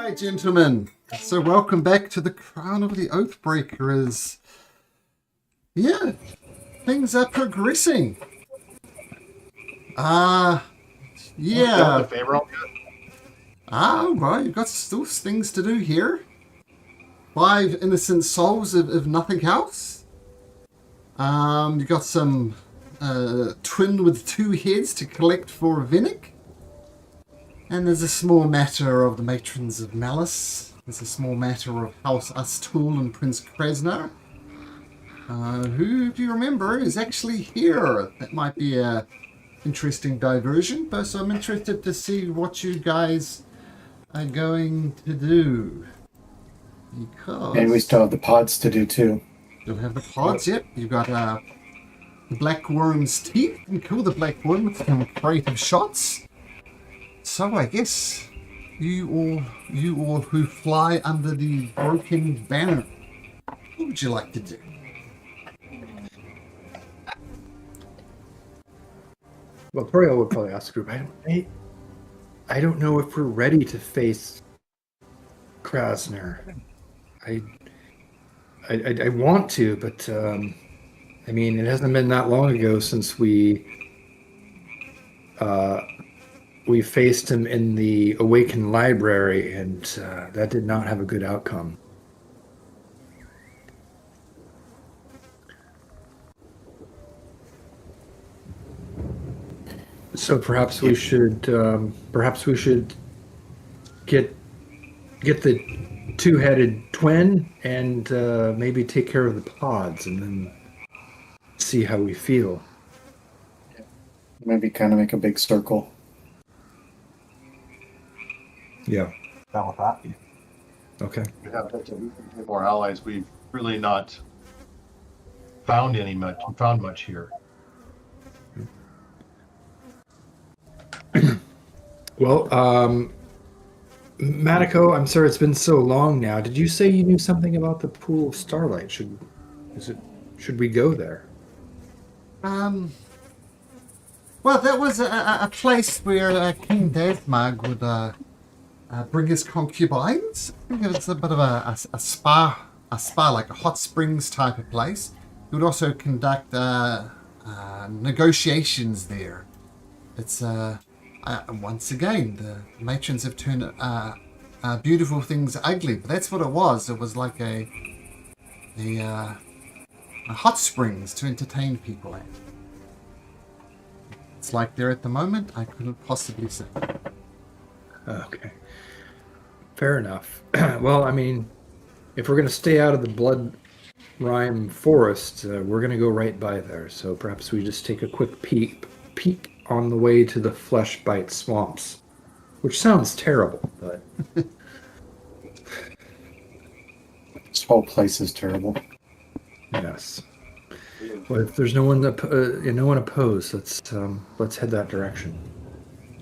Right, gentlemen. So welcome back to the Crown of the Oathbreaker. Yeah, things are progressing. Yeah. The favor Well, you've got still things to do here. 5 innocent souls of nothing else. You got some twin with 2 heads to collect for Vinnick. And there's a small matter of the Matrons of Malice. There's a small matter of House Astul and Prince Krasner. Who do you remember is actually here? That might be a interesting diversion, but so I'm interested to see what you guys are going to do. Because... And we still have the pods to do too. You'll have the pods, yep. You've got the Black Worm's teeth. You can kill the Black Worm with some creative shots. So I guess you all who fly under the broken banner, what would you like to do? Well, Toriel would probably ask the group. I don't know if we're ready to face Krasner. I want to, but I mean, it hasn't been that long ago since we faced him in the Awakened Library, and that did not have a good outcome. So perhaps we should get the two-headed twin and maybe take care of the pods, and then see how we feel. Maybe kind of make a big circle. Yeah. down with that. Okay. We have more allies. We've really not found much here. Well, Matiko, I'm sorry it's been so long now. Did you say you knew something about the Pool of Starlight? Should we go there? Well, that was a place where King Deathmag would bring his concubines. I think it was a bit of a spa, like a hot springs type of place. He would also conduct negotiations there. It's once again, the matrons have turned beautiful things ugly, but that's what it was. It was like a hot springs to entertain people at. It's like they're at the moment, I couldn't possibly say. Okay. Fair enough. Well, I mean, if we're going to stay out of the Blood Rime Forest, we're going to go right by there. So perhaps we just take a quick peek on the way to the Fleshbite swamps, which sounds terrible, but This whole place is terrible. yes. Well, if there's no one opposed, let's head that direction.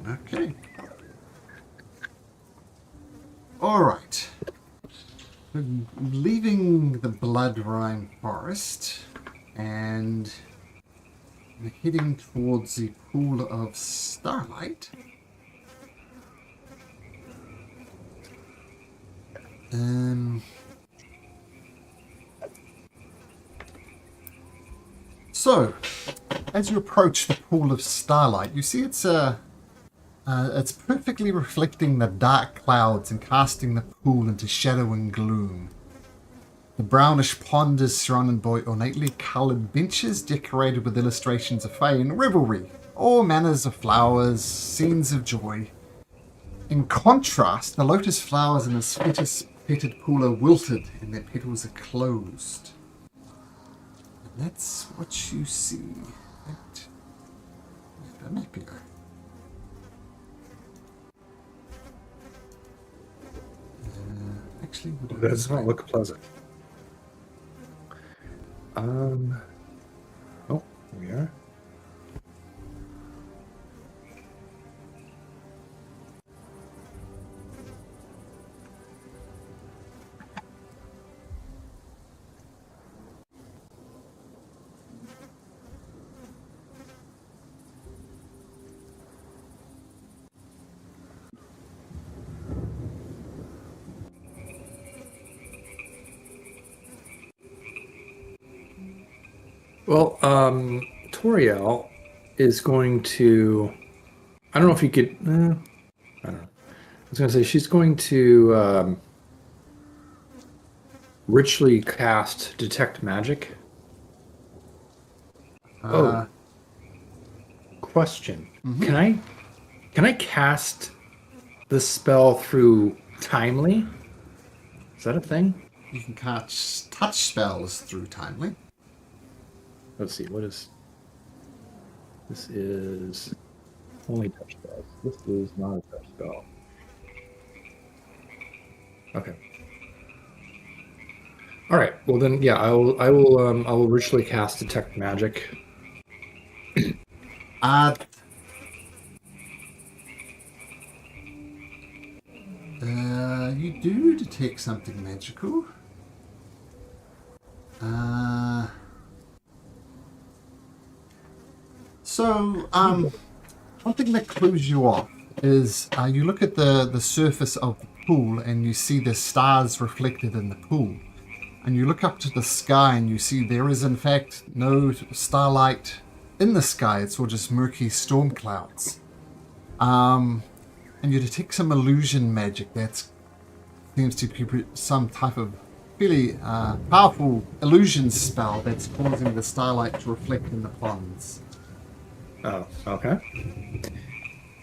Okay. All right. We're leaving the Blood Rime Forest and we're heading towards the Pool of Starlight. So, as you approach the Pool of Starlight, you see it's perfectly reflecting the dark clouds and casting the pool into shadow and gloom. The brownish pond is surrounded by ornately coloured benches decorated with illustrations of fay and revelry, all manners of flowers, scenes of joy. In contrast, the lotus flowers in this fetid pool are wilted and their petals are closed. And that's what you see. Right. The map here. Actually, That does not look pleasant. Oh, here we are. Well, Toriel is going to. I don't know if you could. I don't know. I was going to say she's going to richly cast detect magic. Uh, Question: mhm. Can I cast the spell through Timely? Is that a thing? You can catch touch spells through Timely. Let's see. What is this? Is only touch spells. This is not a touch spell. Okay. All right. Well then, yeah, I will richly cast detect magic. Uh, you do detect something magical. One thing that clues you off is you look at the surface of the pool and you see the stars reflected in the pool. And you look up to the sky and you see there is in fact no starlight in the sky. It's all just murky storm clouds. And you detect some illusion magic that seems to be some type of really powerful illusion spell that's causing the starlight to reflect in the ponds. Oh, okay.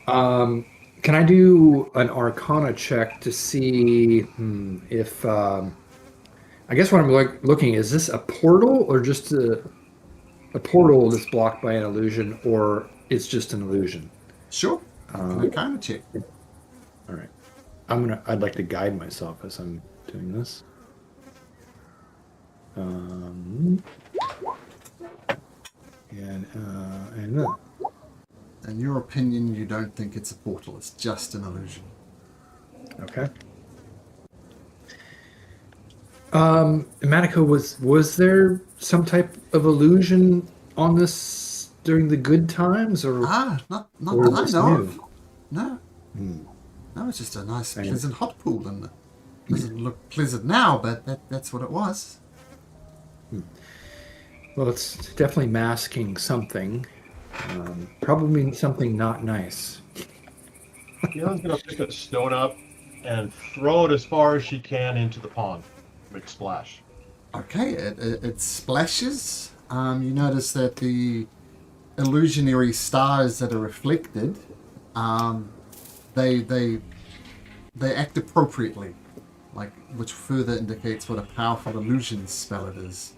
Can I do an Arcana check to see if I guess what I'm looking, is this a portal or just a portal that's blocked by an illusion, or it's just an illusion? Sure. Can kind of check. All right. I'd like to guide myself as I'm doing this. And In your opinion, you don't think it's a portal. It's just an illusion. okay. Manico, was there some type of illusion on this during the good times, or Not or that I was know new? of. No. No, it's just a nice, And- pleasant hot pool, and it doesn't look pleasant now, but that's what it was. Well, it's definitely masking something. Probably something not nice. Keelan's gonna pick a stone up and throw it as far as she can into the pond. Make splash. Okay, it splashes. You notice that the illusionary stars that are reflected, they act appropriately, like which further indicates what a powerful illusion spell it is.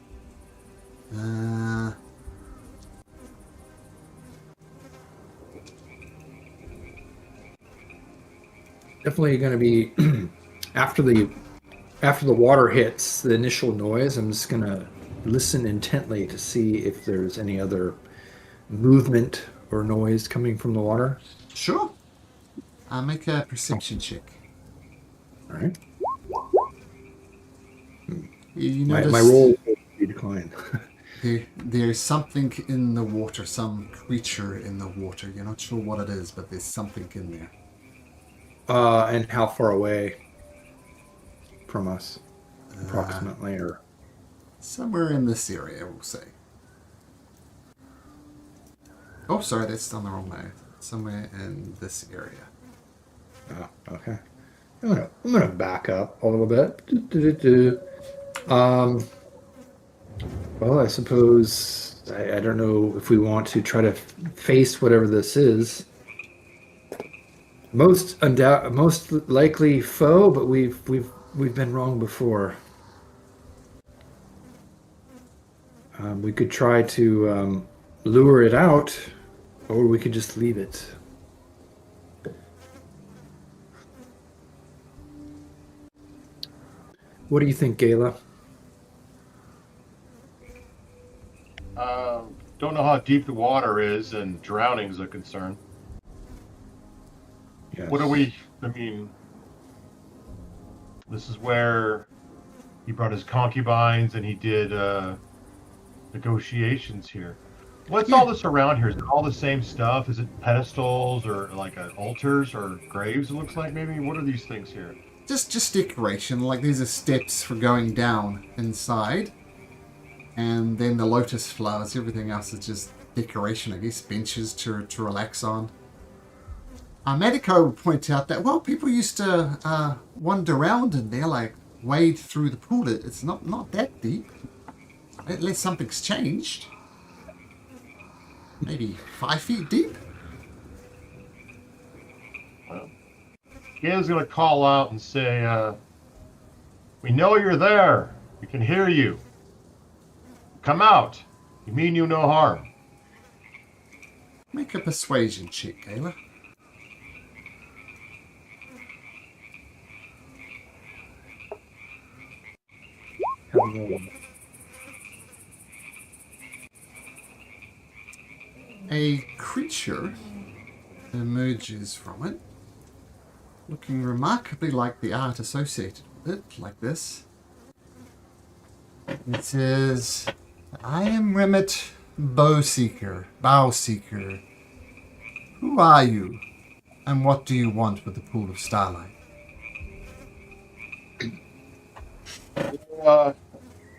Definitely going to be after the water hits the initial noise. I'm just going to listen intently to see if there's any other movement or noise coming from the water. Sure. Make a perception check. All right. You My notice roll will be declined. there's something in the water, some creature in the water. You're not sure what it is, but there's something in there. And how far away from us, approximately, or Somewhere in this area, we'll say. Oh, sorry, that's on the wrong way. Somewhere in this area. oh, okay. I'm gonna back up a little bit. Do. Well, I suppose I don't know if we want to try to face whatever this is. Most likely foe, but we've been wrong before. We could try to lure it out, or we could just leave it. What do you think, Gayla? Don't know how deep the water is, and drowning's a concern. Yes. What are we? I mean, this is where he brought his concubines and he did negotiations here. What's all this around here? Is it all the same stuff? Is it pedestals or like altars or graves? It looks like maybe. What are these things here? Just decoration, like these are steps for going down inside. And then the lotus flowers. Everything else is just decoration, I guess. Benches to relax on. Medico would point out that, well, people used to wander around in there, like wade through the pool. It's not that deep. Unless something's changed. Maybe 5 feet deep? Well, Gail's going to call out and say, we know you're there. We can hear you. Come out. We mean you no harm. Make a persuasion check, Gayla. A creature emerges from it, looking remarkably like the art associated with it, like this. It says, I am Remit Bowseeker. Who are you, and what do you want with the Pool of Starlight?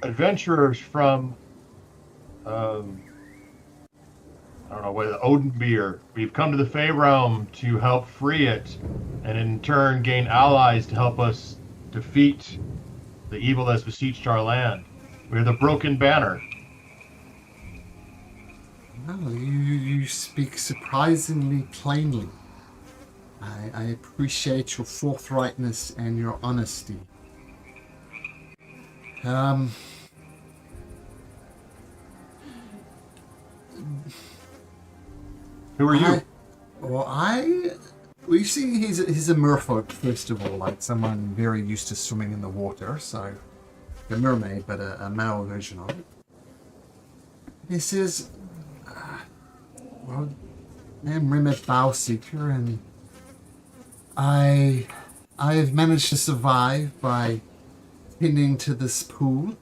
Adventurers from, I don't know, where the Oathbreaker. We've come to the Fey Realm to help free it, and in turn gain allies to help us defeat the evil that's besieged our land. We're the Broken Banner. Well, you speak surprisingly plainly. I appreciate your forthrightness and your honesty. Who are you? Well, you see, he's a merfolk, first of all, like someone very used to swimming in the water, so a mermaid, but a male version of it. He says, well, I'm Remit Bowseeker, and I have managed to survive by tending to this pool.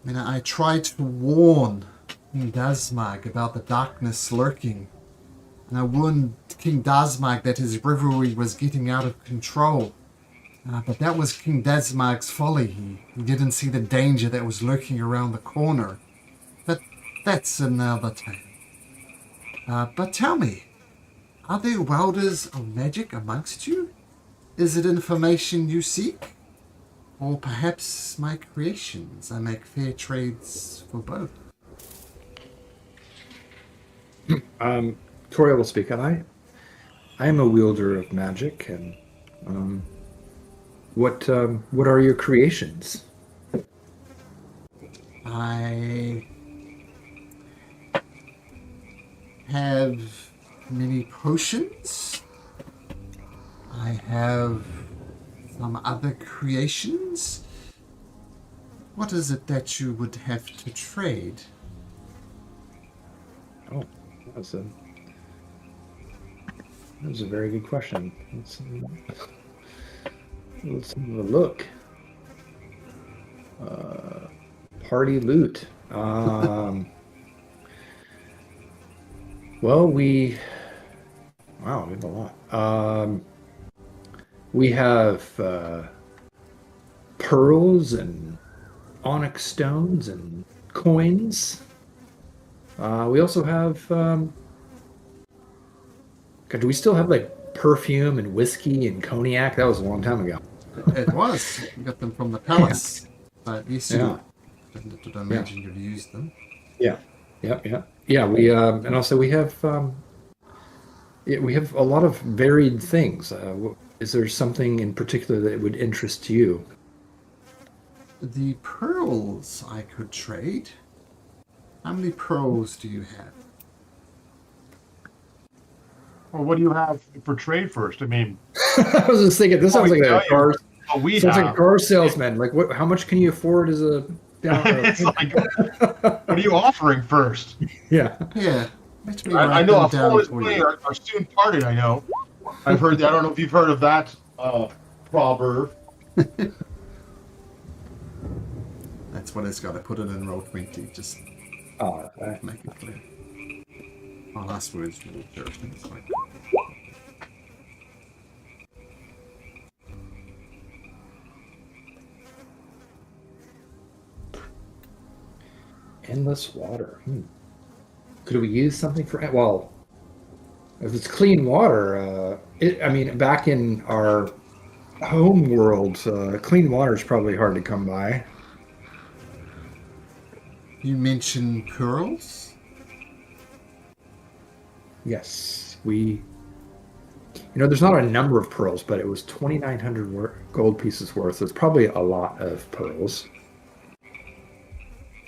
I mean, I tried to warn King Dasmag about the darkness lurking, and I warned King Dasmag that his revelry was getting out of control. But that was King Dasmag's folly. He didn't see the danger that was lurking around the corner. But that's another tale. But tell me, are there welders of magic amongst you? Is it information you seek? Or perhaps my creations? I make fair trades for both. Tori will speak. I am a wielder of magic, and what are your creations? I have many potions. I have some other creations. What is it that you would have to trade? Oh, that was a very good question. Let's have a look. Party loot. Well, we have a lot. We have pearls and onyx stones and coins. We also have. God, do we still have like perfume and whiskey and cognac? That was a long time ago. It was. You got them from the palace. But yes, you did. I imagine you've used them. Yeah. Yeah. We and also we have a lot of varied things. Is there something in particular that would interest you? The pearls I could trade. How many pearls do you have? Well, what do you have for trade first? I mean, I was just thinking, this sounds like a car. Like a car salesman. Like, what? How much can you afford as a? It's like, what are you offering first? Yeah. I know a fool is money are soon parted. I know. I've heard that. I don't know if you've heard of that proverb. That's what it's got. I put it in roll 20. Just make it clear. My last words were Thursday. Endless water. Could we use something for? Well, if it's clean water, I mean, back in our home world, clean water is probably hard to come by. You mentioned pearls? Yes, we. There's not a number of pearls, but it was 2,900 gold pieces worth. So it's probably a lot of pearls.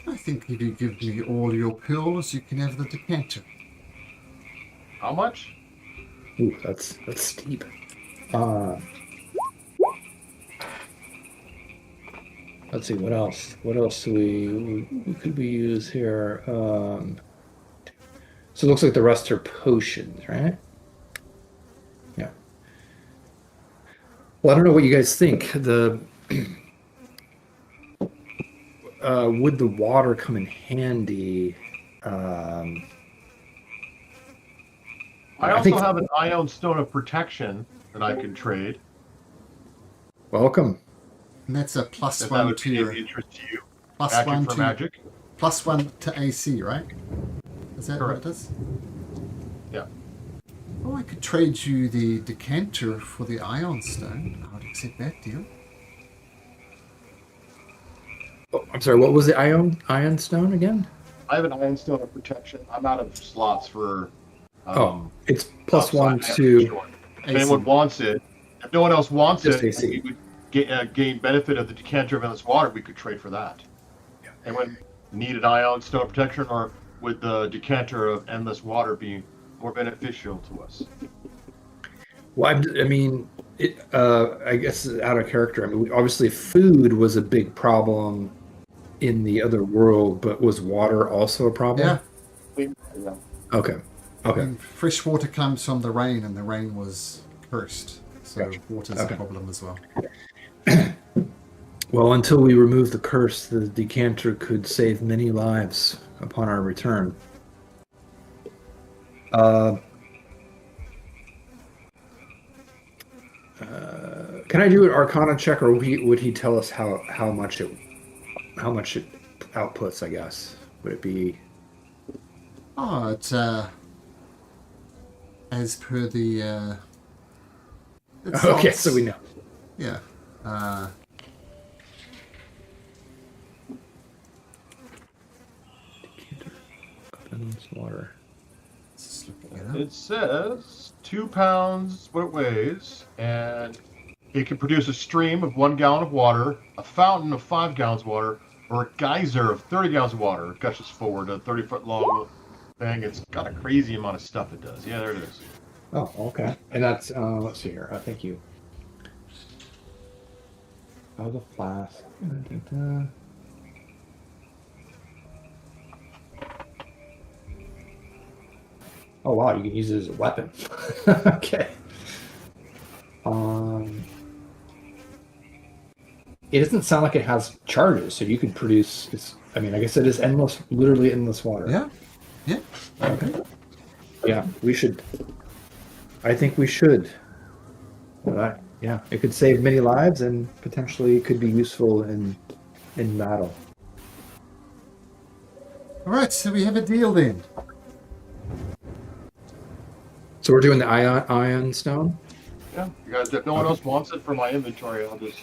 I think if you give me all your pearls, you can have the decanter. How much? Ooh, that's steep. Let's see, what else? What else could we use here? So it looks like the rest are potions, right? Yeah. Well, I don't know what you guys think. Would the water come in handy? I I also think- have an ion stone of protection that I can trade. Welcome. And that's a plus If that one would to be of your interest to you. plus Magic one for to magic. plus one to AC, right? Is that Correct. what it is? Yeah. Oh, I could trade you the decanter for the ion stone. I would accept that deal. Oh, I'm sorry, what was the ion stone again? I have an ion stone of protection. I'm out of slots for. It's plus outside. I one have to. short. If anyone wants it, if no one else wants Just it, AC. we would gain benefit of the decanter of endless water. We could trade for that. Yeah. Anyone need an ion stone of protection, or would the decanter of endless water be more beneficial to us? Well, I mean, I guess out of character. I mean, obviously, food was a big problem in the other world, but was water also a problem? Yeah. Yeah. Okay. Okay. And fresh water comes from the rain, and the rain was cursed. So Gotcha. water's Okay. a problem as well. Well, until we remove the curse, the decanter could save many lives upon our return. Can I do an Arcana check, or would he tell us how much it outputs? I guess would it be? Oh, it's as per the. It's Okay, not- so we know. Yeah. Decanter of endless water. Just looking it up. It says 2 pounds what it weighs, and it can produce a stream of 1 gallon of water, a fountain of 5 gallons of water, or a geyser of 30 gallons of water. It gushes forward a 30-foot long thing. It's got a crazy amount of stuff it does. Yeah, there it is. Oh, okay. And that's let's see here. Thank you. Oh, the flask. Da-da-da. Oh wow, you can use it as a weapon. Okay. It doesn't sound like it has charges, so you could produce. I mean, I guess it is endless, literally endless water. Yeah. Yeah. Okay. Yeah, we should. I think we should. Yeah, it could save many lives and potentially could be useful in battle. All right, so we have a deal then. So we're doing the ion stone, Yeah, you guys. If no one else wants it for my inventory, I'll just.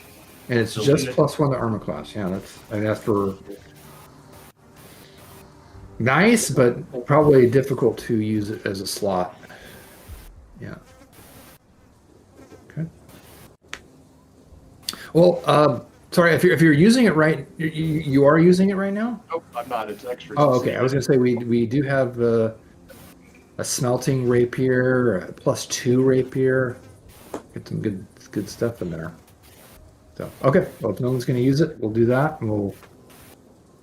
and it's just +1 to armor class. Yeah, that's for nice, but probably difficult to use it as a slot. Yeah. Okay. Well, sorry if you're using it right. You are using it right now. Nope, I'm not. It's extra. Oh, okay. I was gonna say we do have a smelting rapier, a +2 rapier. Get some good stuff in there. So okay, well if no one's gonna use it, we'll do that, and we'll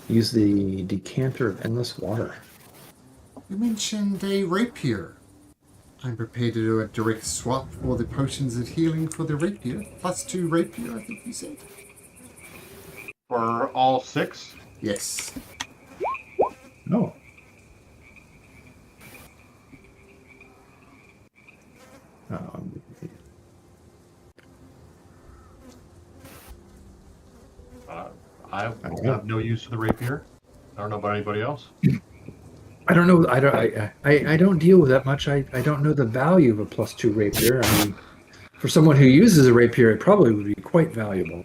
use the decanter of endless water. You mentioned a rapier. I'm prepared to do a direct swap for the potions of healing for the rapier. +2 rapier, I think you said. For all 6. Yes. No. I have no use for the rapier. I don't know about anybody else. I don't know. I don't deal with that much. I don't know the value of a +2 rapier. I mean, for someone who uses a rapier, it probably would be quite valuable.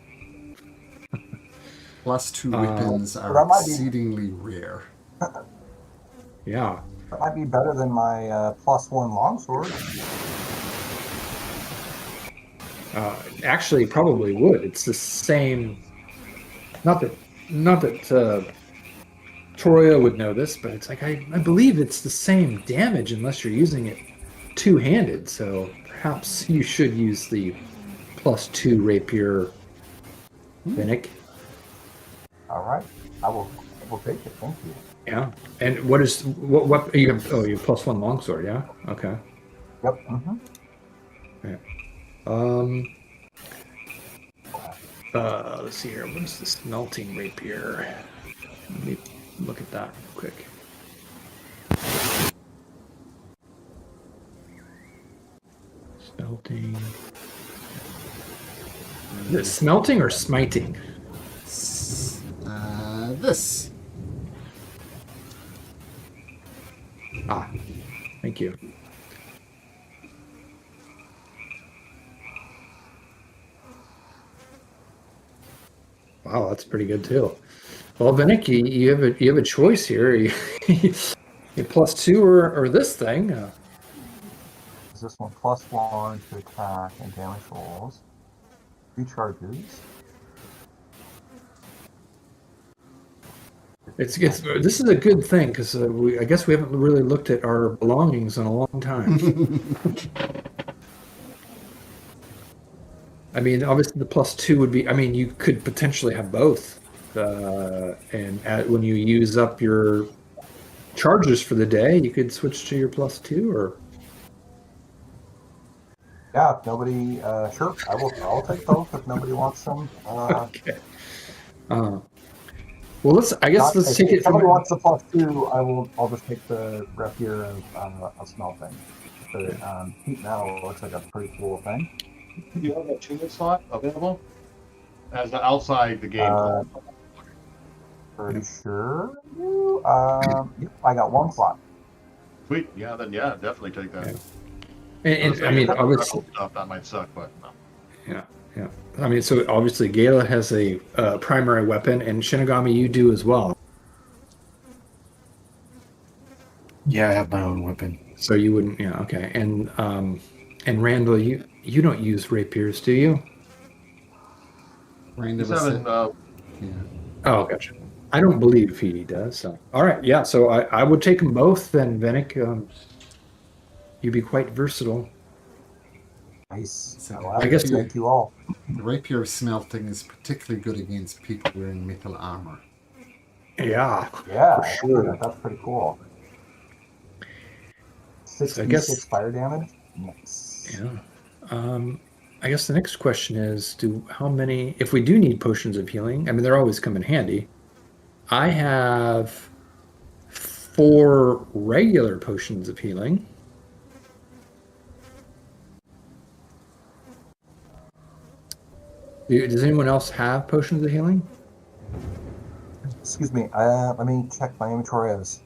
+2 Uh, weapons that are might be- exceedingly rare. Yeah. That might be better than my +1 longsword. Actually, probably would. It's the same. Not that Toria would know this, but it's like I believe it's the same damage unless you're using it two-handed. So perhaps you should use the +2 rapier, Vinnick. All right, I will take it. Thank you. Yeah. And what you have? Oh, you have +1 longsword. Yeah. Okay. Yep. Mm-hmm. Let's see here. What's the smelting rapier? Let me look at that real quick. Smelting. Is it smelting or smiting? This. Ah, thank you. Wow, that's pretty good too. Well, Vinnick, you have a choice here. You +2 or this thing. Is this one +1 to attack and damage rolls? 2 charges. This is a good thing because I guess we haven't really looked at our belongings in a long time. I mean, obviously the +2 would be. I mean, you could potentially have both, when you use up your charges for the day, you could switch to your +2 or. Yeah, if nobody, sure, I'll take both if nobody wants them. Okay. Well, let's take it If somebody from. wants the +2, I'll just take the rapier of smelting. The heat metal looks like a pretty cool thing. Do you have a tuning slot available? As the outside the game. Pretty sure. Yep, I got 1 slot. Sweet. Yeah, then definitely take that. Yeah. And I mean, obviously, stuff that might suck, but no. yeah. I mean, so obviously, Gala has a primary weapon, and Shinigami, you do as well. Yeah, I have my own weapon. So you wouldn't, yeah, okay. And Randall, you don't use rapiers, do you? Random He's having, yeah. Oh, gotcha. I don't believe he does. So. All right, yeah. So I would take them both then, Vinnick. You'd be quite versatile. Nice. So Well, I guess thank you all. The rapier smelting is particularly good against people wearing metal armor. Yeah, Yeah, for sure. that's pretty cool. 66 I guess- fire damage. Nice. Yeah. I guess the next question is, if we do need potions of healing, I mean, they're always come in handy. I have 4 regular potions of healing. Does anyone else have potions of healing? Excuse me. Let me check my inventory. I was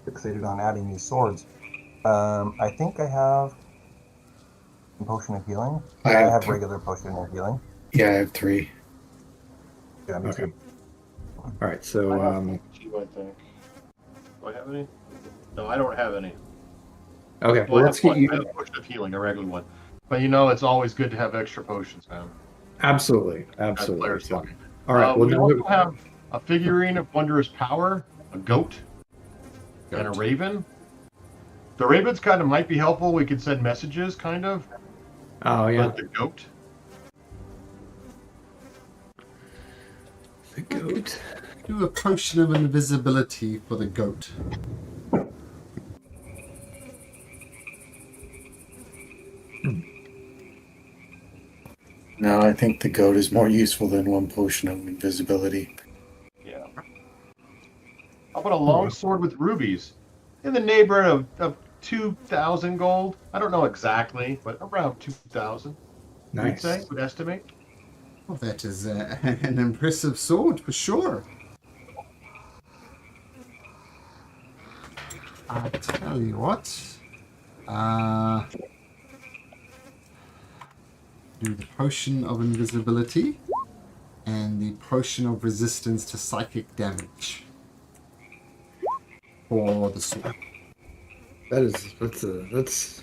fixated on adding these swords. I think I have a potion of healing. I I have have three. regular potion of healing. Yeah, I have 3. Yeah, me Okay. too. All right, so I have 2, I think. Do I have any? No, I don't have any. okay, Well, well, I let's have get one. you. I have a potion of healing, a regular one. But it's always good to have extra potions, man. Absolutely. players So, do. all right, well, we now also have a figurine of wondrous power, a goat, and a Goat. raven. The ravens kind of might be helpful. We could send messages, kind of. oh yeah, But the goat, the goat. Do a potion of invisibility for the goat. No, I think the goat is more useful than 1 potion of invisibility. yeah. How about a long sword with rubies? In the neighborhood of 2,000 gold. I don't know exactly, but around 2,000. Nice. Would estimate. Well, that is an impressive sword for sure. I tell you what. Do the potion of invisibility and the potion of resistance to psychic damage for the sword. That's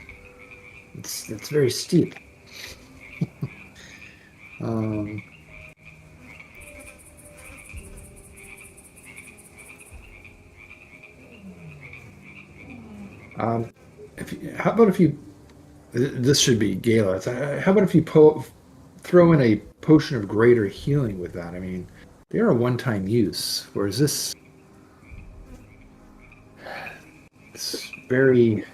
very steep. um, how about if you? This should be Gala. How about if you throw in a potion of greater healing with that? I mean, they are a one-time use, whereas this it's very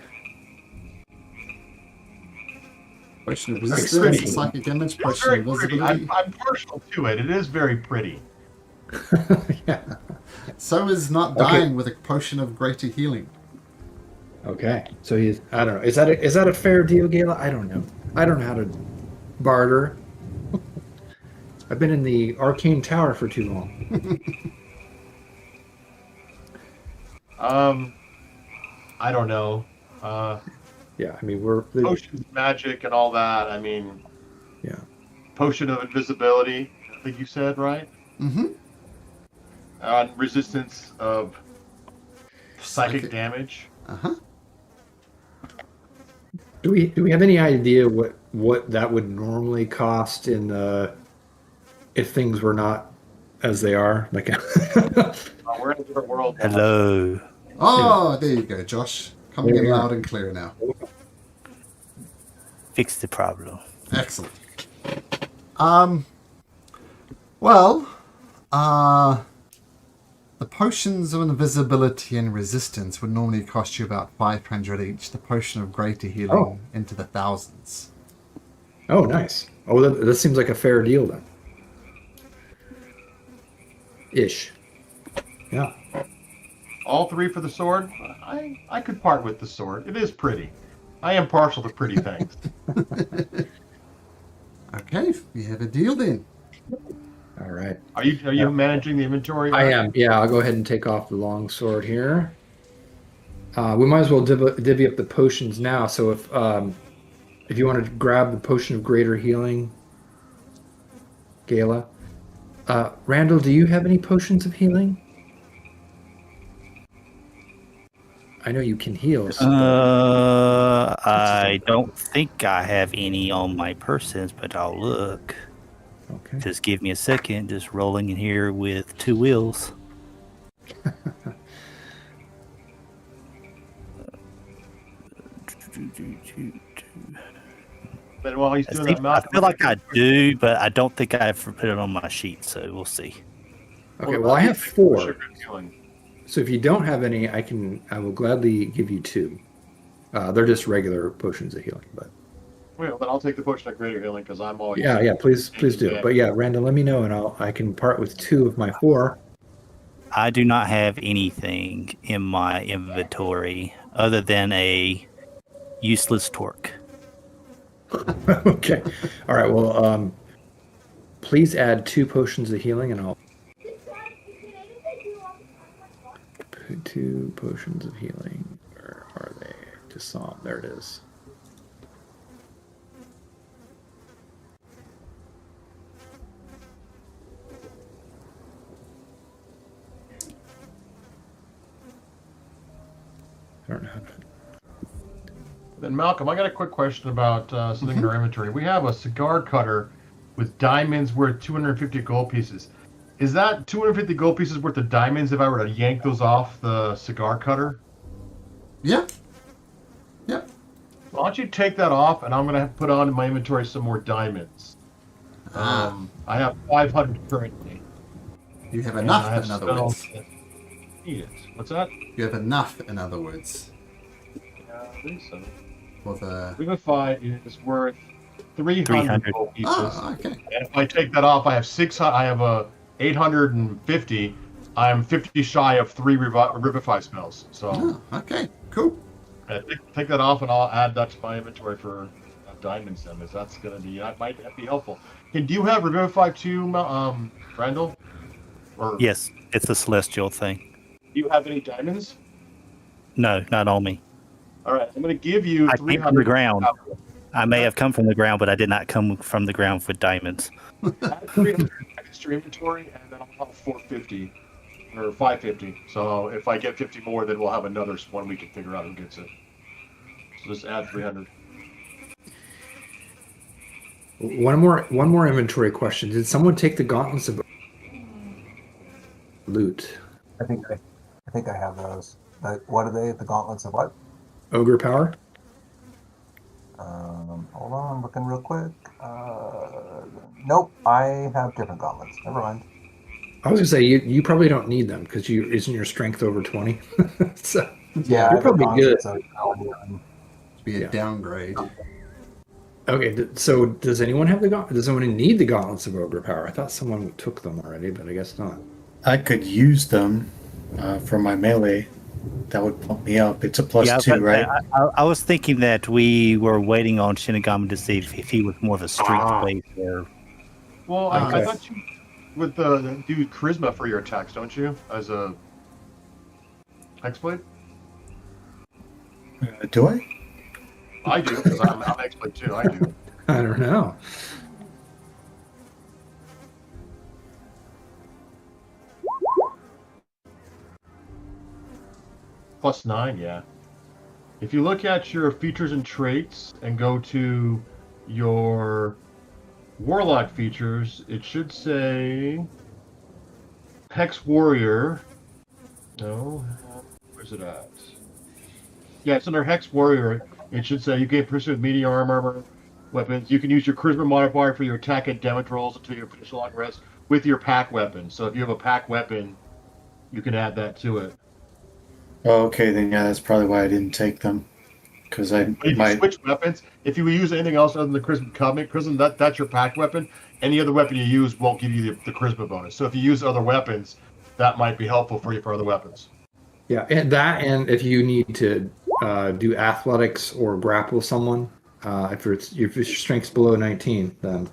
Potion of resistance to psychic damage, It's potion very of pretty. invisibility. I'm partial to it. It is very pretty. yeah. So is not dying with a potion of greater healing. Okay, so he's I don't know. Is that a fair deal, Gala? I don't know. I don't know how to barter. I've been in the arcane tower for too long. I don't know. Yeah, I mean we're Potions, magic, and all that. I mean, yeah. potion of invisibility. I think you said right. Mm-hmm. Resistance of psychic damage. Uh-huh. Do we have any idea what that would normally cost in if things were not as they are? Like We're in a different world now. Hello. Oh, there you go, Josh. Coming There in we are. loud and clear now. Fix the problem. Excellent. Well, the potions of invisibility and resistance would normally cost you about 500 each. The potion of greater healing into the thousands. Oh, nice. Oh, that seems like a fair deal then. Ish. Yeah. All three for the sword. I could part with the sword. It is pretty. I am partial to pretty things. Okay, we have a deal then. All right. Are you managing the inventory? I am. Yeah, I'll go ahead and take off the long sword here. We might as well divvy up the potions now. So if you want to grab the potion of greater healing, Gala. Randall, do you have any potions of healing? I know you can heal. So I don't think I have any on my persons, but I'll look. okay. Just give me a second. Just rolling in here with two wheels. But while he's I doing think- that, I Malcolm, feel like I do, but I don't think I've put it on my sheet, so we'll see. Okay. Well, I have 4. Sugar healing. So if you don't have any, I will gladly give you 2. They're just regular potions of healing, but Well, then I'll take the potion of greater healing because I'm always. yeah, please do. Yeah. But yeah, Randall, let me know, and I can part with 2 of my 4. I do not have anything in my inventory other than a useless torque. Okay. All right. Well, please add 2 potions of healing, and I'll put 2 potions of healing. Where are they? Just saw them. There it is. I don't know how to. Then Malcolm, I got a quick question about something in our inventory. We have a cigar cutter with diamonds worth 250 gold pieces. Is that 250 gold pieces worth of diamonds if I were to yank those off the cigar cutter? Yeah. Yep. Why don't you take that off, and I'm going to put on in my inventory some more diamonds. I have 500 currently. You have and enough, I have in other spells words. that need it. What's that? You have enough, in other words. Yeah, I think so. For the... Vivify is worth 300 300. gold pieces. Oh, okay. And if I take that off, I have 600. I have a 850. I'm 50 shy of 3 revivify spells. So Oh, okay. Cool. take that off, and I'll add that to my inventory for diamonds. Then, because that's gonna be that might be helpful. And do you have revivify too, Randall? Or Yes, it's a celestial thing. do you have any diamonds? No, not on me. All right, I'm going to give you I 300. came from the ground. I may have come from the ground, but I did not come from the ground with diamonds. Add 300 to your inventory, and then I'll have 450 or 550. So if I get 50 more, then we'll have another one we can figure out who gets it. So just add 300. One more inventory question. Did someone take the gauntlets of loot? I think I have those. What are they? The gauntlets of what? Ogre power? Hold on, I'm looking real quick. Nope, I have different gauntlets. Never mind. I was gonna say you probably don't need them because isn't your strength over 20? So Yeah, you're probably good. Be a downgrade. Okay, so does anyone have the gauntlet? Does anyone need the gauntlets of ogre power? I thought someone took them already, but I guess not. I could use them for my melee. That would pump me up. It's a +2, right? I was thinking that we were waiting on Shinigami to see if he was more of a strength-based or... Well, I thought you would do charisma for your attacks, don't you? As a Hexblade? Do I? I do, because I'm Hexblade too. I do. I don't know. +9, yeah. If you look at your features and traits and go to your Warlock features, it should say Hex Warrior. No, where's it at? Yeah, it's under Hex Warrior. It should say you gain proficiency with medium armor weapons. You can use your charisma modifier for your attack and damage rolls until you finish a long rest with your pack weapon. So if you have a pack weapon, you can add that to it. Oh, okay, then yeah, that's probably why I didn't take them. Because I But if might. you switch weapons, if you use anything else other than the charisma covenant, that's your pack weapon. Any other weapon you use won't give you the charisma bonus. So if you use other weapons, that might be helpful for you for other weapons. Yeah, and if you need to do athletics or grapple someone, if your strength's below 19, then it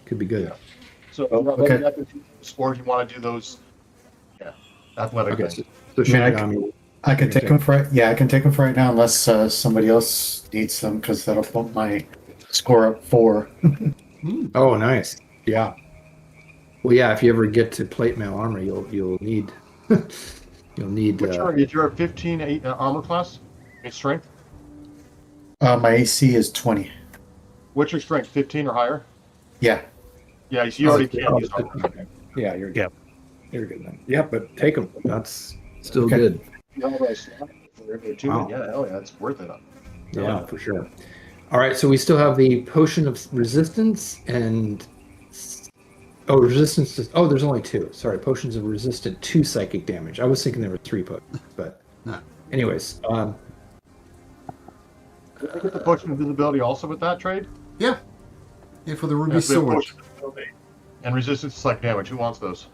could be good. Yeah. So Oh, okay. or if you want to do those, athletic Okay, things. so I mean, Shinigami. I can take them for I can take them for right now unless somebody else needs them because that'll bump my score up 4. Oh, nice. Yeah. Well, yeah. If you ever get to plate mail armor, you'll need you'll need. Which are you? You're a 15 armor class? It's strength? My AC is 20. What's your strength? 15 or higher? Yeah. Yeah, so you already can use armor. Yeah, you're good. Yep. You're good then. Yeah, but take them. That's still Okay. good. You have a slot for every two. Wow. Yeah, hell yeah, it's worth it. Yeah, for sure. All right, so we still have the potion of resistance and resistance. There's only 2. Sorry, potions of resistant to psychic damage. I was thinking there were 3 potions, but No. anyways, Did you get the potion of invisibility also with that trade? Yeah, for the ruby Yes, we have sword. potion of invisibility and resistance to psychic damage. Who wants those?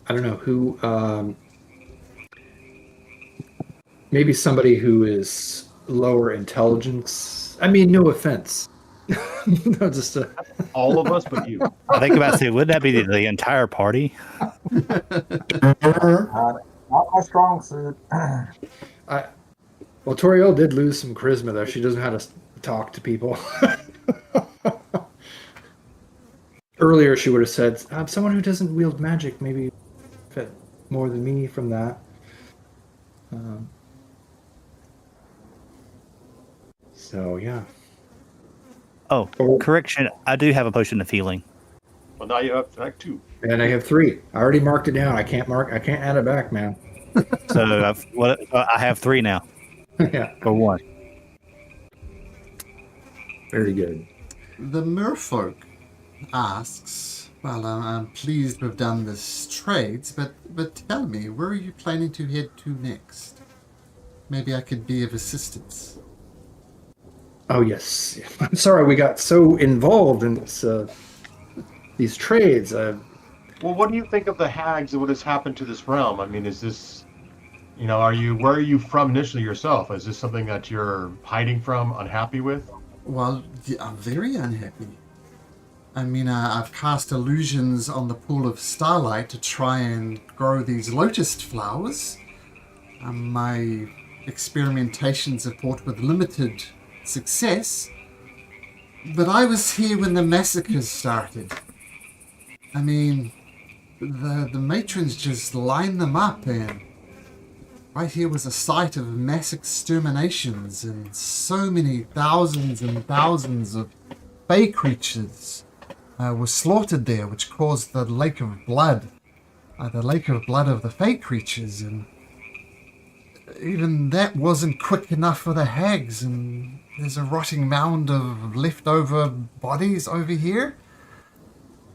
I don't know who. Maybe somebody who is lower intelligence. I mean, no offense. No, just All of us but you. I think about saying, would that be the entire party? Not my strong suit. Well, Toriel did lose some charisma though. She doesn't know how to talk to people. Earlier, she would have said, "Someone who doesn't wield magic maybe fit more than me from that." So yeah. Oh, correction. I do have a potion of healing. Well, now you have attack 2. And I have 3. I already marked it down. I can't add it back, man. So I have 3 now. Yeah, Or 1. very good. The merfolk asks, well, I'm pleased we've done this trades, but tell me, where are you planning to head to next? Maybe I could be of assistance. Oh yes, I'm sorry we got so involved in this, these trades. Well, what do you think of the hags and what has happened to this realm? I mean, is this, where are you from initially yourself? Is this something that you're hiding from, unhappy with? Well, I'm very unhappy. I mean, I've cast illusions on the pool of starlight to try and grow these lotus flowers. My experimentations have brought with limited success, but I was here when the massacres started. I mean, the matrons just lined them up, and right here was a site of mass exterminations, and so many thousands and thousands of fey creatures were slaughtered there, which caused the lake of blood of the fey creatures, and even that wasn't quick enough for the hags, and there's a rotting mound of leftover bodies over here.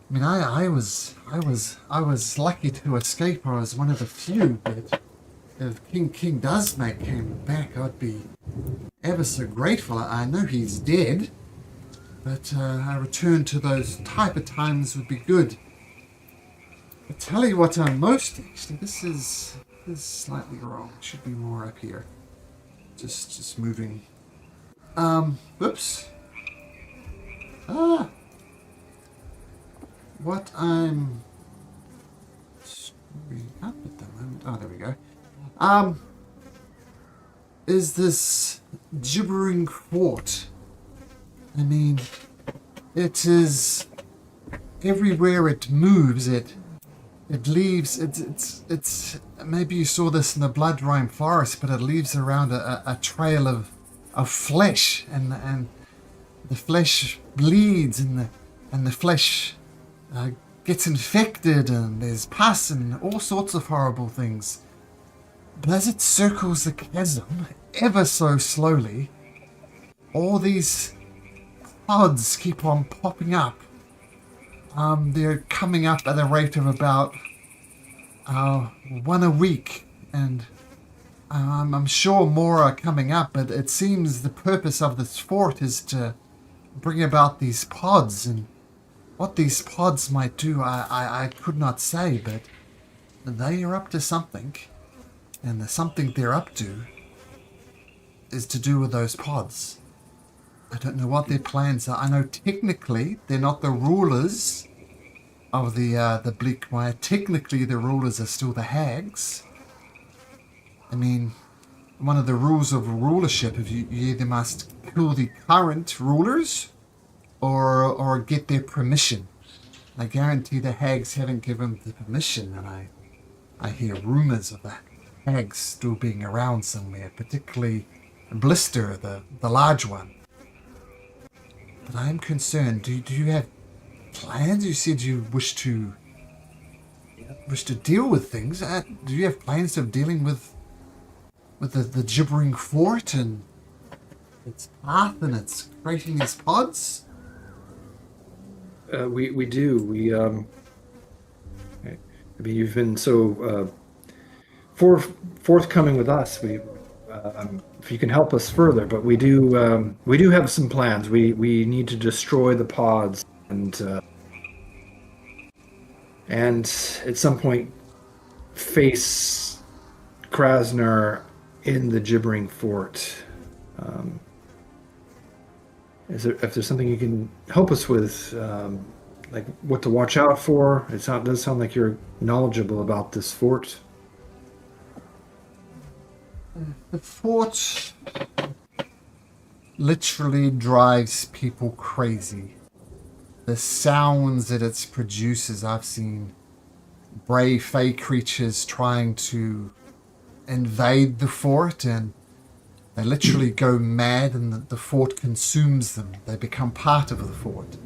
I mean, I was lucky to escape. I was one of the few, but if King does make him back, I'd be ever so grateful. I know he's dead, but a return to those type of times would be good. I tell you what, actually, this is slightly wrong. It should be more up here. Just moving. Whoops. What I'm screwing up at the moment. Oh, there we go. Is this gibbering fort. I mean, it is everywhere it moves. It leaves. It's. Maybe you saw this in the Blood Rime Forest, but it leaves around a trail of flesh, and the flesh bleeds, and the flesh gets infected, and there's pus and all sorts of horrible things. But as it circles the chasm ever so slowly, all these pods keep on popping up. They're coming up at a rate of about one a week, and I'm sure more are coming up, but it seems the purpose of this fort is to bring about these pods, and what these pods might do, I could not say, but they are up to something, and the something they're up to is to do with those pods. I don't know what their plans are. I know technically they're not the rulers of the Bleakmire. Technically the rulers are still the hags. I mean, one of the rules of rulership is you either must kill the current rulers or get their permission. I guarantee the hags haven't given the permission, and I hear rumors of the hags still being around somewhere, particularly Blister, the large one. But I am concerned. Do you have plans? You said you wish to deal with things. Do you have plans of dealing with the gibbering fort and its path and its creating these pods? We do. I mean, you've been so forthcoming with us. If you can help us further, but we do have some plans. We need to destroy the pods and at some point face Krasner in the gibbering fort. If there's something you can help us with, like what to watch out for? It does sound like you're knowledgeable about this fort. The fort literally drives people crazy. The sounds that it produces, I've seen brave fey creatures trying to invade the fort, and they literally go mad, and the fort consumes them. They become part of the fort.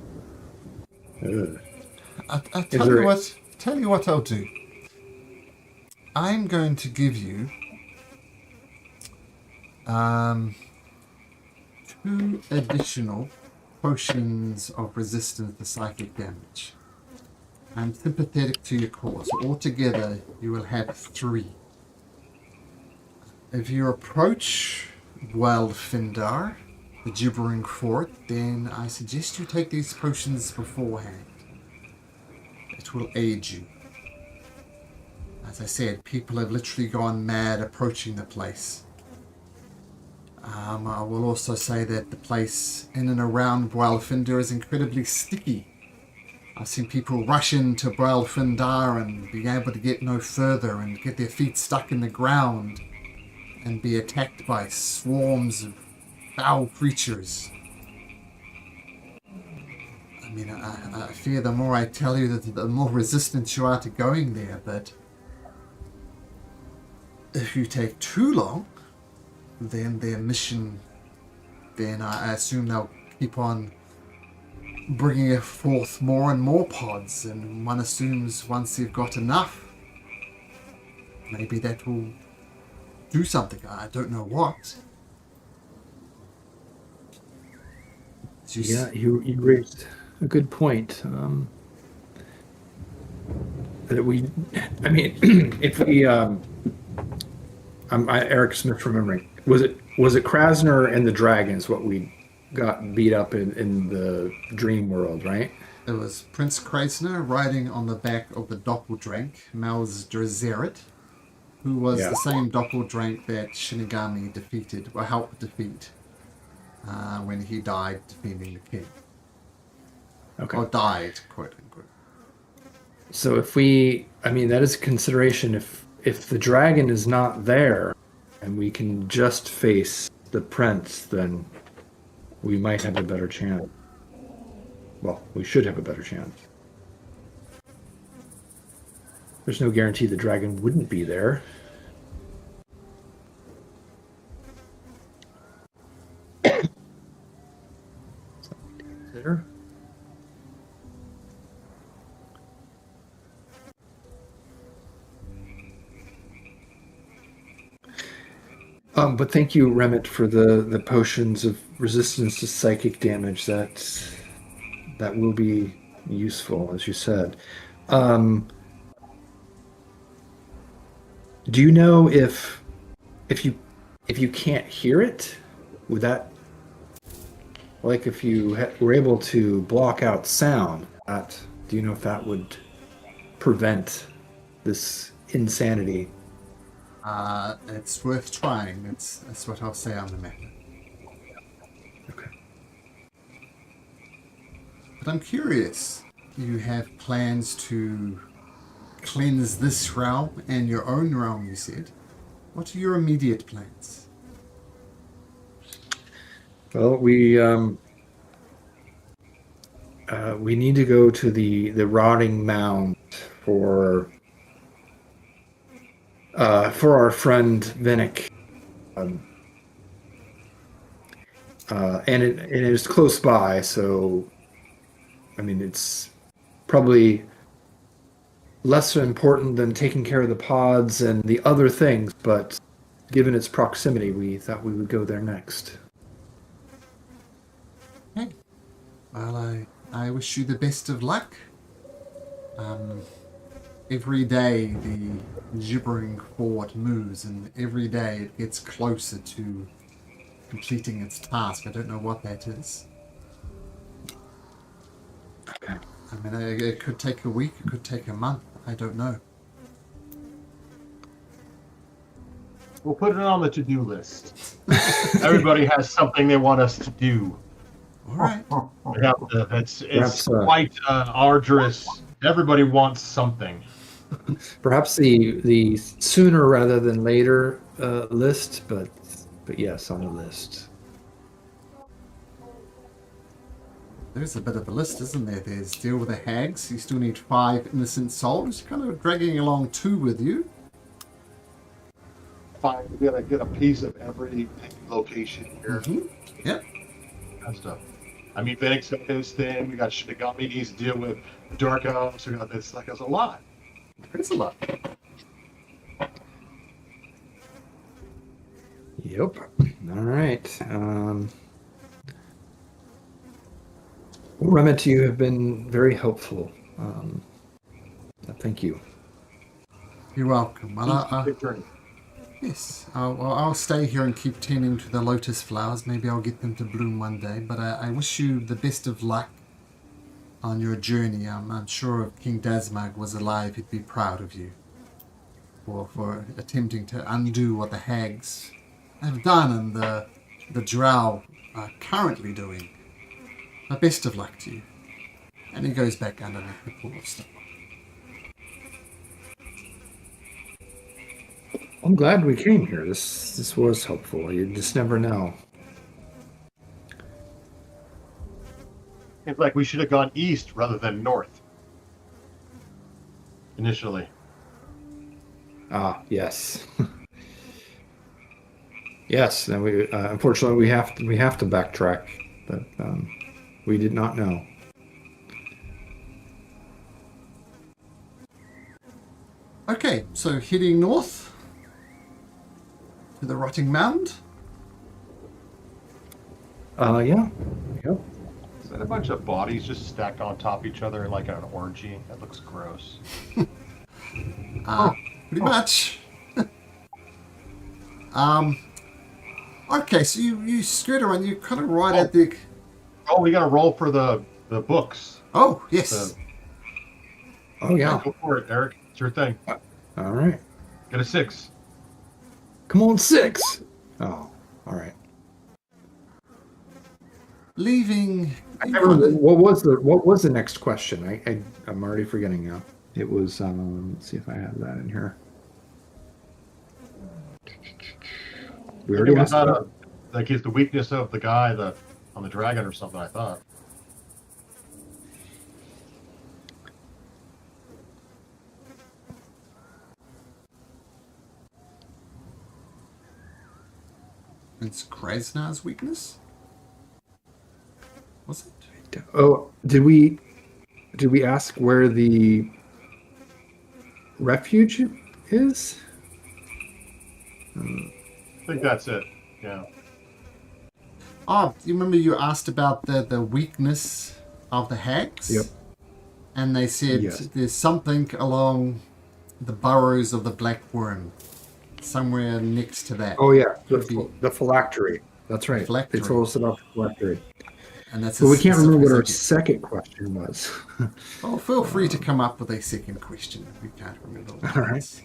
I tell you what I'll do. I'm going to give you 2 additional potions of resistance to psychic damage. I'm sympathetic to your cause. Altogether, you will have 3. If you approach Wildfindar, the gibbering fort, then I suggest you take these potions beforehand. It will aid you. As I said, people have literally gone mad approaching the place. I will also say that the place in and around Wildfindar is incredibly sticky. I've seen people rush into Bral Findar and be able to get no further and get their feet stuck in the ground and be attacked by swarms of foul creatures. I mean, I fear the more I tell you, that the more resistant you are to going there, but if you take too long, then their mission, then I assume they'll keep on bringing forth more and more pods, and one assumes once you've got enough, maybe that will do something. I don't know what. Yeah, you raised a good point. That we, I mean, if we, Eric's misremembering. Was it Krasner and the dragons what we got beat up in the dream world, right? It was Prince Krasner riding on the back of the Doppeldrank, Maus Drazeret, who was the same Doppeldrank that Shinigami defeated, or helped defeat, when he died defending the king. Okay. Or died, quote unquote. So if we, I mean, that is a consideration. If the dragon is not there, and we can just face the prince, then we might have a better chance. Well, we should have a better chance. There's no guarantee the dragon wouldn't be there. There. But thank you, Remit, for the potions of resistance to psychic damage. That will be useful, as you said. Do you know if you can't hear it, would that, like, if you were able to block out sound, do you know if that would prevent this insanity? It's worth trying. That's what I'll say on the matter. Okay. But I'm curious. You have plans to cleanse this realm and your own realm, you said. What are your immediate plans? Well, we need to go to the rotting mound for our friend Vinnick, and it is close by. So, I mean, it's probably less important than taking care of the pods and the other things. But given its proximity, we thought we would go there next. Hey, well, I wish you the best of luck. Every day the gibbering fort moves, and every day it gets closer to completing its task. I don't know what that is. Okay. I mean, it could take a week, it could take a month. I don't know. We'll put it on the to-do list. Everybody has something they want us to do. All right. It's quite arduous. Everybody wants something. Perhaps the sooner rather than later list, but yes, on the list. There's a bit of a list, isn't there? There's deal with the hags. You still need 5 innocent souls. You're kind of dragging along 2 with you. Fine, we gotta get a piece of every location here. Mm-hmm. Yep. That stuff. I mean, Phoenix got his thing. We got Shinigami needs to deal with Dark Elves. We got this. Like, there's a lot. There's a lot. Yep. All right. Remit, you have been very helpful. Thank you. You're welcome. Well, Big journey. yes, I'll stay here and keep tending to the lotus flowers. Maybe I'll get them to bloom one day. But I wish you the best of luck on your journey. I'm sure if King Dasmag was alive, he'd be proud of you for attempting to undo what the hags have done and the drow are currently doing. Best of luck to you. And he goes back underneath the pool of stone. I'm glad we came here. This was helpful. You just never know. Seems like we should have gone east rather than north. Initially. Ah, yes. Yes, and we unfortunately we have to backtrack, but we did not know. Okay, so heading north to the rotting mound. Yeah. Yep. Is that a bunch of bodies just stacked on top of each other like an orgy? That looks gross. Pretty much. Okay, so you skirt around, you kind of right at the... Oh, we got to roll for the books. Oh, yes. Oh yeah. Go for it, Eric. It's your thing. All right. Get a 6. Come on, 6. Oh, all right. Leaving... What was the next question? I'm already forgetting now. It was let's see if I have that in here. We already asked about like it's the weakness of the guy on the dragon or something, I thought. It's Krasnar's weakness? Was it? Oh, did we ask where the refuge is? I think that's it. Yeah. Oh, you remember you asked about the weakness of the hags? Yep. And they said Yes. there's something along the burrows of the black worm. Somewhere next to that. Oh yeah, Could be- the phylactery. That's right. Phylactery. They told us about the phylactery. And that's But we can't remember what our specific- second question was. Oh, feel free to come up with a second question if you can't remember. What All it right. is.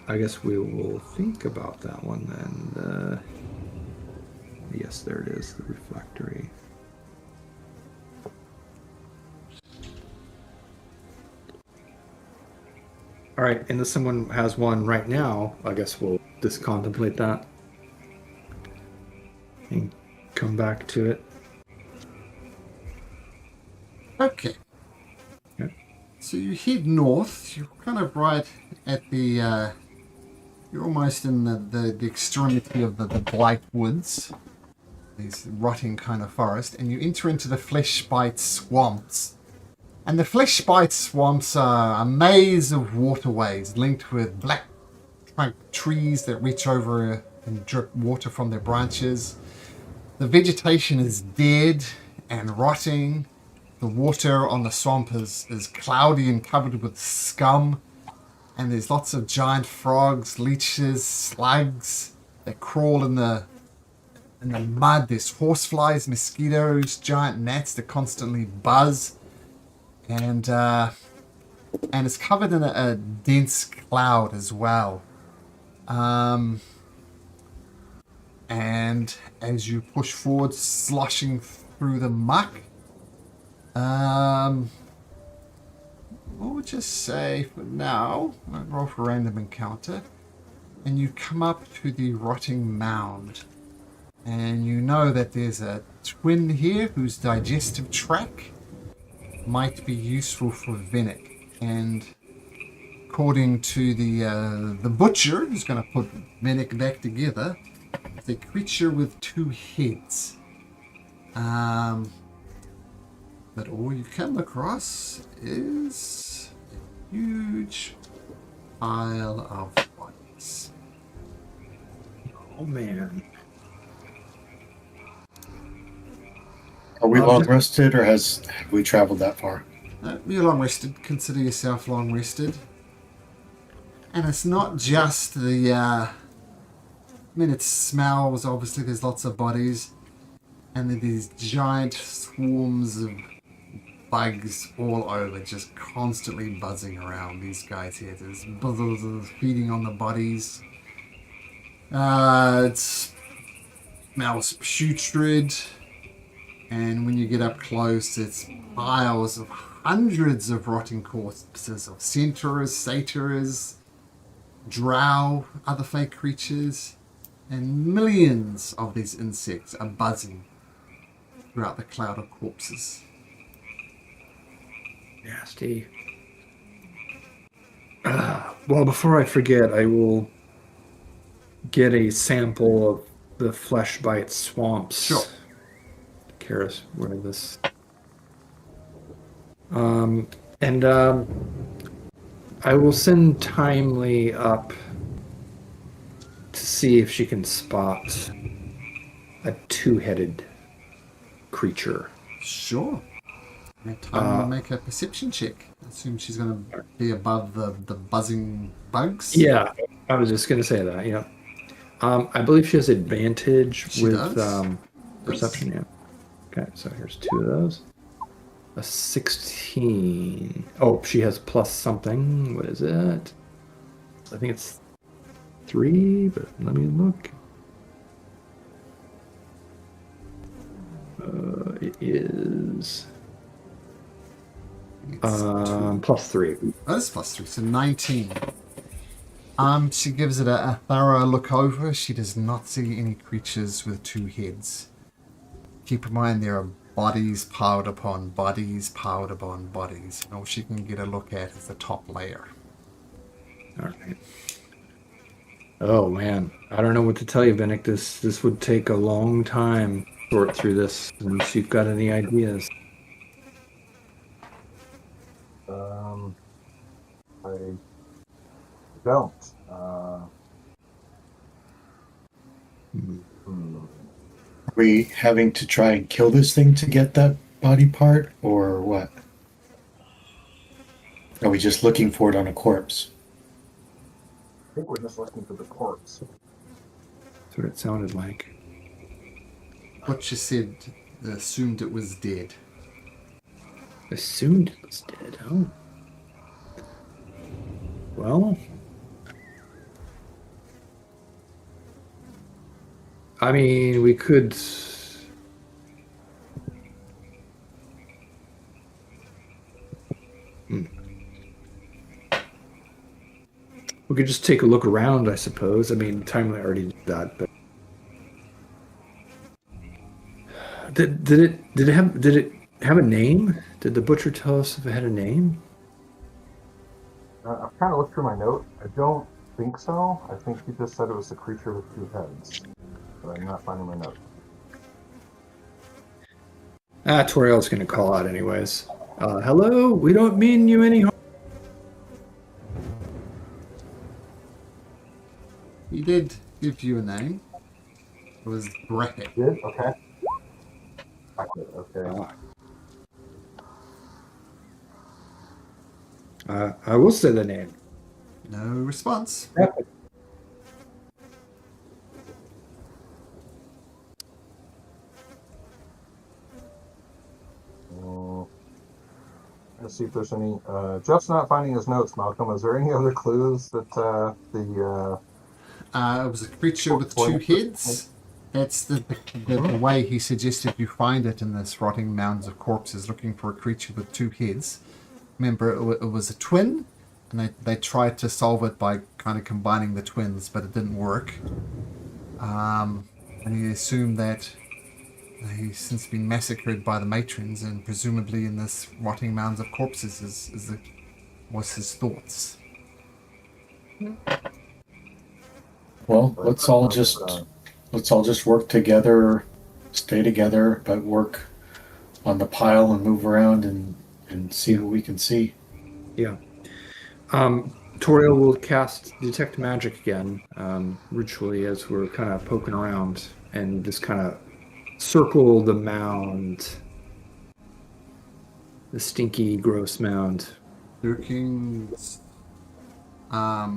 I guess we will think about that one then. Yes, there it is, the reflectory. All right, and if someone has one right now, I guess we'll just contemplate that and come back to it. Okay. Okay. So you head north. You're kind of right at the. You're almost in the extremity of the Blight Woods, these rotting kind of forest, and you enter into the Fleshbite swamps. And the Fleshbite swamps are a maze of waterways linked with black trunk trees that reach over and drip water from their branches. The vegetation is dead and rotting. The water on the swamp is cloudy and covered with scum. And there's lots of giant frogs, leeches, slugs that crawl in the mud. There's horseflies, mosquitoes, giant gnats that constantly buzz. And it's covered in a dense cloud as well. And as you push forward, sloshing through the muck, we'll just say for now, I'll roll for random encounter, and you come up to the rotting mound. And you know that there's a twin here whose digestive tract might be useful for Vinnick. And according to the butcher, who's going to put Vinnick back together, it's a creature with 2 heads. But all you come across is a huge pile of bodies. Oh man. Are we long rested, or have we traveled that far? You're long rested. Consider yourself long rested. And it's not just the. I mean, it smells. Obviously, there's lots of bodies, and then these giant swarms of bugs all over, just constantly buzzing around these guys here. There's buzzers feeding on the bodies. It's smells putrid. And when you get up close, it's piles of hundreds of rotting corpses of centaurs, satyrs, drow, other fake creatures, and millions of these insects are buzzing throughout the cloud of corpses. Nasty. Well, before I forget, I will get a sample of the Fleshbite swamps. Sure. Karis, where this. I will send Timely up to see if she can spot a two-headed creature. Sure. And time to make a perception check. I assume she's going to be above the buzzing bugs. Yeah, I was just going to say that. Yeah. I believe she has advantage She with does? perception. Yeah. Okay, so here's two of those. A 16. Oh, she has plus something. What is it? I think it's 3, but let me look. It is It's plus 3. that is plus 3, so 19. She gives it a thorough look over. She does not see any creatures with two heads. Keep in mind there are bodies piled upon bodies piled upon bodies. And all she can get a look at is the top layer. All right. Oh man, I don't know what to tell you, Vinnick. This would take a long time to sort through this. Unless you've got any ideas. I don't. Are we having to try and kill this thing to get that body part, or what? Are we just looking for it on a corpse? I think we're just looking for the corpse. That's what it sounded like. What she said assumed it was dead. Assumed it was dead. Oh. Well. I mean, we could. We could just take a look around, I suppose. I mean, Timely already did that, but did it have a name? Did the butcher tell us if it had a name? I've kind of looked through my note. I don't think so. I think he just said it was a creature with two heads. But I'm not finding my note. Toriel's going to call out anyways. Hello, we don't mean you any harm. He did give you a name. It was Bracket. Did? Okay. Okay. I will say the name. No response. Let's see if there's any. Jeff's not finding his notes, Malcolm. Is there any other clues that It was a creature with two heads. That's the way he suggested you find it in this rotting mounds of corpses, looking for a creature with two heads. Remember, it was a twin, and they tried to solve it by kind of combining the twins, but it didn't work. And he assumed that he's since been massacred by the matrons, and presumably in this rotting mounds of corpses was his thoughts. Well, let's all just work together, stay together, but work on the pile and move around and see who we can see. Yeah. Toriel will cast Detect Magic again, ritually, as we're kind of poking around, and just kind of circle the mound. The stinky, gross mound. Lurking. Are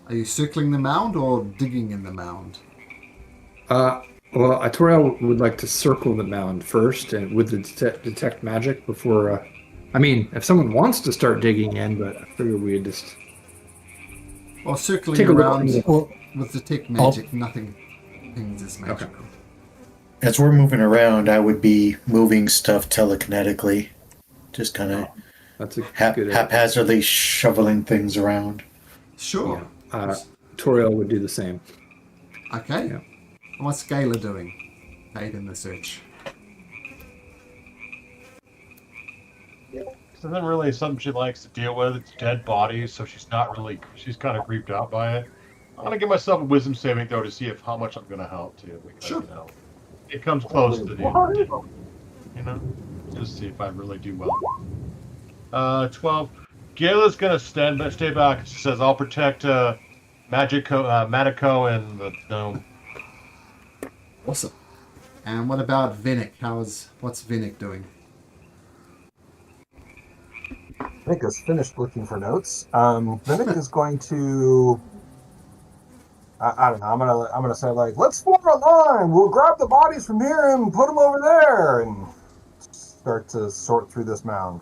you circling the mound or digging in the mound? Well, Toriel would like to circle the mound first, and with the detect magic before. I mean, if someone wants to start digging in, but I figured we'd just Or circling take a look. around Well, with detect magic, nothing is magical. As we're moving around, I would be moving stuff telekinetically, just kind of That's a good idea. haphazardly shoveling things around. Sure. Yeah. Toriel would do the same. Okay. Yeah. And what's Gayla doing? Aid in the search. This isn't really something she likes to deal with. It's dead bodies, so she's kind of creeped out by it. I'm going to give myself a wisdom saving throw to see how much I'm going to help too. Because, Sure. It comes close to the end. Just see if I really do well. 12. Gayla's going to stay back. She says, I'll protect Matiko and the gnome. Awesome. And what about Vinnick? What's Vinnick doing? Vinnick has finished looking for notes. Vinnick is going to. I don't know. I'm gonna say like, let's form a line. We'll grab the bodies from here and put them over there, and start to sort through this mound.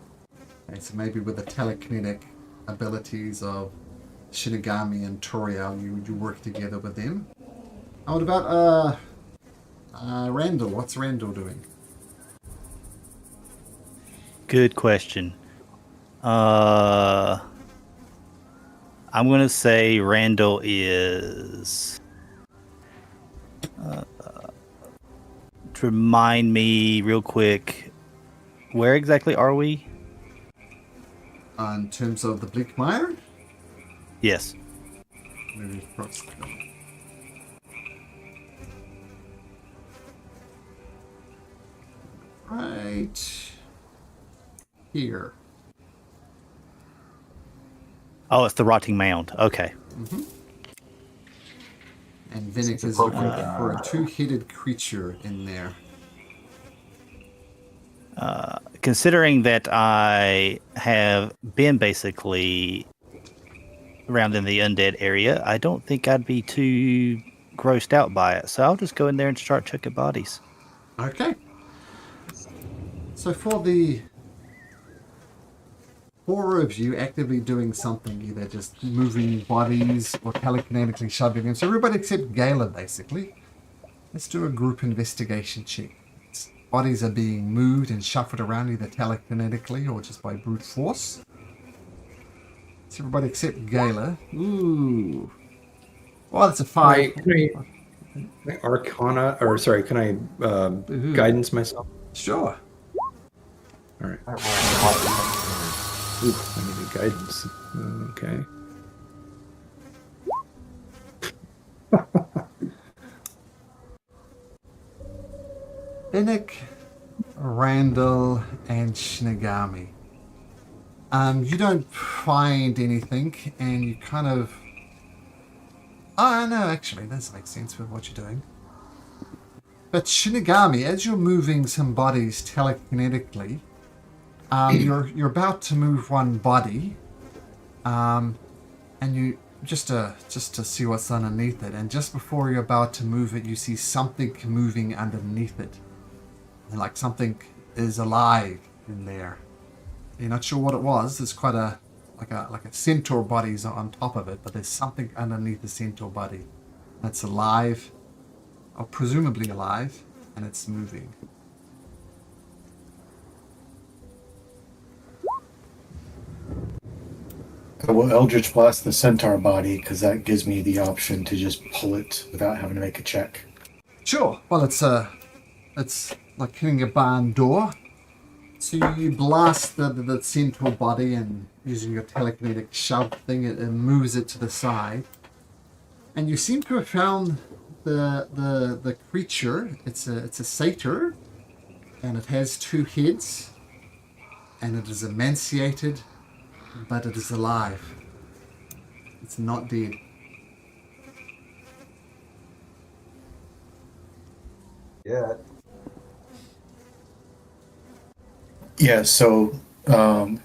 Okay, so maybe with the telekinetic abilities of Shinigami and Toriel, you work together with them. And what about Randall? What's Randall doing? Good question. I'm going to say Randall is... to remind me real quick, where exactly are we? In terms of the Bleak Mire? Yes. Maybe across the... Right here. Oh, it's the Rotting Mound. Okay. Mm-hmm. And Vinnick is looking for a two-headed creature in there. Considering that I have been basically around in the undead area, I don't think I'd be too grossed out by it. So I'll just go in there and start chucking bodies. Okay. So for the four of you actively doing something, either just moving bodies or telekinetically shoving them, so everybody except Gayla, basically, let's do a group investigation check. Bodies are being moved and shuffled around either telekinetically or just by brute force. So everybody except Gayla. Ooh. Well, that's a 5. Can I Arcana, or sorry, can I guidance myself? Sure. All right. Ooh, I need a guidance. Okay. Vinnick, Randall, and Shinigami. You don't find anything, and you kind of... Oh, no, actually, that makes sense with what you're doing. But Shinigami, as you're moving some bodies telekinetically, you're about to move one body, and you just to see what's underneath it, and just before you're about to move it, you see something moving underneath it, and like something is alive in there. You're not sure what it was. There's quite a centaur body's on top of it, but there's something underneath the centaur body that's alive, or presumably alive, and it's moving. I will Eldritch Blast the centaur body, because that gives me the option to just pull it without having to make a check. Sure. Well, it's like hitting a barn door. So you blast the centaur body, and using your telekinetic shove thing, it moves it to the side. And you seem to have found the creature. It's a satyr, and it has 2 heads, and it is emaciated, but it is alive. It's not dead. Yeah. Yeah, so out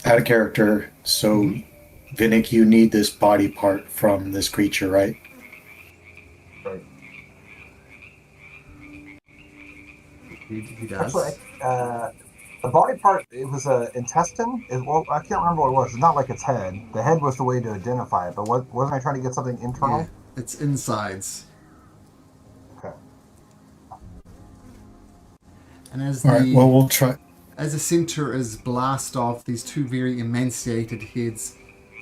of character, so Vinnick, you need this body part from this creature, right? Right. He does. Actually, the body part, it was an intestine. Well, I can't remember what it was. It's not like its head. The head was the way to identify it, but wasn't I trying to get something internal? Yeah, it's insides. Okay. And as All right. the Well, we'll try. as the center is blast off, these two very emaciated heads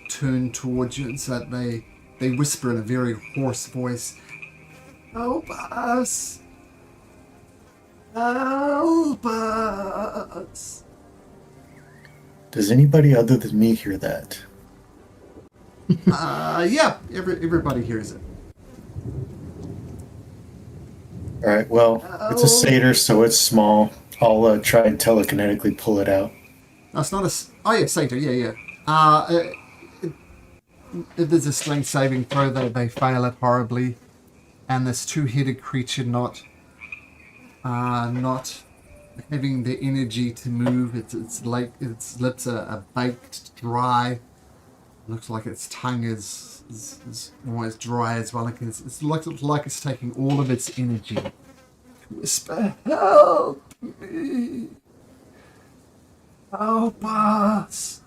turn towards you, and so they whisper in a very hoarse voice, "Help us! Help us!" Does anybody other than me hear that? Yeah, everybody hears it. All right. Well, it's a satyr, so it's small. I'll try and telekinetically pull it out. No, it's not a. Oh yeah, satyr. Yeah, yeah. If there's a strength saving throw, they fail it horribly, and this two-headed creature not having the energy to move. It's like its lips are baked dry. Looks like its tongue is almost dry as well. Like it's like it's taking all of its energy to whisper, "Help me! Help us!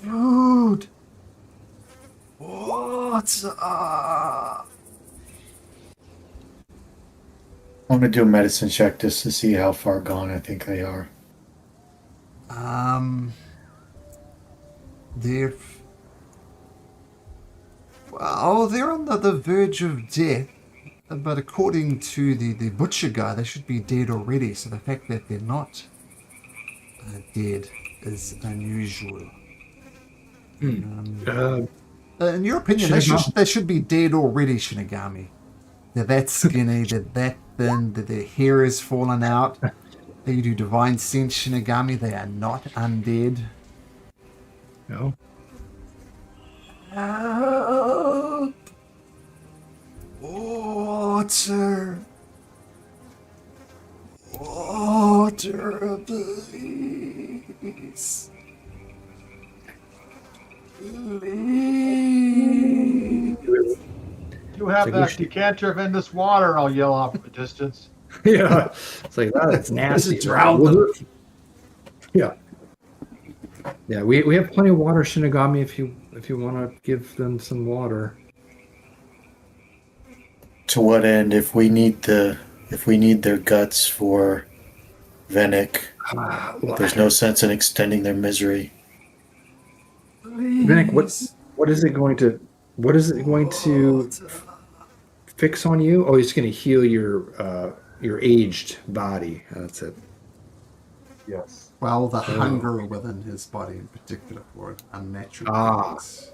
Food! Water!" I want to do a medicine check just to see how far gone I think they are. They're they're on the verge of death, but according to the butcher guy, they should be dead already. So the fact that they're not dead is unusual. In your opinion, they should be dead already, Shinigami. They're that skinny, they're that thin, that their hair is fallen out. They do divine sense, Shinigami. They are not undead. No. Help! Water! Water, please! Please! You have Like we that should- decanter of endless water, I'll yell off in the distance. Yeah. It's like, oh, that's nasty. drown them. Yeah. Yeah, we have plenty of water, Shinigami, if you want to give them some water. To what end? If we need their guts for Venick, there's no sense in extending their misery. Venick, what is it going to fix on you? Oh, it's going to heal your aged body. That's it. Yes. Well, the hunger within his body in particular for unnatural things.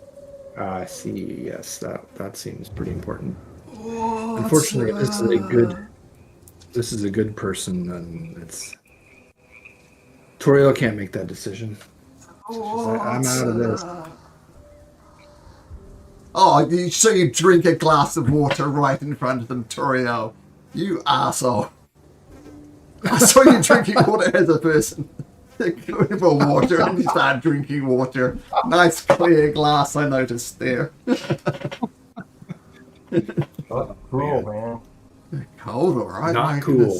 I see. Yes, that seems pretty important. Water. Unfortunately, if this is a good person, then it's Toriel can't make that decision. She's like, I'm out of this. Oh, so you drink a glass of water right in front of them, Toriel. You asshole. I saw you drinking water as a person. Going for water and you start drinking water. Nice clear glass, I noticed there. Cool, man. Cold, alright. Not cool.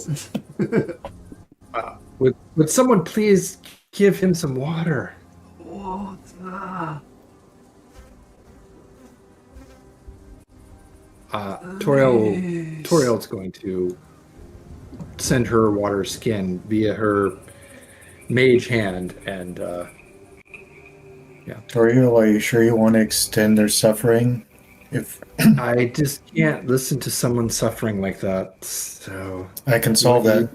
Would someone please give him some water? Water. Toriel's going to send her water skin via her mage hand, and Toriel, are you sure you want to extend their suffering? If I just can't listen to someone suffering like that. So I can solve that.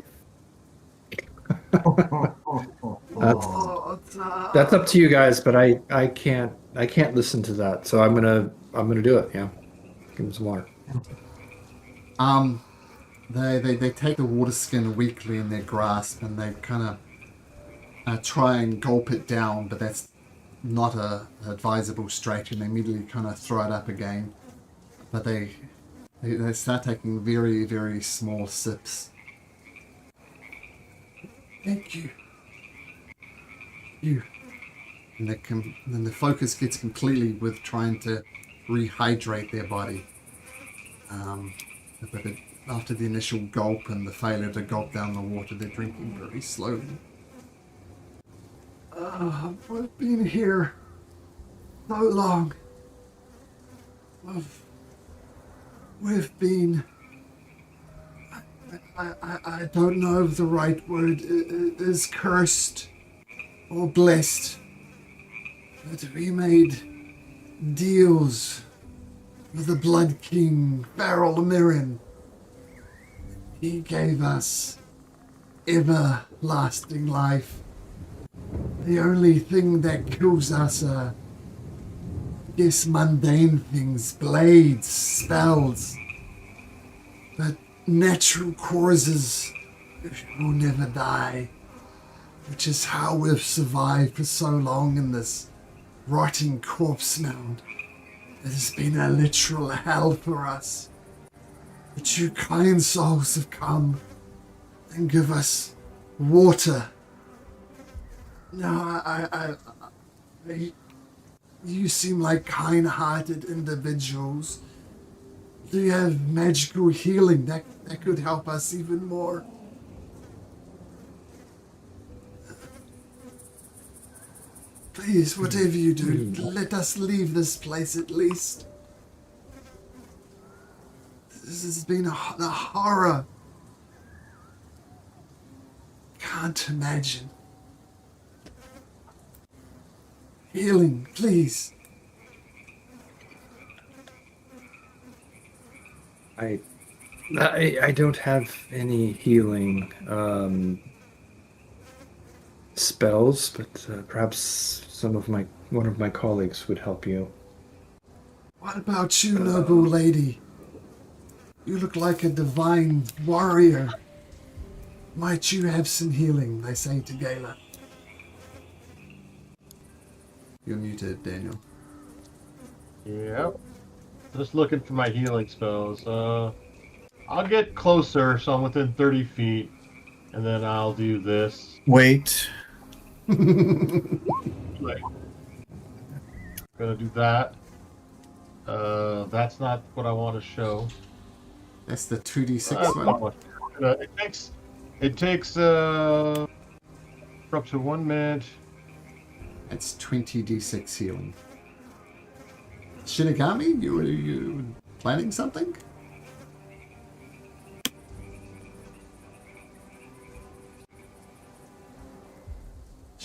that's up to you guys, but I can't listen to that. So I'm gonna do it. Yeah, give him some water. They take the water skin weakly in their grasp and they kind of try and gulp it down, but that's not a advisable strategy, and they immediately kind of throw it up again. But they start taking very, very small sips. Thank you. And then the focus gets completely with trying to rehydrate their body. But after the initial gulp and the failure to gulp down the water, they're drinking very slowly. We've been here so long. We've been... I don't know if the right word is cursed or blessed, but we made deals with the Blood King, Farrell Mirren. He gave us everlasting life. The only thing that kills us are, yes, mundane things, blades, spells. But natural causes will never die, which is how we've survived for so long in this rotting corpse mound. It has been a literal hell for us. But you kind souls have come and give us water. Now, you seem like kind-hearted individuals. Do you have magical healing that could help us even more? Please, whatever you do, let us leave this place at least. This has been a horror. Can't imagine. Healing, please. I don't have any healing spells, but perhaps one of my colleagues would help you. What about you, noble lady? You look like a divine warrior. Might you have some healing, they say to Gala. You're muted, Daniel. Yep. Just looking for my healing spells. I'll get closer, so I'm within 30 feet, and then I'll do this. Wait. Like, gonna do that. That's not what I want to show. That's the 2d6 one. It takes for up to 1 minute. That's 20d6 healing. Shinigami, you planning something?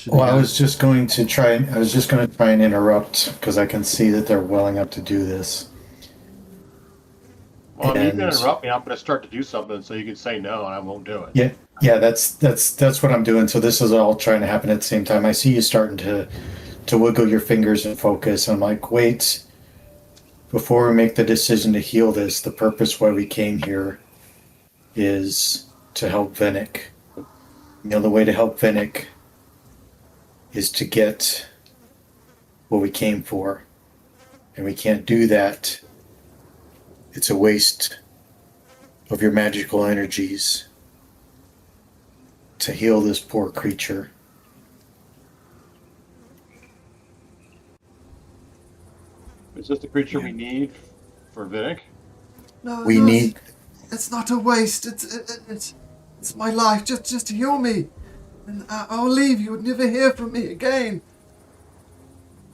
Well, I was just going to try and interrupt because I can see that they're welling up to do this. Well, if you can interrupt me, I'm going to start to do something, so you can say no, and I won't do it. Yeah, that's what I'm doing. So this is all trying to happen at the same time. I see you starting to wiggle your fingers and focus. I'm like, wait, before we make the decision to heal this, the purpose why we came here is to help Vinnick. The way to help Vinnick is to get what we came for. And we can't do that. It's a waste of your magical energies to heal this poor creature. Is this the creature we need for Vinnick? No, We need... It's not a waste. It's my life. Just heal me, and I'll leave. You would never hear from me again.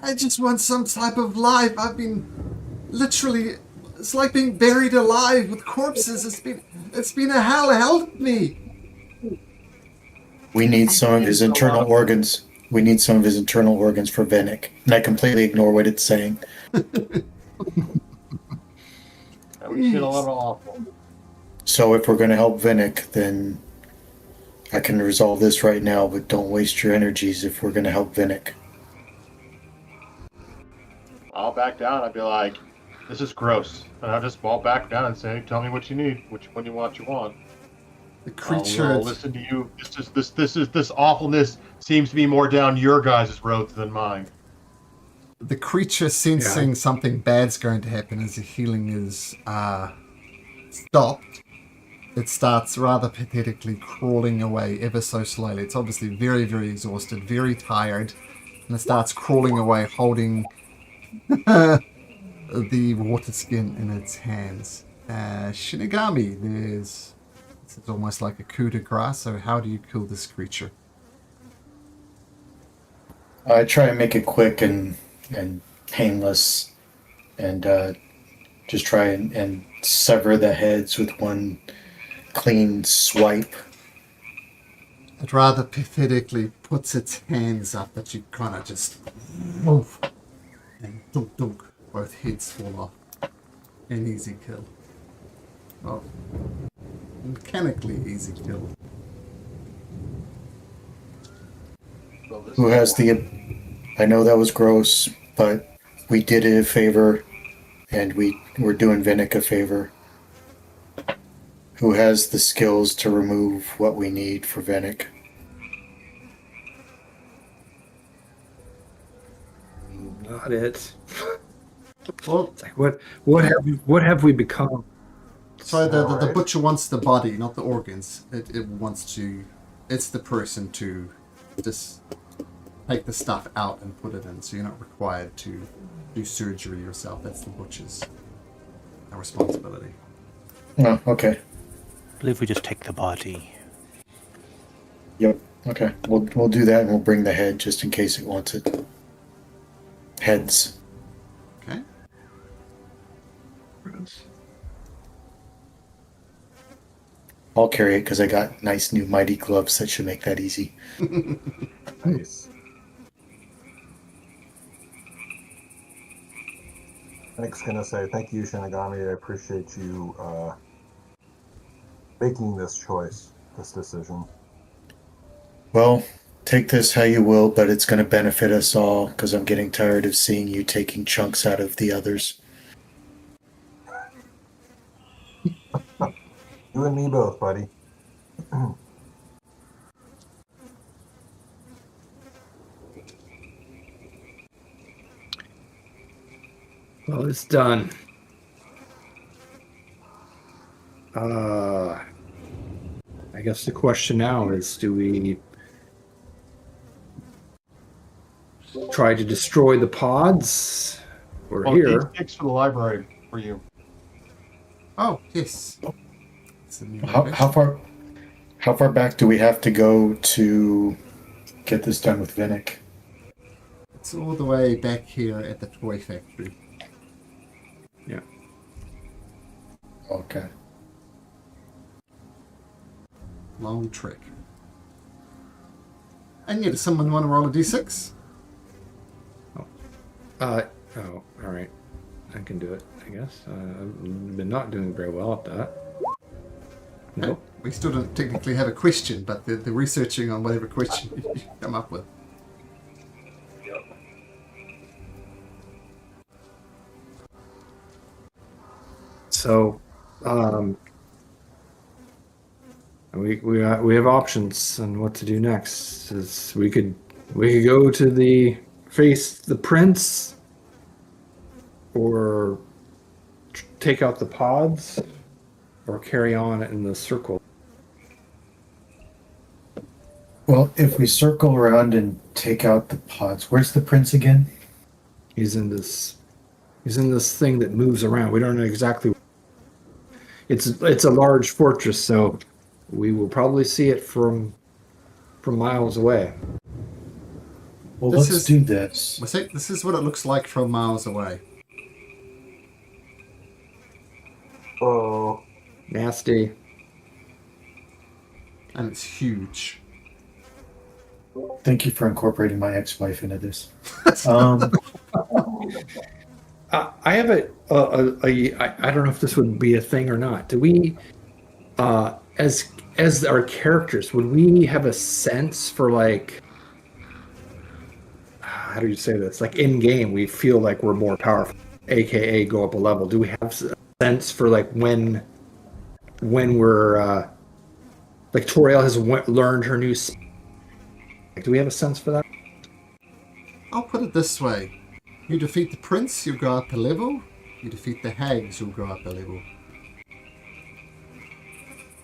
I just want some type of life. I've been literally. It's like being buried alive with corpses. It's been a hell. Help me. We need some of his internal organs. We need some of his internal organs for Vinnick. And I completely ignore what it's saying. That would feel a little awful. So if we're going to help Vinnick, then I can resolve this right now, but don't waste your energies if we're going to help Vinnick. I'll back down. I'll be like, this is gross. And I'll just fall back down and say, tell me what you need, which one you want. The creature. I'll listen to you. This awfulness seems to be more down your guys' roads than mine. The creature sensing something bad's going to happen as the healing is stopped. It starts rather pathetically crawling away ever so slowly. It's obviously very, very exhausted, very tired, and it starts crawling away, holding the water skin in its hands. Shinigami, this is almost like a coup de grace. So how do you kill this creature? I try and make it quick and painless, and just try and sever the heads with one clean swipe. It rather pathetically puts its hands up, but you kind of just move and dunk dunk. Both heads fall off. An easy kill. Oh, mechanically easy kill. Who has the... I know that was gross, but we did it a favor, and we're doing Vinnick a favor. Who has the skills to remove what we need for Vinnick? Not it. Well, It's like, what have we become? sorry, the Alright. butcher wants the body, not the organs. It wants to. It's the person to just take the stuff out and put it in, so you're not required to do surgery yourself. That's the butcher's responsibility. Oh, okay. I believe we just take the body. Yep. Okay. We'll do that, and we'll bring the head just in case it wants it. Heads. Okay. I'll carry it because I got nice new mighty gloves that should make that easy. Nice. Nick's gonna say, thank you, Shinigami. I appreciate you making this choice, this decision. Well, take this how you will, but it's going to benefit us all because I'm getting tired of seeing you taking chunks out of the others. You and me both, buddy. Well, it's done. I guess the question now is, do we try to destroy the pods? We're Well, here. 8 sticks for the library for you. Oh yes. It's a new How far back do we have to go to get this done with Vinnick? It's all the way back here at the toy factory. Yeah. Okay. Long trek. And yeah, does someone want to roll a d6? Oh, all right. I can do it, I guess. I've been not doing very well at that. Nope. We still don't technically have a question, but they're researching on whatever question you come up with. So, we have options on what to do next. We could go to face the prince, or take out the pods, or carry on in the circle. Well, if we circle around and take out the pods, where's the prince again? He's in this thing that moves around. We don't know exactly. It's a large fortress, so we will probably see it from miles away. Well, This let's is- do this. This is what it looks like from miles away. Oh, Nasty. And it's huge. Thank you for incorporating my ex-wife into this. I have I don't know if this would be a thing or not. Do we, as our characters, would we have a sense for, like, how do you say this? Like, in game, we feel like we're more powerful, aka go up a level. Do we have a sense for, like, when we're like Toriel has learned her new? Like, do we have a sense for that? I'll put it this way. You defeat the prince, you go up a level. You defeat the hags, you'll go up a level.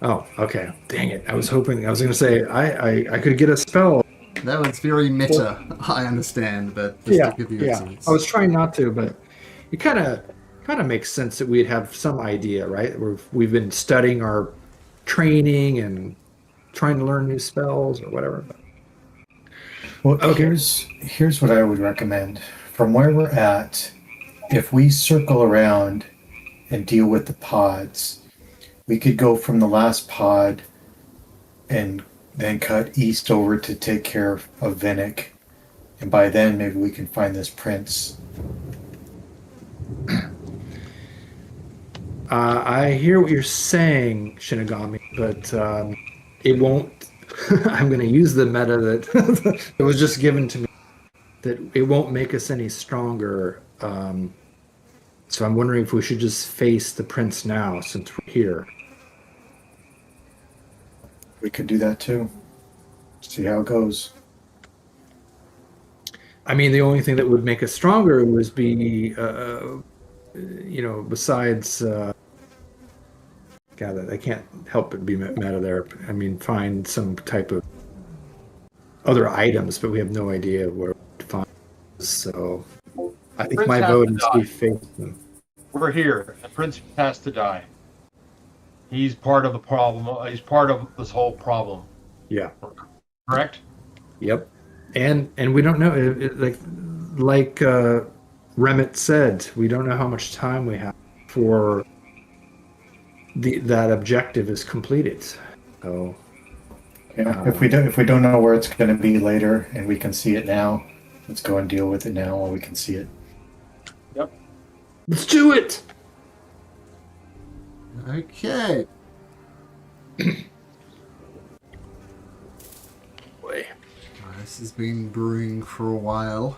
Oh, okay. Dang it! I was hoping. I was going to say I could get a spell. That was very meta, I understand, but just to give you a sense. I was trying not to, but it kind of makes sense that we'd have some idea, right? We've been studying our training and trying to learn new spells or whatever. But Well, Okay. here's what I would recommend. From where we're at, if we circle around and deal with the pods, we could go from the last pod and then cut east over to take care of Vinnick. And by then, maybe we can find this prince. I hear what you're saying, Shinigami, but it won't. I'm going to use the meta that it was just given to me. That it won't make us any stronger. So I'm wondering if we should just face the prince now, since we're here. We could do that too. See how it goes. I mean, the only thing that would make us stronger was be, besides. God, I can't help but be meta there. I mean, find some type of other items, but we have no idea where to find. So I think Prince my has vote to is die. to face them. We're here. The prince has to die. He's part of the problem. He's part of this whole problem. Yeah. Correct? Yep. And we don't know. Like Remit said, we don't know how much time we have for that objective is completed. So Yeah, if we don't know where it's going to be later, and we can see it now, let's go and deal with it now while we can see it. Yep. let's do it. Okay. Boy. This has been brewing for a while.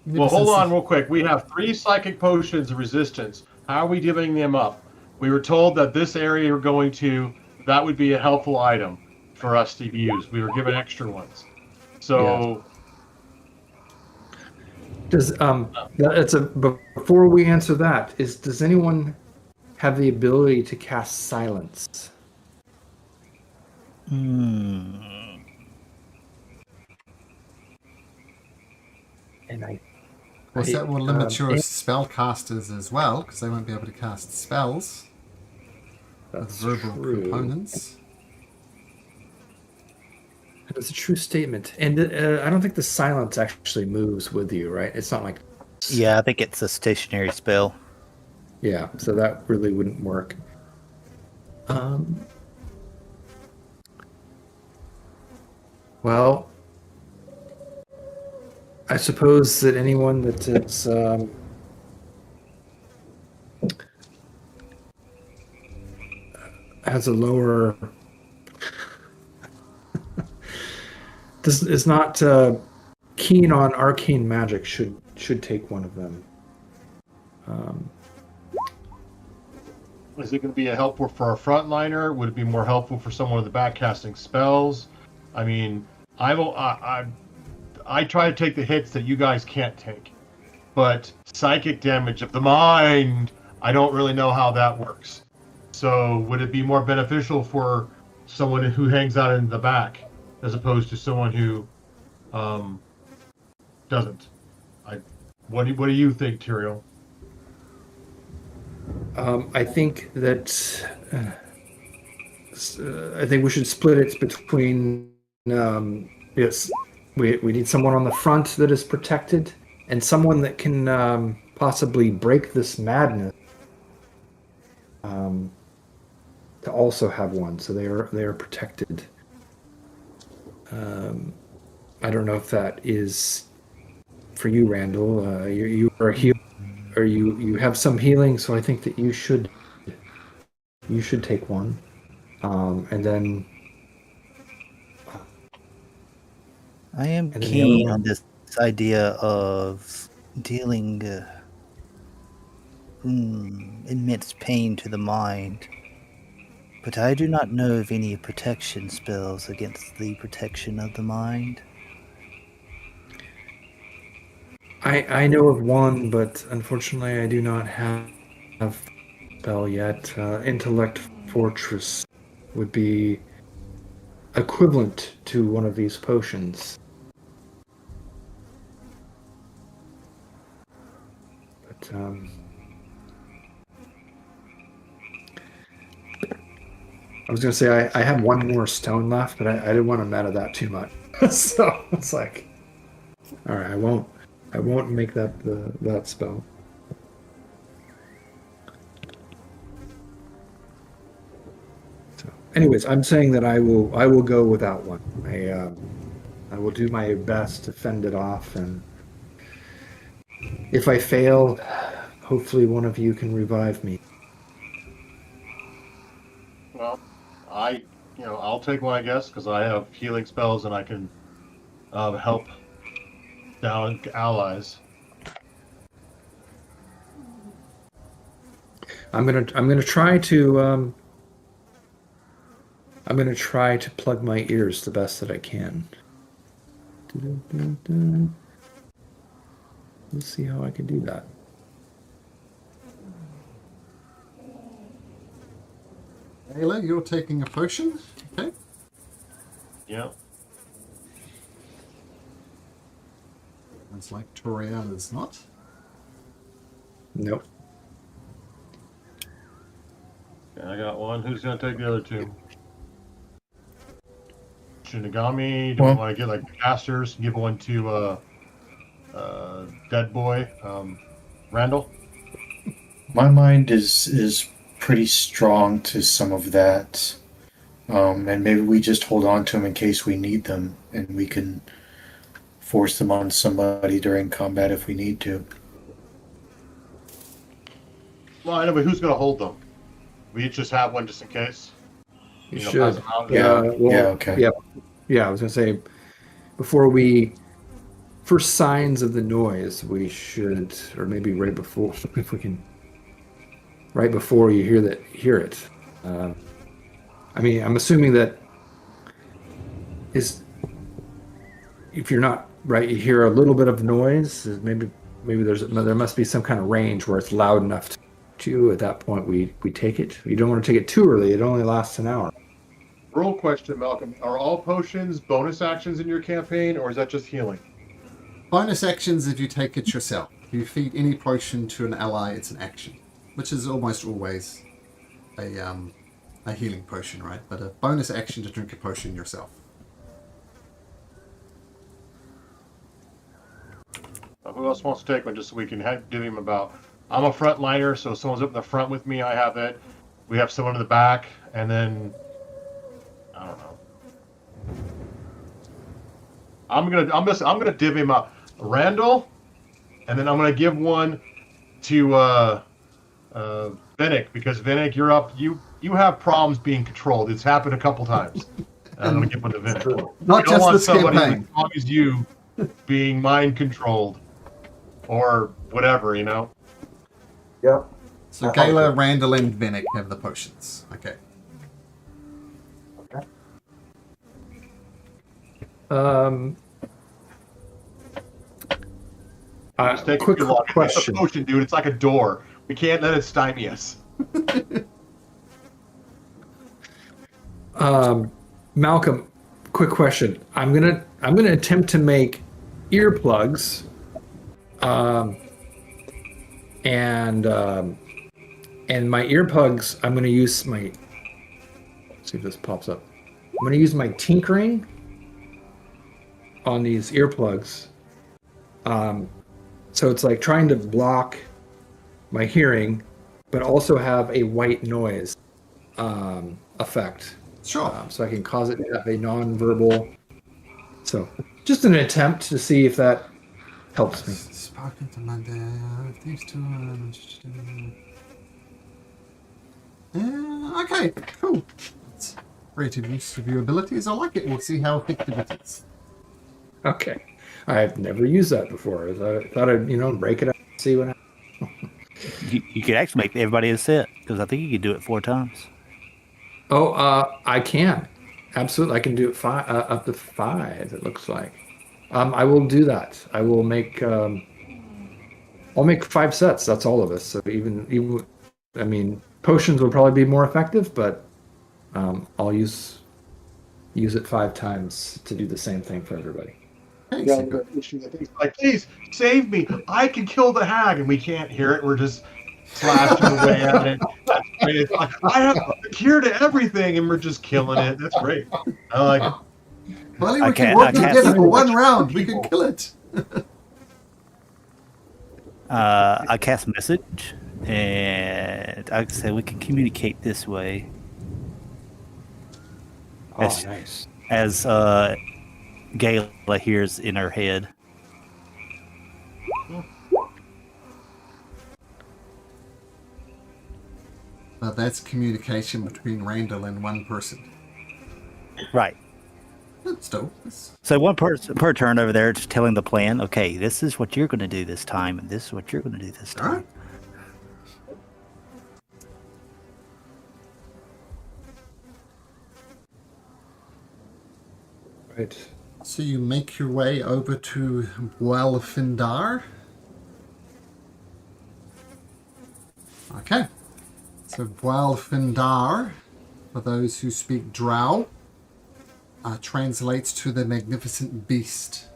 Well, hold on real quick. We have 3 psychic potions of resistance. How are we giving them up? We were told that this area we're going to, that would be a helpful item for us to use. We were given extra ones. So, Does before we answer that, does anyone have the ability to cast silence? And Of course, that will limit your spellcasters as well, because they won't be able to cast spells. That's Verbal true. components. That's a true statement. And I don't think the silence actually moves with you, right? It's not like... Yeah, I think it's a stationary spell. Yeah, so that really wouldn't work. Well, I suppose that anyone that is has a lower is not keen on arcane magic should take one of them. is it going to be a helpful for a frontliner? Would it be more helpful for someone in the back casting spells? I mean, I try to take the hits that you guys can't take, but psychic damage of the mind, I don't really know how that works. So would it be more beneficial for someone who hangs out in the back as opposed to someone who doesn't? What do you think, Tyrael? I think that I think we should split it between yes, we need someone on the front that is protected and someone that can possibly break this madness to also have one, so they are protected. I don't know if that is for you, Randall. You are a healer, or you have some healing, so I think that you should take one, and then I am And then the keen other on this idea of dealing immense pain to the mind. But I do not know of any protection spells against the protection of the mind. I know of one, but unfortunately I do not have spell yet. Intellect Fortress would be equivalent to one of these potions. But I was gonna say I had one more stone left, but I didn't want to meta that too much. So it's like, all right, I won't make that spell. anyways, I'm saying that I will go without one. I will do my best to fend it off, and if I fail, hopefully one of you can revive me. Well, I'll take one, I guess, because I have healing spells and I can help down allies. I'm gonna try to plug my ears the best that I can. Let's see how I can do that. Ayla, you're taking a potion. Okay. Yeah. Sounds like Toriana's not. Nope. Okay, I got one. Who's gonna take the other two? Shinigami. Do we Well- want to get like casters? Give one to Dead Boy, Randall. My mind is pretty strong to some of that, and maybe we just hold on to them in case we need them, and we can force them on somebody during combat if we need to. Well, I know, but who's gonna hold them? We each just have one just in case. You Pass should. them out. Yeah. Well, Yeah, okay. Yeah, I was gonna say first signs of the noise, we should, or maybe right before, if we can, right before you hear it. I mean, I'm assuming that if you're not right, you hear a little bit of noise. Maybe there must be some kind of range where it's loud enough to. At that point, we take it. You don't want to take it too early. It only lasts an hour. Real question, Malcolm. Are all potions bonus actions in your campaign, or is that just healing? Bonus actions if you take it yourself. If you feed any potion to an ally, it's an action, which is almost always a healing potion, right? But a bonus action to drink a potion yourself. Who else wants to take one just so we can give him about... I'm a front liner, so if someone's up in the front with me, I have it. We have someone in the back, and then... I don't know. I'm gonna div him up. Randall, and then I'm gonna give one to Vinnick, because Vinnick, you're up. You have problems being controlled. It's happened a couple times. And I'm gonna give one to Vinnick. Not You don't just want this somebody campaign. as strong as you being mind controlled or whatever, you know. Yep. So Gala, Randall, and Vinnick have the potions. Okay. It's taking Quick too long. question. It's a potion, dude. It's like a door. We can't let it stymie us. Malcolm, quick question. I'm gonna attempt to make earplugs, and my earplugs. I'm gonna use my. Let's see if this pops up. I'm gonna use my tinkering on these earplugs. So it's like trying to block my hearing, but also have a white noise effect. Sure. So I can cause it to have a non-verbal. So just an attempt to see if that helps me. Sparking to Monday. These two. Okay, cool. It's creative use of your abilities. I like it. We'll see how effective it is. Okay. I've never used that before. I thought I'd, break it up and see what happens. You could actually make everybody a set, because I think you could do it 4 times. Oh, I can. Absolutely. I can do it up to 5, it looks like. I will do that. I will make, I'll make 5 sets. That's all of us. So even, I mean, potions will probably be more effective, but I'll use it 5 times to do the same thing for everybody. Hey, Yeah, super. the issue that He's like, please save me. I can kill the hag, and we can't hear it. We're just slashing away at it. That's great. It's like, I have the cure to everything, and we're just killing it. That's great. I like it. Well, we I can can't- work I can't together see for much. one round. We can kill it. I cast message, and I say we can communicate this way. Oh, As- nice. As Gayla hears in her head. But that's communication between Randall and one person. Right. Still, So one person per turn over there just telling the plan, okay, this is what you're going to do this time, and this is what you're going to do this all time. right. Right. So you make your way over to Gualfindar. Okay. So Gualfindar, for those who speak Drow, translates to the Magnificent Beast.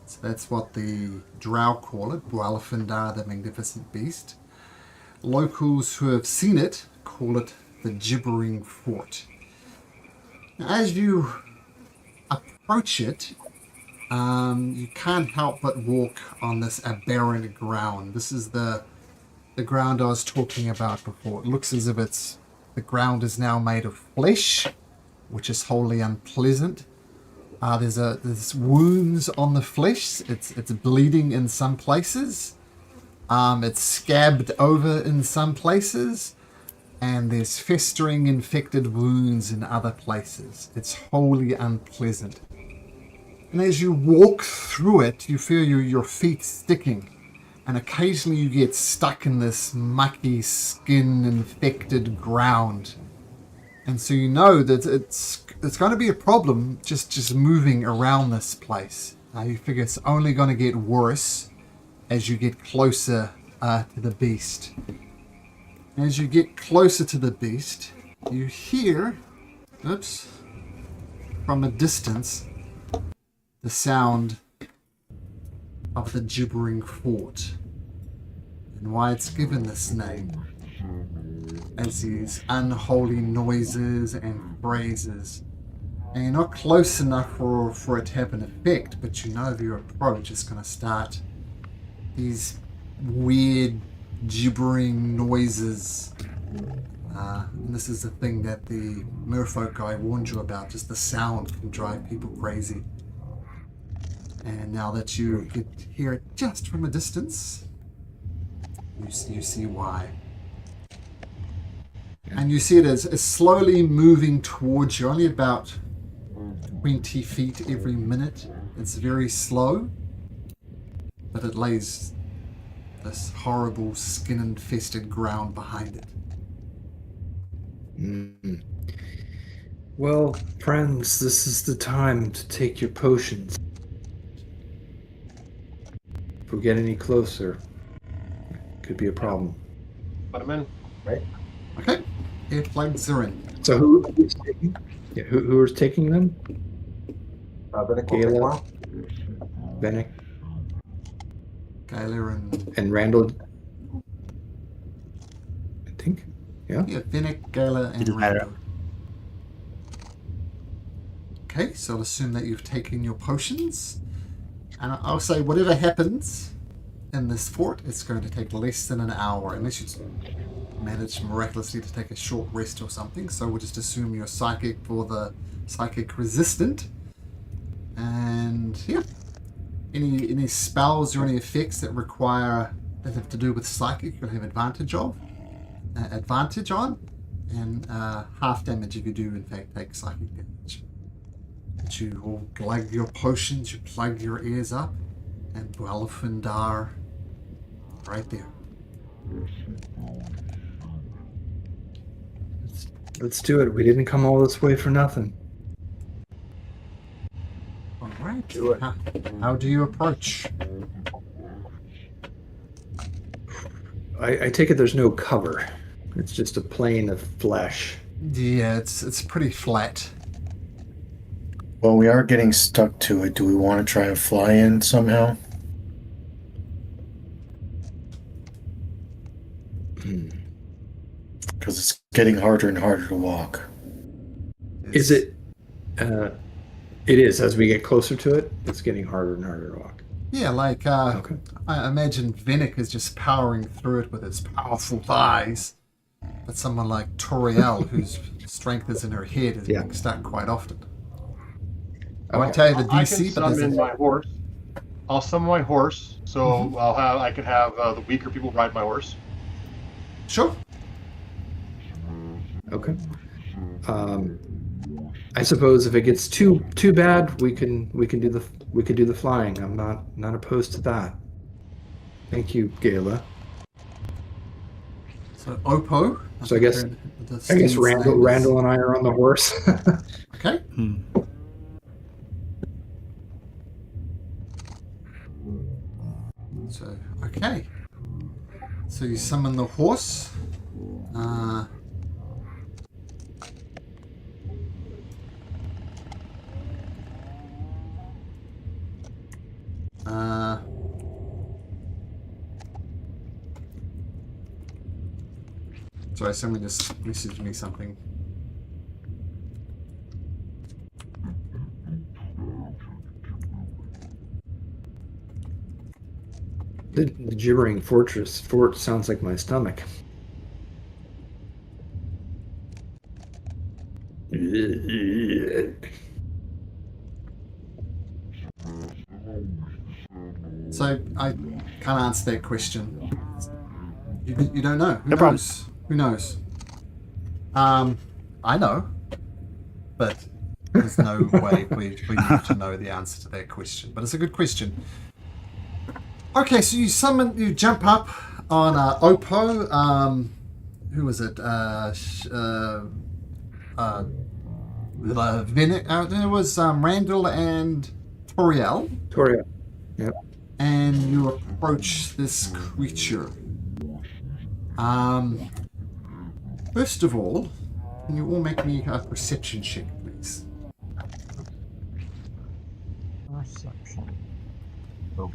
So that's what the Drow call it, Gualfindar, the Magnificent Beast. Locals who have seen it call it the Gibbering Fort. Now, as you approach it, you can't help but walk on this aberrant ground. This is the ground I was talking about before. It looks as if the ground is now made of flesh, which is wholly unpleasant. There's wounds on the flesh. It's bleeding in some places. It's scabbed over in some places, and there's festering infected wounds in other places. It's wholly unpleasant. And as you walk through it, you feel your feet sticking, and occasionally you get stuck in this mucky, skin-infected ground. And so you know that it's going to be a problem just moving around this place. You figure it's only going to get worse as you get closer to the beast. As you get closer to the beast, you hear, from a distance, the sound of the Gibbering Fort, and why it's given this name, as these unholy noises and phrases. And you're not close enough for it to have an effect, but you know if your approach is going to start these weird gibbering noises. And this is the thing that the merfolk guy warned you about, just the sound can drive people crazy. And now that you can hear it just from a distance, you see why. And you see it as slowly moving towards you, only about 20 feet every minute. It's very slow, but it lays this horrible skin-infested ground behind it. Mm. Well, friends, this is the time to take your potions. If we get any closer, could be a problem. Put them in. Right? Okay, earplugs are in. So who is taking? Yeah, who is taking them? Vinick will take Gayla. one. Bennick Gayla and Randall. I think. Yeah. Yeah, Finnick, Gayla, and Doesn't matter. Randall. Okay, so I'll assume that you've taken your potions. And I'll say whatever happens in this fort, it's going to take less than an hour, unless you manage miraculously to take a short rest or something. So we'll just assume you're psychic for the psychic resistant. And yeah, any spells or any effects that have to do with psychic, you'll have advantage on, and half damage if you do in fact take psychic damage. But you all glug your potions, you plug your ears up, and Gualfindar right there. Let's do it. We didn't come all this way for nothing. All right. Do it. How do you approach? I take it there's no cover. It's just a plane of flesh. Yeah, it's pretty flat. Well, we are getting stuck to it. Do we want to try and fly in somehow? Because it's getting harder and harder to walk. Is it? It is. As we get closer to it, it's getting harder and harder to walk. Yeah, like Okay. I imagine Vinnick is just powering through it with his powerful thighs. But someone like Toriel, who's strength is in her head is Yeah. being stuck quite often. I won't Okay. tell you the I can DC, but there's summon a, my horse. I'll summon my horse, so I can have the weaker people ride my horse. sure. Okay. I suppose if it gets too bad, we can do the flying. I'm not opposed to that. Thank you, Gala. So Oppo. So I guess Randall and I are on the horse. Okay. Hmm. So okay. So you summon the horse. Sorry, someone just messaged me something. The gibbering fort sounds like my stomach. So I can't answer that question. You don't know. Who No problem. knows? Who knows? I know, but there's no way for you to know the answer to that question. But it's a good question. Okay, so you jump up on Oppo. Who was it? It was Randall and Toriel. Toria. Yep. And you approach this creature. First of all, can you all make me a perception check, please? Perception. Oh.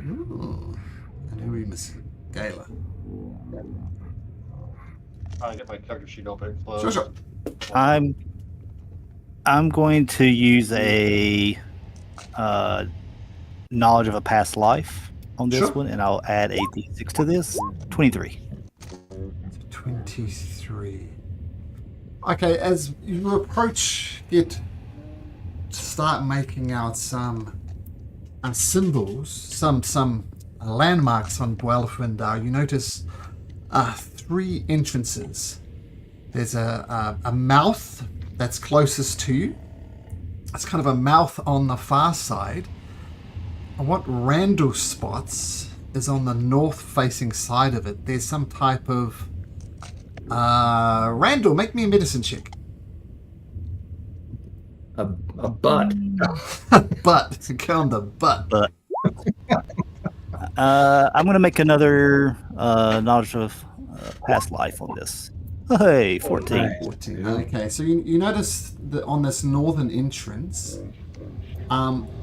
Ooh. And who are we missing? Gala. Trying to get my character sheet open. Sure. I'm going to use a knowledge of a past life on this Sure. one, and I'll add a d6 to this. 23. 23. Okay, as you approach it, start making out some symbols, some landmarks on Dwelfwindar. You notice 3 entrances. There's a mouth that's closest to you. It's kind of a mouth on the far side. And what Randall spots is on the north-facing side of it. There's some type of... Randall, make me a medicine check. A butt. Butt. Go on the butt. But I'm going to make another knowledge of past life on this. Hey, 14. Right. 14. Okay, so you notice that on this northern entrance,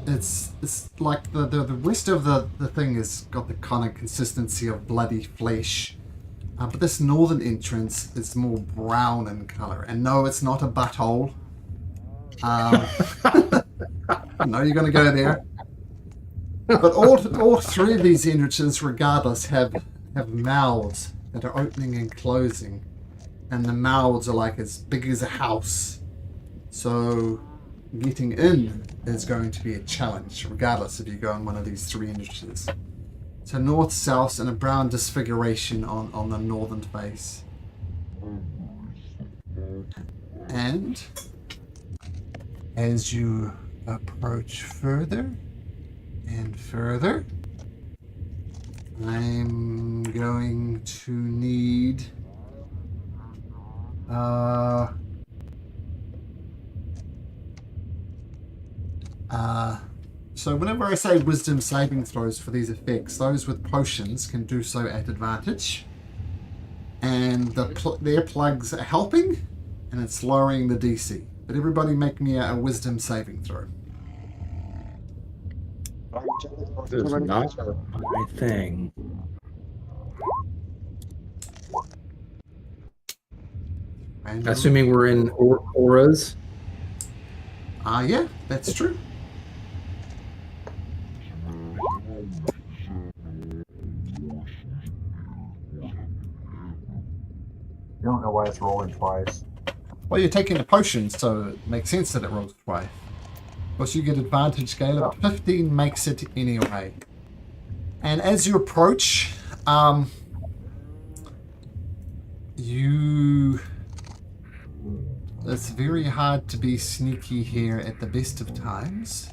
it's like the rest of the thing has got the kind of consistency of bloody flesh, but this northern entrance is more brown in color. And no, it's not a butthole. No, you're going to go there. But all 3 of these entrances, regardless, have mouths that are opening and closing. And the mouths are like as big as a house. So getting in is going to be a challenge, regardless if you go on one of these 3 entrances. So north, south, and a brown disfiguration on the northern face. And as you approach further and further, I'm going to need so whenever I say wisdom saving throws for these effects, those with potions can do so at advantage. And their plugs are helping, and it's lowering the DC. But everybody make me a wisdom saving throw. This is not my thing. And Assuming we're in auras. yeah, that's true. don't know why it's rolling twice. Well, you're taking the potions, so it makes sense that it rolls twice. Of course, you get advantage scale, but 15 makes it anyway. And as you approach, it's very hard to be sneaky here at the best of times.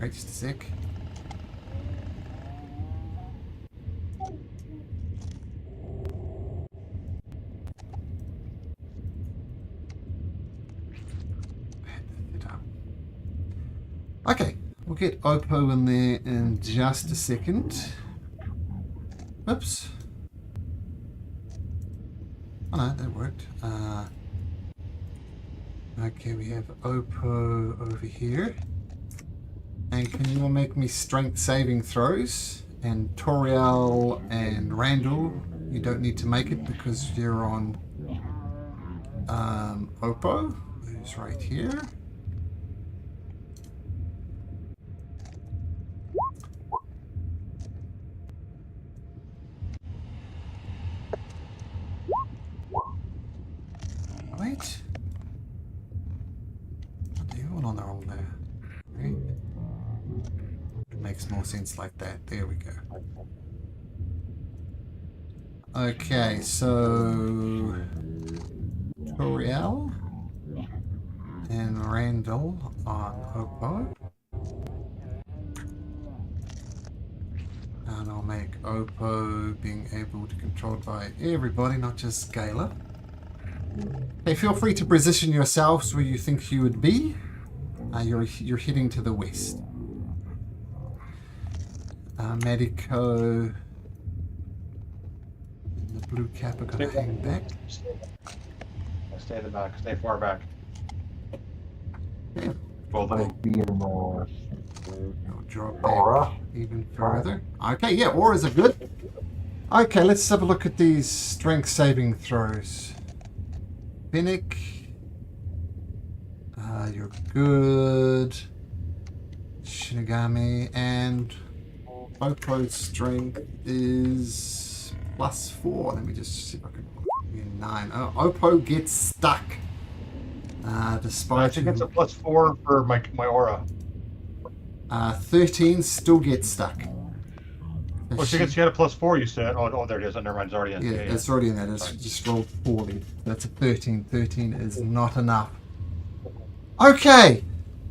Wait just a sec. Okay, we'll get Oppo in there in just a second. Oops. Oh no, that worked. Okay, we have Oppo over here. And can you all make me strength saving throws? And Toriel and Randall, you don't need to make it because you're on Oppo, who's right here. Wait. They're all on their own there. Right? It makes more sense like that. There we go. Okay, so Toriel and Randall on Oppo. And I'll make Oppo being able to control by everybody, not just Gala. Hey, feel free to position yourselves where you think you would be. You're heading to the west. Medico and the blue cap are going to hang back. Stay in the back. Stay far back. Yeah. Both of them. Be in the I'll drop back aura. even further. Okay, yeah, auras are good. Okay, let's have a look at these strength saving throws. Finnick, you're good. Shinigami, and Oppo's strength is +4. Let me just see if I can. 9. Oh, Oppo gets stuck. Despite She gets a +4 for my aura. 13 still gets stuck. Oh, she had a +4, you said. Oh, there it is. Oh, never mind. It's already in. Yeah, it's already in that. It's just rolled poorly. That's a 13. 13 is not enough. Okay,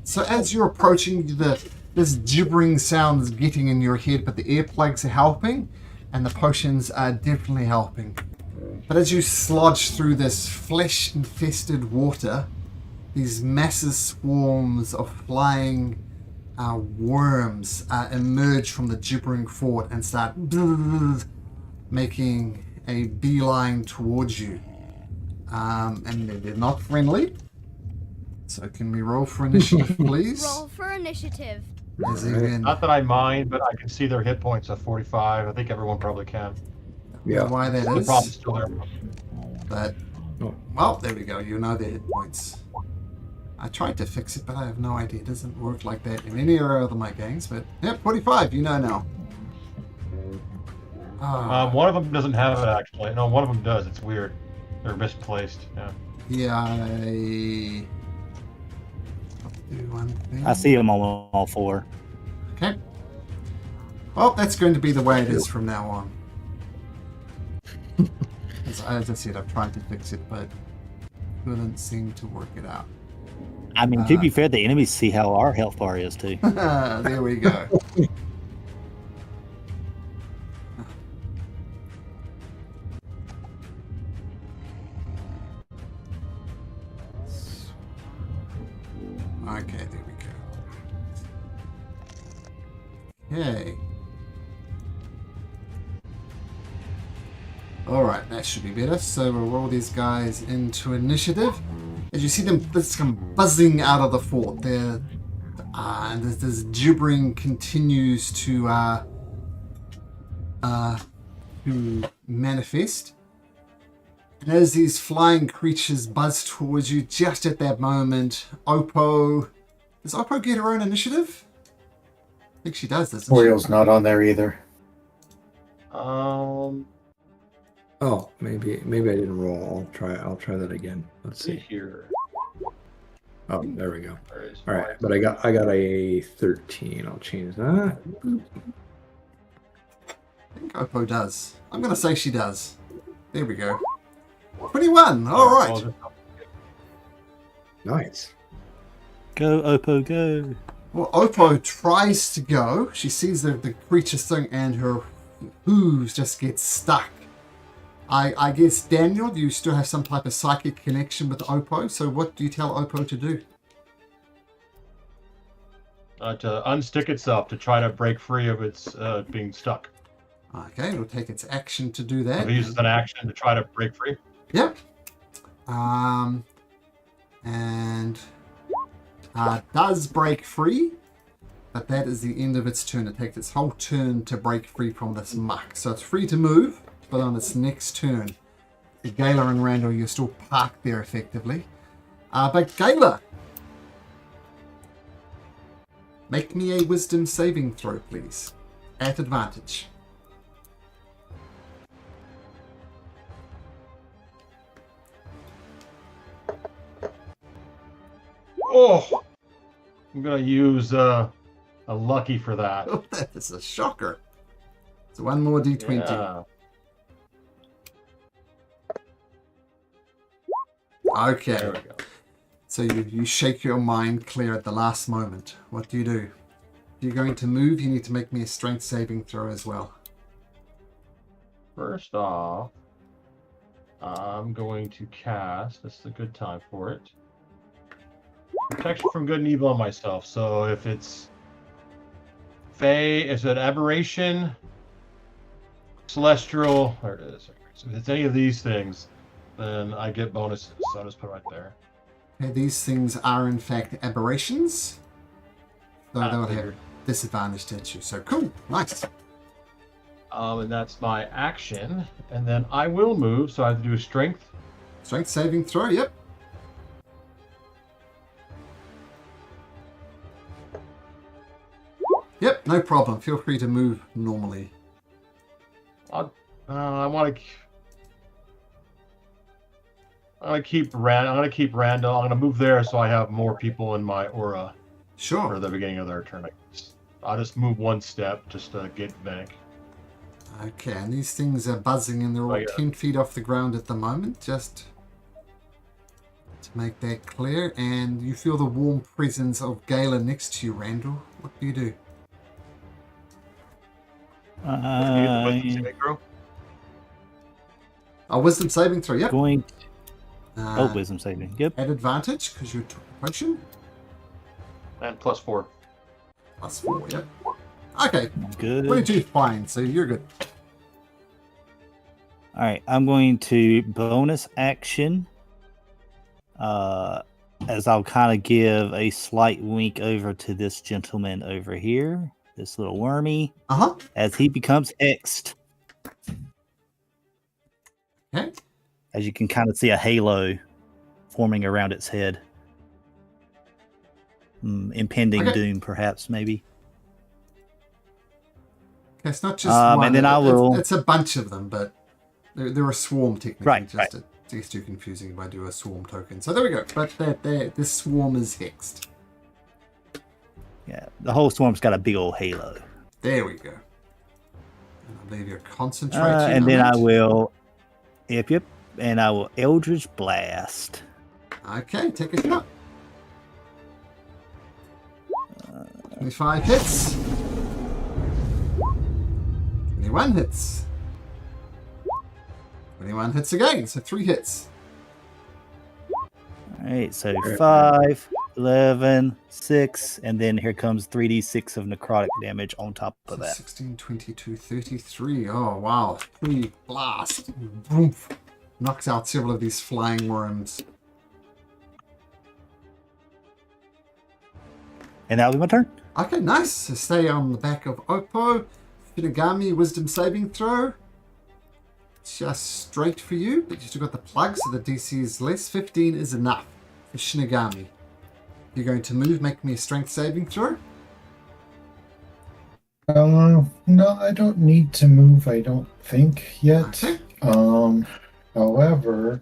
so as you're approaching, this gibbering sound is getting in your head, but the earplugs are helping, and the potions are definitely helping. But as you sludge through this flesh-infested water, these massive swarms of flying worms emerge from the gibbering fort and start making a beeline towards you. And they're not friendly. So can we roll for initiative, please? Roll for initiative. Not that I mind, but I can see their hit points at 45. I think everyone probably can. Yeah. Why that The is. problem's still there. But, well, there we go. You know their hit points. I tried to fix it, but I have no idea. It doesn't work like that in any other of my games. But, yep, 45. You know now. One of them doesn't have it, actually. No, one of them does. It's weird. They're misplaced. Yeah. Yeah, do one thing. I see them on all 4. Okay. Well, that's going to be the way it is from now on. As I said, I've tried to fix it, but couldn't seem to work it out. I mean, to be fair, the enemies see how our health bar is too. There we go. Okay, there we go. Okay. Alright, that should be better. So we'll roll these guys into initiative. As you see them come buzzing out of the fort, and this gibbering continues to manifest. And as these flying creatures buzz towards you, just at that moment, Oppo... Does Oppo get her own initiative? I think she does, doesn't she? Oriole's not on there either. Um, Oh, maybe I didn't roll. I'll try that again. Let's see see. here. Oh, there we go. Where is All right, but I got a 13. I'll change that. I think Oppo does. I'm going to say she does. There we go. 21. All right. Nice. Go, Oppo, go. Well, Oppo tries to go. She sees the creature thing and her hooves just get stuck. I guess, Daniel, you still have some type of psychic connection with Oppo. So what do you tell Oppo to do? To unstick itself to try to break free of its being stuck. Okay, it'll take its action to do If that. it uses an action to try to break free. Yep. And does break free, but that is the end of its turn. It takes its whole turn to break free from this muck. So it's free to move, but on its next turn, Gala and Randall, you're still parked there effectively. But Gala, make me a wisdom saving throw, please. At advantage. Oh! I'm going to use a lucky for that. Oh, that is a shocker. So one more d20. Yeah. Okay. There we go. So you shake your mind clear at the last moment. What do you do? If you're going to move, you need to make me a strength saving throw as well. First off, I'm going to cast. This is a good time for it. Protection from good and evil on myself. So if it's Fey, is it aberration, celestial, there it is. So if it's any of these things, then I get bonuses. So I'll just put it right there. Okay, these things are in fact aberrations. So they'll have disadvantage to hit you. So cool, nice. And that's my action. And then I will move, so I have to do a strength. Strength saving throw, yep. Yep, no problem. Feel free to move normally. I want to. I'm gonna keep Randall. I'm gonna move there so I have more people in my aura Sure. for the beginning of their turn. I'll just move one step just to get back. Okay, and these things are buzzing and they're all 10 feet off the ground at the moment, just to make that clear. And you feel the warm presence of Gala next to you, Randall. What do you do? Wisdom saving throw, yep. Going. Wisdom saving. Yep. At advantage, because you took the potion. And +4. +4, yep. Okay, Good. 22 fine, so you're good. All right, I'm going to bonus action. As I'll kind of give a slight wink over to this gentleman over here, this little wormy, as he becomes hexed. Okay. As you can kind of see a halo forming around its head. Impending doom, perhaps, maybe. Okay, it's not just one. And then I will... It's a bunch of them, but they're a swarm technically. Right, It gets too confusing if I do a swarm token. So there we go. But this swarm is hexed. Yeah, the whole swarm's got a big old halo. There we go. And I believe you're concentrating and on then that. I will... Yep. And I will Eldritch Blast. Okay, take a shot. 25 hits. 21 hits. 21 hits again, so 3 hits. Alright, so 5, 11, 6, and then here comes 3d6 of necrotic damage on top of that. 16, 22, 33. Oh, wow. 3 blast. Boom. Knocks out several of these flying worms. And that'll be my turn. Okay, nice. So stay on the back of Oppo. Shinigami, wisdom saving throw. Just straight for you, but you still got the plug, so the DC is less. 15 is enough for Shinigami. You're going to move, make me a strength saving throw. No, I don't need to move. I don't think yet. Okay. However,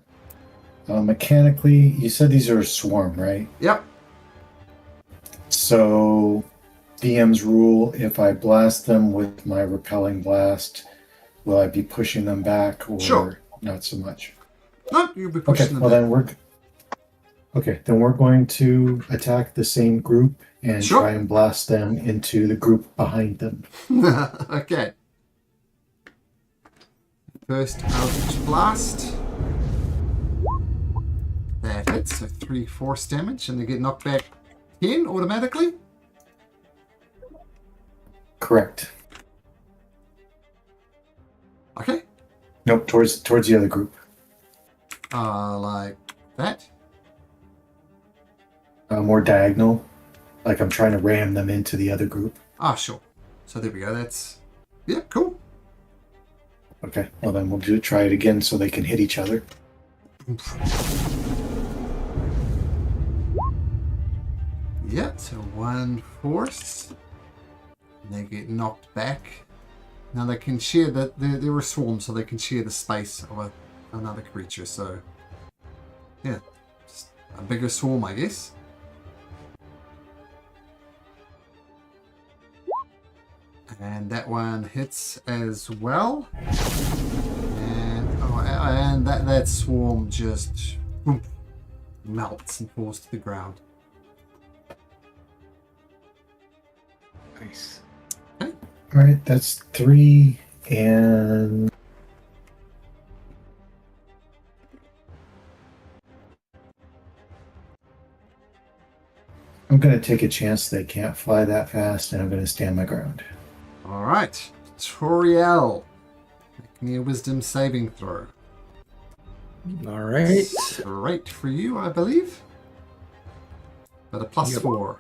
mechanically, you said these are a swarm, right? Yep. So, DM's rule: if I blast them with my repelling blast, will I be pushing them back, or Sure. not so much? No, you'll be Okay. pushing them Well, back. then we're going to attack the same group and Sure. try and blast them into the group behind them. Okay. First Eldritch Blast. That hits, so 3 force damage, and they get knocked back 10 automatically. Correct. Okay. Nope, towards the other group. Like that. More diagonal. Like I'm trying to ram them into the other group. Ah, sure. So there we go. That's... Yeah, cool. Okay, well then we'll try it again so they can hit each other. Yeah, so 1 force. And they get knocked back. Now they can share the... They're a swarm, so they can share the space of another creature, so... Yeah. Just a bigger swarm, I guess. And that one hits as well. And that swarm just boom, melts and falls to the ground. Nice. All right, that's 3, and I'm going to take a chance they can't fly that fast, and I'm going to stand my ground. All right, Toriel, make me a wisdom saving throw. All right. Great for you, I believe. But a plus Yep. 4.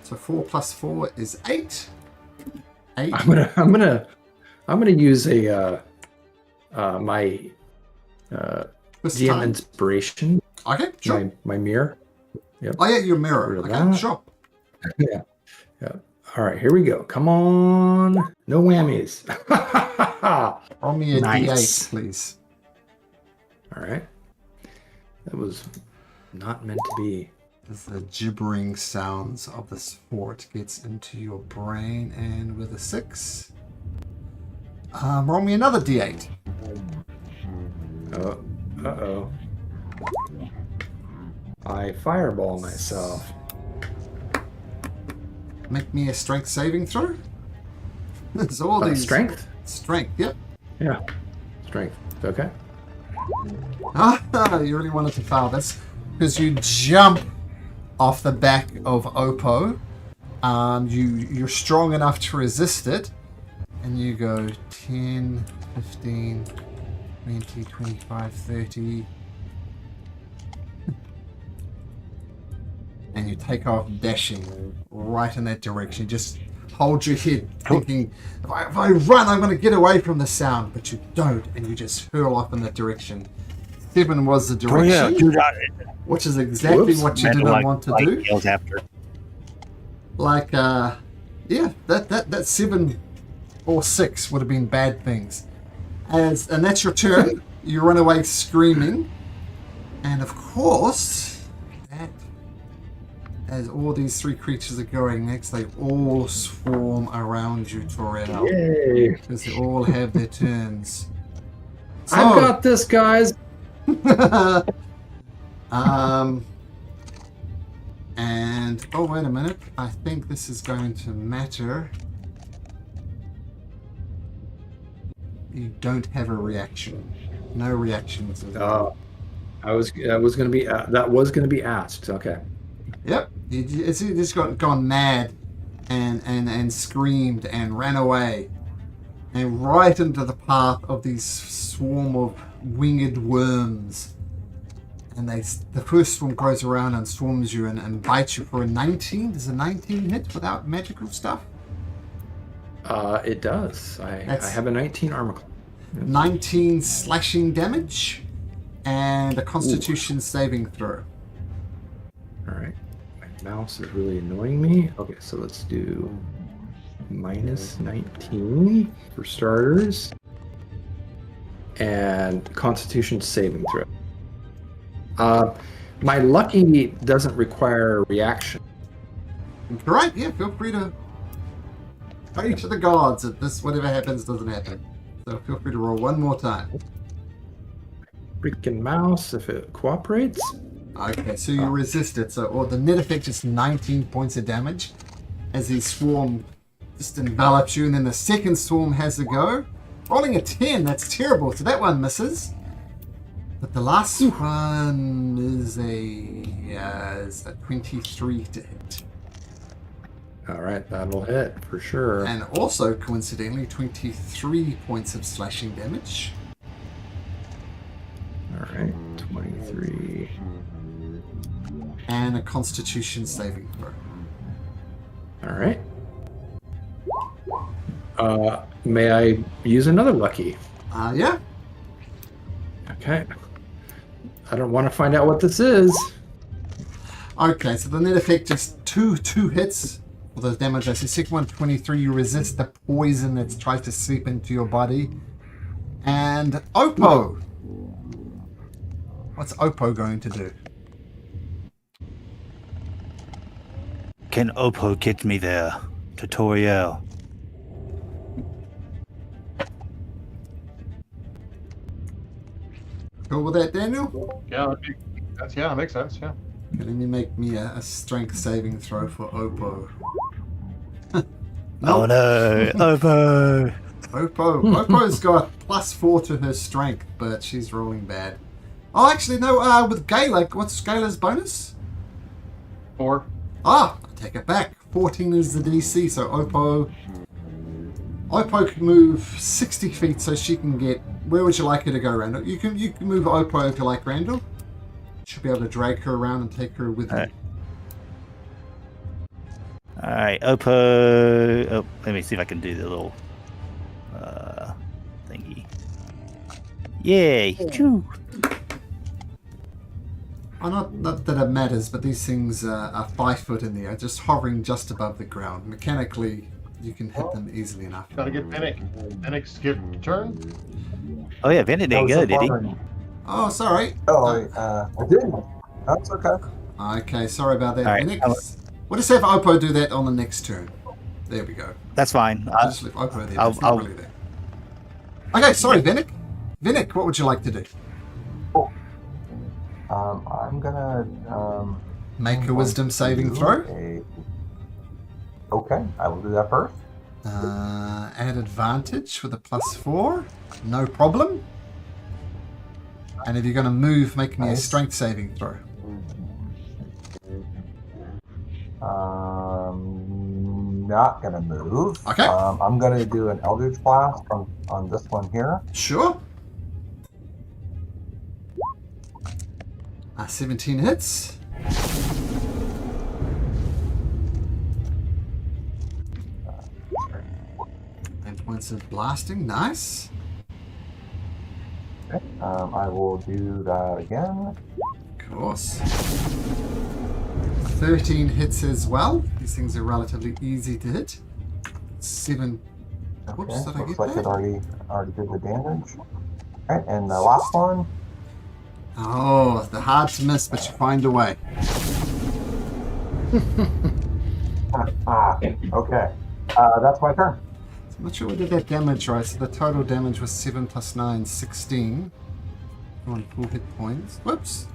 So 4 plus 4 is 8. 8. I'm gonna use a my This GM time. inspiration. Okay, sure. My mirror. Oh yeah, your mirror. Rid of Okay, that. sure. Yeah. All right, here we go. Come on, no whammies. Roll me a Nice. D8, please. All right. That was not meant to be. As the gibbering sounds of this fort gets into your brain, and with a 6, roll me another D8. Uh-oh. I fireball myself. Make me a strength saving throw. It's all these Strength? Strength, yep. Yeah. Strength. Okay. Ah, you really wanted to fail this because you jump off the back of Oppo. You're strong enough to resist it, and you go 10, 15, 20, 25, 30. And you take off dashing right in that direction. You just hold your head thinking, if I run, I'm going to get away from the sound. But you don't, and you just hurl off in that direction. 7 was the Oh yeah, direction, dude, which is exactly Whoops. what you didn't want to do. Yells after. Like, yeah, that 7 or 6 would have been bad things. And that's your turn. You run away screaming. And of course, that as all these 3 creatures are going next, they all swarm around you, Toriel. Yay. Because they all have their turns. I've got this, guys. And oh wait a minute, I think this is going to matter. You don't have a reaction. No reactions. That was going to be asked. Okay. Yep, he just gone mad and screamed and ran away and right into the path of these swarm of winged worms. And the first swarm goes around and swarms you and bites you for a 19. Does a 19 hit without magical stuff? It does. I have a 19 armor class. 19 slashing damage and a Constitution saving throw. All right. My mouse is really annoying me. Okay, so let's do minus 19 for starters. And Constitution saving throw. My lucky doesn't require a reaction. Right, yeah, feel free to pray to the gods that this, whatever happens, doesn't happen. So feel free to roll one more time. Freaking mouse, if it cooperates. Okay, so you resist it. So, the net effect is 19 points of damage as the swarm just envelops you, and then the second swarm has a go. Rolling a 10, that's terrible. So that one misses. But the last one is a 23 to hit. All right, that'll hit for sure. And also, coincidentally, 23 points of slashing damage. All right, 23. And a Constitution saving throw. All right. May I use another lucky? Yeah. Okay. I don't want to find out what this is. Okay, so the net effect is two hits for those damage. I see second one, 23. You resist the poison that tries to seep into your body. And Oppo. What's Oppo going to do? Can Oppo get me there? Tutorial. Go with that, Daniel? Yeah, that makes sense. Yeah. Okay, let me make me a strength saving throw for Oppo. Oh no, Oppo! Oppo's got +4 to her strength, but she's rolling bad. Oh, actually, no, with Gala, what's Gala's bonus? 4. Ah, I take it back. 14 is the DC, so Oppo can move 60 feet, so she can get... Where would you like her to go, Randall? You can move Oppo if you like, Randall. Should be able to drag her around and take her with you. Alright, Oppo... Oh, let me see if I can do the little... thingy. Yay! Choo! Oh, not that it matters, but these things are 5 foot in the air, just hovering just above the ground. Mechanically, you can hit them easily enough. Gotta get Fennec. Fennec skipped a turn. Oh yeah, Bennett did good, did he? Oh, sorry. Oh, I didn't. That's okay. Okay, sorry about that. All right. Phoenix. What does have Oppo do that on the next turn? There we go. That's fine. I'll just leave Oppo there. I'll- It's not I'll- really there. Okay, sorry, Vinnick. Vinnick, what would you like to do? I'm gonna Make a wisdom saving throw. Okay, I will do that first. Add advantage with a +4. No problem. And if you're going to move, make me a Nice. strength saving throw. Not gonna move. Okay. I'm gonna do an Eldritch Blast on this one here. Sure. 17 hits. And points of blasting. Nice. Okay. I will do that again. Of course. 13 hits as well. These things are relatively easy to hit. 7. Okay. Whoops, did I Looks get like that? it already did the damage. Okay, and the last one. Oh, the hard to miss, but you find a way. Okay. That's my turn. I'm not sure we did that damage right, so the total damage was 7 plus 9, 16. On full hit points. Whoops.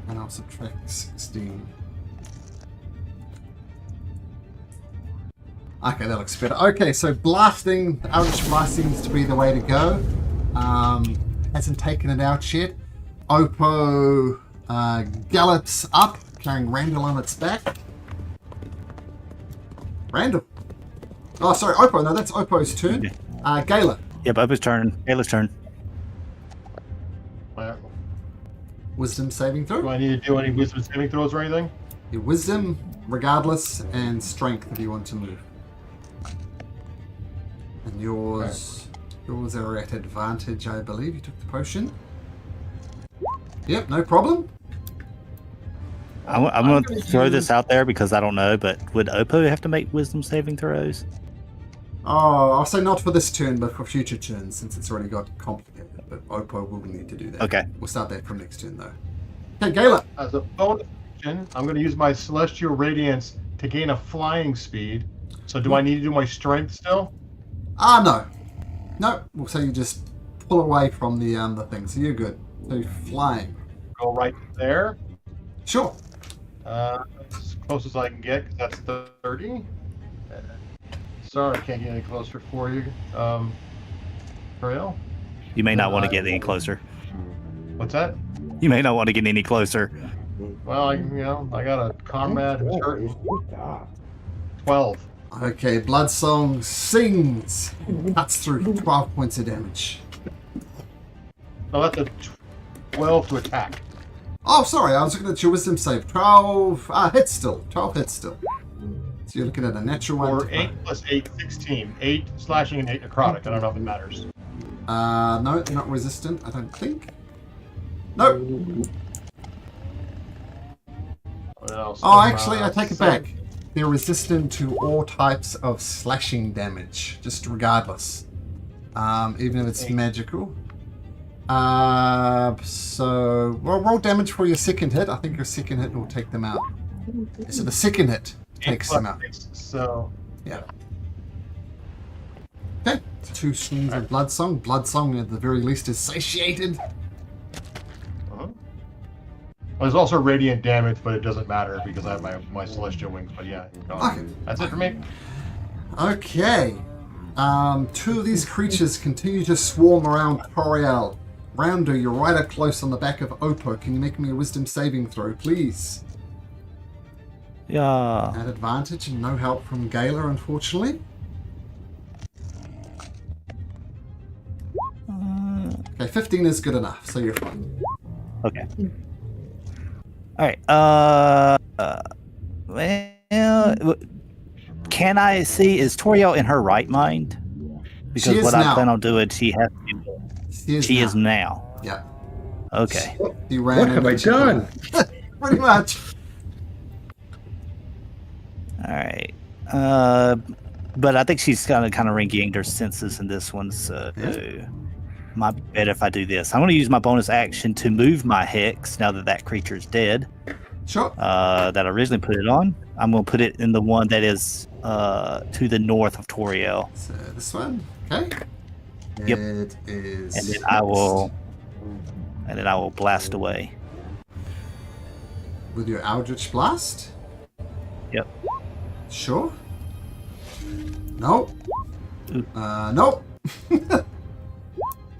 And I'll subtract 16. Okay, that looks better. Okay, so blasting, the Eldritch Blast seems to be the way to go. Hasn't taken it out yet. Oppo gallops up, carrying Randall on its back. Randall. Oh, sorry, Oppo. No, that's Oppo's turn. Gala. Yep, Oppo's turn. Kayla's turn. Wisdom saving Do throw. I need to do any wisdom saving throws or anything? Your wisdom, regardless, and strength if you want to move. And yours are at advantage, I believe. You took the potion. Yep, no problem. I'm going to throw this out there because I don't know, but would Oppo have to make wisdom saving throws? Oh, I'll say not for this turn, but for future turns, since it's already got complicated. But Oppo will need to do that. Okay. We'll start that from next turn, though. Okay, Gala. As a bonus action, I'm going to use my Celestial Radiance to gain a flying speed. So do I need to do my strength still? No. No, we'll say you just pull away from the thing, so you're good. So you're flying. Go right there. Sure. As close as I can get, because that's 30. Sorry, I can't get any closer for you. Trail? You may not want to get any closer. What's that? You may not want to get any closer. Well, I got a comrade and certain 12. Okay, Bloodsong sings. Cuts through 12 points of damage. No, that's a 12 to attack. Oh, sorry, I was looking at your wisdom save. 12 hits still. 12 hits still. So you're looking at a natural one. Or 8 plus 8, 16. 8 slashing and 8 necrotic. I don't know if it matters. No, they're not resistant, I don't think. Nope. What else? Oh, actually, I take it back. They're resistant to all types of slashing damage, just regardless. Even if it's magical. So, well, roll damage for your second hit. I think your second hit will take them out. So the second hit takes them out. So, yeah. Okay, 2 swings of Bloodsong. Bloodsong, at the very least, is satiated. Well, there's also radiant damage, but it doesn't matter because I have my celestial wings. But yeah, Okay. That's it for me. Okay. 2 of these creatures continue to swarm around Toriel. Rounder, you're right up close on the back of Oppo. Can you make me a wisdom saving throw, please? Yeah. At advantage and no help from Gala, unfortunately. Okay, 15 is good enough, so you're fine. Okay. All right. Well, can I see? Is Toriel in her right mind? Because She is what now. I plan on doing, she has. She is now. Yeah. Okay. You ran What have I into- done? Pretty much. All right. But I think she's kind of regained her senses in this one, so might be better if I do this. I'm going to use my bonus action to move my hex now that creature's dead. Sure. That I originally put it on. I'm going to put it in the one that is to the north of Toriel. So this one, okay. Yep. It is. And then I will blast away. With your Eldritch Blast? Yep. Sure. Nope. Ooh. Nope.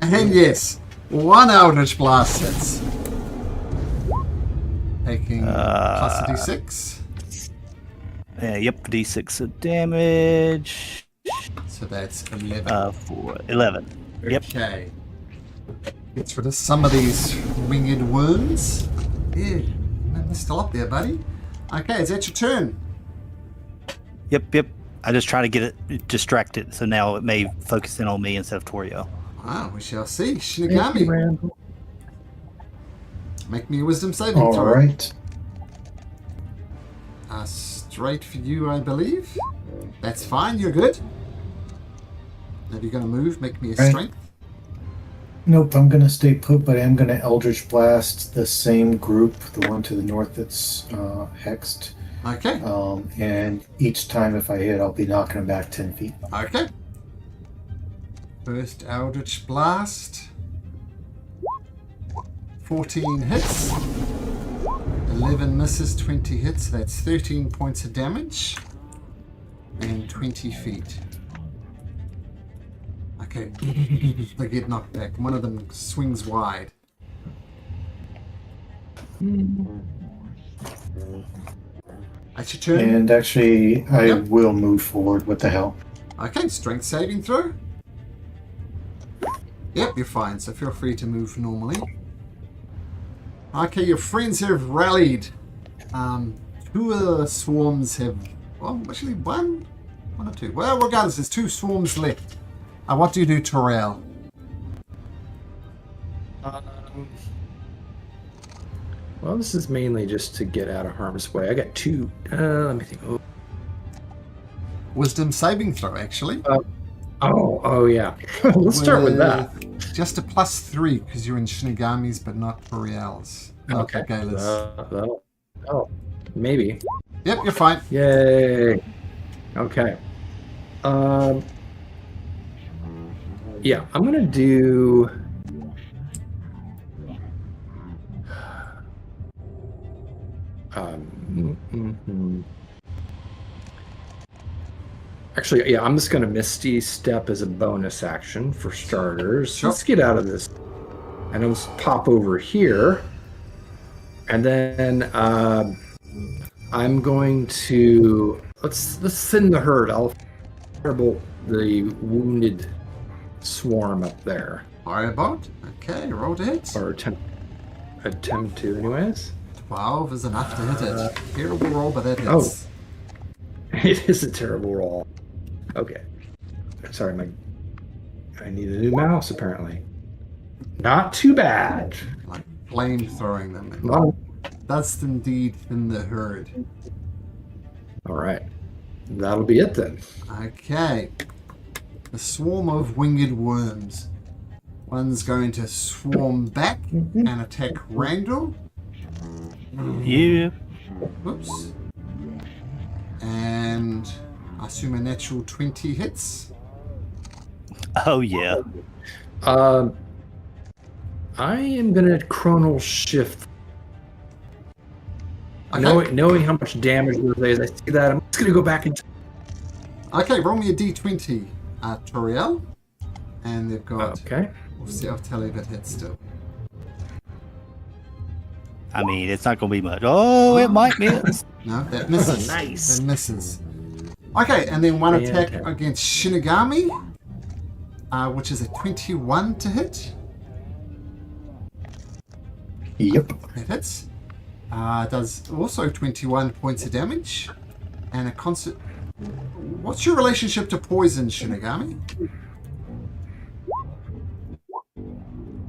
And yes, 1 Eldritch Blast hits. Taking plus a d6. Yep, d6 of damage. So that's 11. For 11. Yep. Okay. Gets rid of some of these winged wounds. Yeah, man, they're still up there, buddy. Okay, is that your turn? Yep. I just try to get it distracted, so now it may focus in on me instead of Toriel. Ah, we shall see. Shinigami, make me a wisdom saving All throw. right. Straight for you, I believe. That's fine, you're good. Now you're going to move, make me a Right. strength. Nope, I'm going to stay put, but I'm going to Eldritch Blast the same group, the one to the north that's hexed. Okay, And each time if I hit, I'll be knocking them back 10 feet. okay. First Eldritch Blast. 14 hits. 11 misses, 20 hits. That's 13 points of damage. And 20 feet. Okay. They get knocked back. One of them swings wide. That's your turn. And actually, I Yep. will move forward. What the hell? Okay, strength saving throw. Yep, you're fine, so feel free to move normally. Okay, your friends have rallied. 2 of the swarms have... Well, actually, one or 2. Well, regardless, there's 2 swarms left. What do you do, Terrell? Well, this is mainly just to get out of harm's way. I got two. Let me think. Wisdom saving throw, actually. Oh, yeah. Let's start with that. Just a +3 because you're in Shinigami's, but not Toriel's. Not the Gala's. Oh, maybe. Yep, you're fine. Yay. Okay. Yeah, I'm gonna do. Actually, yeah, I'm just gonna Misty Step as a bonus action for starters. Sure. Let's get out of this, and let's pop over here, and then I'm going to let's thin the herd. I'll terrible the wounded swarm up there, Firebolt. Okay, roll to hit. or attempt to, anyways. 12 is enough to hit it. Terrible roll, but that hits. Oh. It is a terrible roll. Okay. Sorry, I need a new mouse, apparently. Not too bad. Like flame throwing them. Well, That's indeed in the herd. all right. That'll be it then. Okay. The swarm of winged worms. One's going to swarm back and attack Randall. You. Whoops. And I assume a natural 20 hits. Oh, yeah. I am gonna chronal shift. Okay. Knowing how much damage there is, I see that. I'm just gonna go back and. Okay, roll me a d20, Toriel. And they've got. Okay. We'll see. I'll tell you if it hits still. I mean, it's not going to be much. Oh, it might miss. No, that misses. Nice. That misses. Okay, and then one attack Fantastic. against Shinigami, which is a 21 to hit. Yep. That hits. Does also 21 points of damage. And a constant. What's your relationship to poison, Shinigami?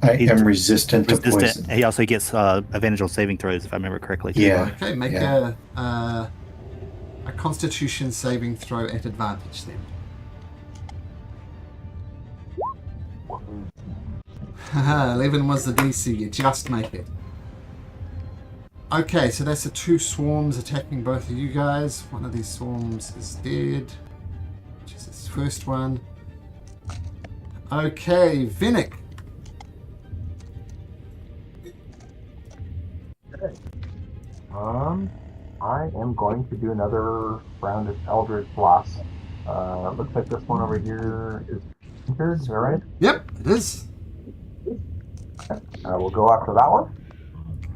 I am resistant to poison. Resistant. He also gets advantage on saving throws, if I remember correctly. Too. Yeah. Okay, make Yeah. a Constitution saving throw at advantage then. Haha, 11 was the DC. You just make it. Okay, so that's the two swarms attacking both of you guys. One of these swarms is dead, which is this first one. Okay, Vinnick. I am going to do another round of Eldritch Blast. Looks like this one over here is injured, is that right? Yep, it is. We'll go after that one.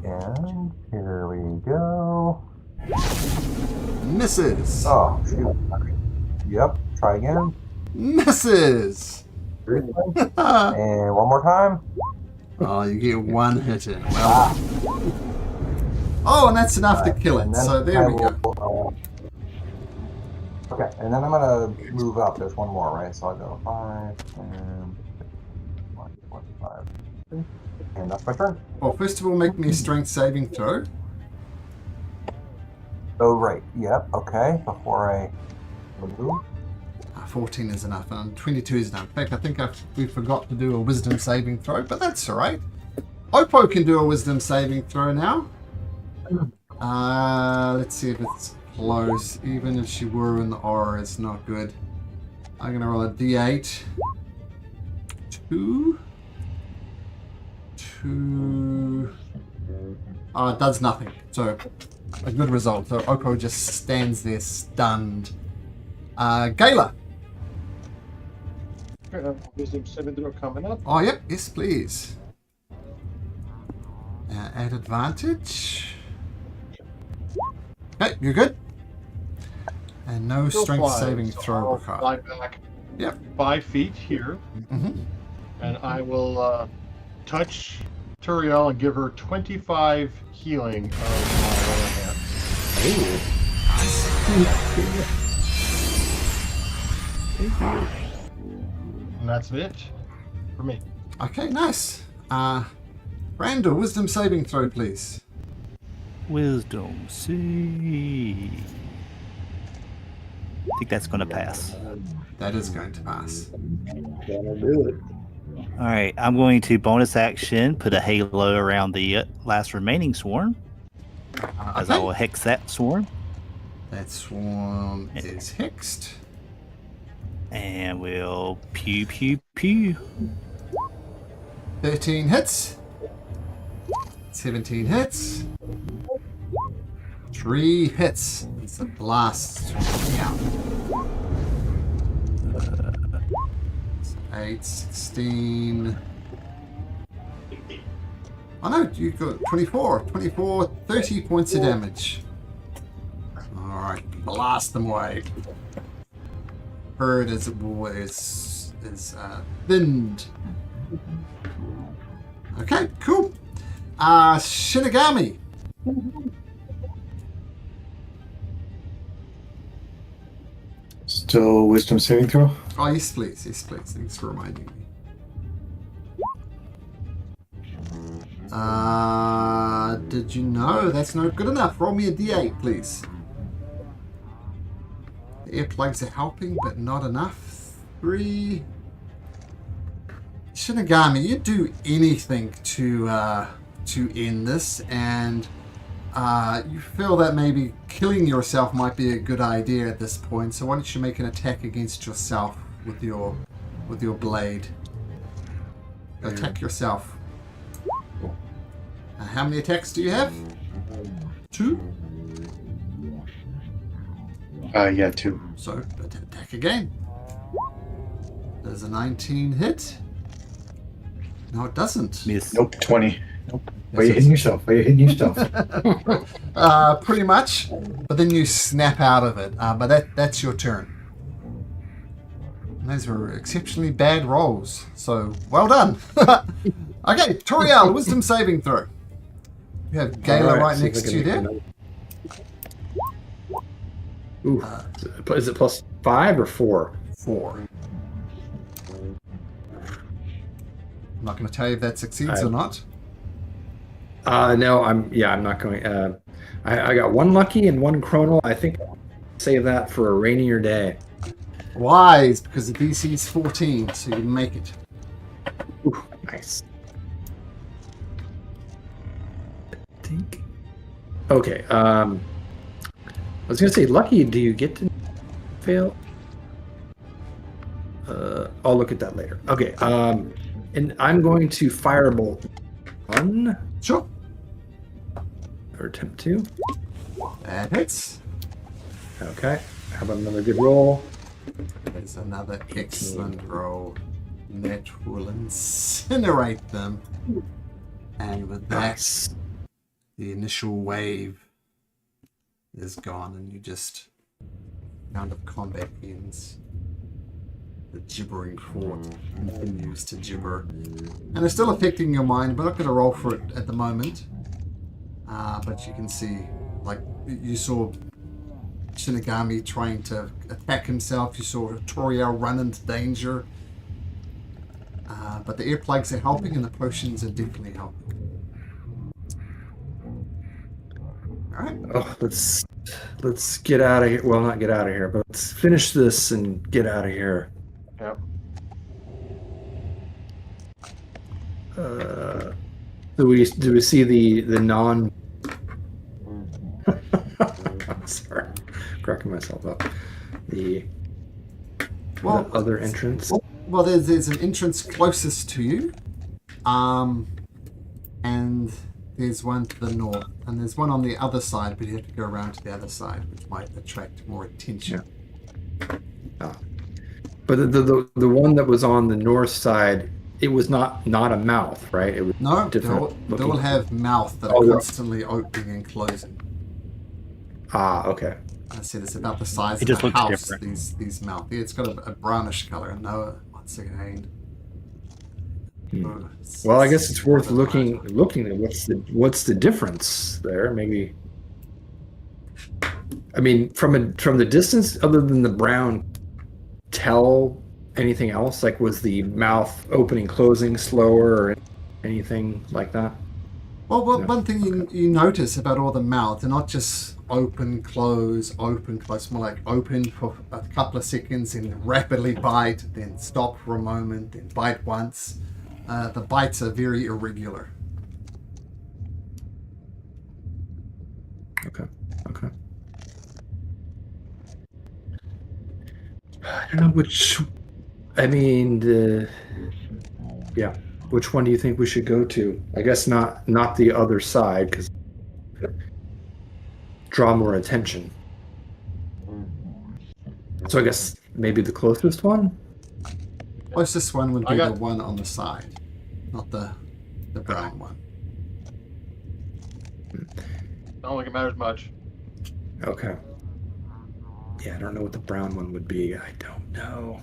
And here we go. Misses. Oh, shoot. Yep, try again. Misses. And one more time. Oh, you get one hit in. Well. Oh, and that's enough to kill it. And then So there I we go. will, okay, and then I'm gonna move up. There's one more, right? So I'll go 5 and 5. And that's my turn. Well, first of all, make me a strength saving throw. Oh, right. Yep. Okay. Before I move. 14 is enough, and 22 is enough. In fact, I think we forgot to do a wisdom saving throw, but that's all right. Oppo can do a wisdom saving throw now. Let's see if it's close. Even if she were in the aura, it's not good. I'm going to roll a d8. 2. It does nothing. So, a good result. So, Oppo just stands there stunned. Gala. Wisdom saving throw coming up. Oh, yep. Yes, please. At advantage. Okay, you're good. And no Still strength flying, saving so throw I'll required. fly back Yep. 5 feet here, Mm-hmm. and I will touch Turiel and give her 25 healing of my other hand. And that's it for me. Okay, nice. Randall, wisdom saving throw, please. Wisdom. See. I think that's going to pass. That is going to pass. That'll do it. All right, I'm going to bonus action, put a halo around the last remaining swarm, as I will hex that swarm. That swarm is hexed. And we'll pew, pew, pew. 13 hits. 17 hits. 3 hits. It's a blast. Yeah. 8, 16. Oh no, you got 24. 30 points of damage. Alright, blast them away. Herd is thinned. Okay, cool. Shinigami. Still wisdom saving throw? Oh, yes, please. Yes, please. Thanks for reminding me. Did you know? That's not good enough. Roll me a d8, please. The earplugs are helping, but not enough. 3. Shinigami, you do anything to end this, and you feel that maybe killing yourself might be a good idea at this point. So why don't you make an attack against yourself with your blade? Attack yourself. How many attacks do you have? 2? Yeah, 2. So attack again. There's a 19 hit. No, it doesn't. Miss. Nope, 20. Nope. Why are you hitting yourself? Why are you hitting yourself? Pretty much. But then you snap out of it. But that's your turn. And those were exceptionally bad rolls. So, well done. Okay, Toriel, wisdom saving throw. You have Gala right next to you there. Ooh, is it plus 5 or 4? 4. I'm not going to tell you if that succeeds or not. No, I'm not going. I got 1 lucky and 1 chronal. I think I'll save that for a rainier day. Wise, because the DC is 14, so you make it. Ooh, nice. I think. Okay. I was gonna say, lucky. Do you get to fail? I'll look at that later. Okay. And I'm going to firebolt 1. Sure. Or attempt 2. That hits. Okay. How about another good roll? There's another excellent roll. That will incinerate them. And with that, Nice. the initial wave is gone, and you just round of combat ends. The gibbering fort continues to gibber, and it's still affecting your mind. But I'm not going to roll for it at the moment. But you can see, like you saw Shinigami trying to attack himself. You saw Toriel run into danger. But the earplugs are helping, and the potions are definitely helping. All right. Oh, let's get out of here. Well, not get out of here, but let's finish this and get out of here. Yep. Do we see the non? I'm sorry, cracking myself up. The other entrance. Well, there's an entrance closest to you, and there's one to the north, and there's one on the other side, but you have to go around to the other side, which might attract more attention. But the one that was on the north side, it was not a mouth, right? It was No, different. they all have mouth that are constantly opening and closing. Okay. I said it's about the size It of just a looks house. different. These mouth. Yeah, it's got a brownish color. No, once again. Well, I guess it's worth looking at what's the difference there. Maybe. I mean, from the distance, other than the brown, tell anything else? Like, was the mouth opening, closing slower, or anything like that? Well, Yeah. one thing you notice about all the mouths, they're not just open, close, more like open for a couple of seconds and rapidly bite, then stop for a moment, then bite once. The bites are very irregular. Okay. I don't know which. I mean, yeah. Which one do you think we should go to? I guess not the other side, because draw more attention. So I guess maybe the closest one. Closest one would I be got- the one on the side, not the brown one. I don't think it matters much. Okay. Yeah, I don't know what the brown one would be. I don't know.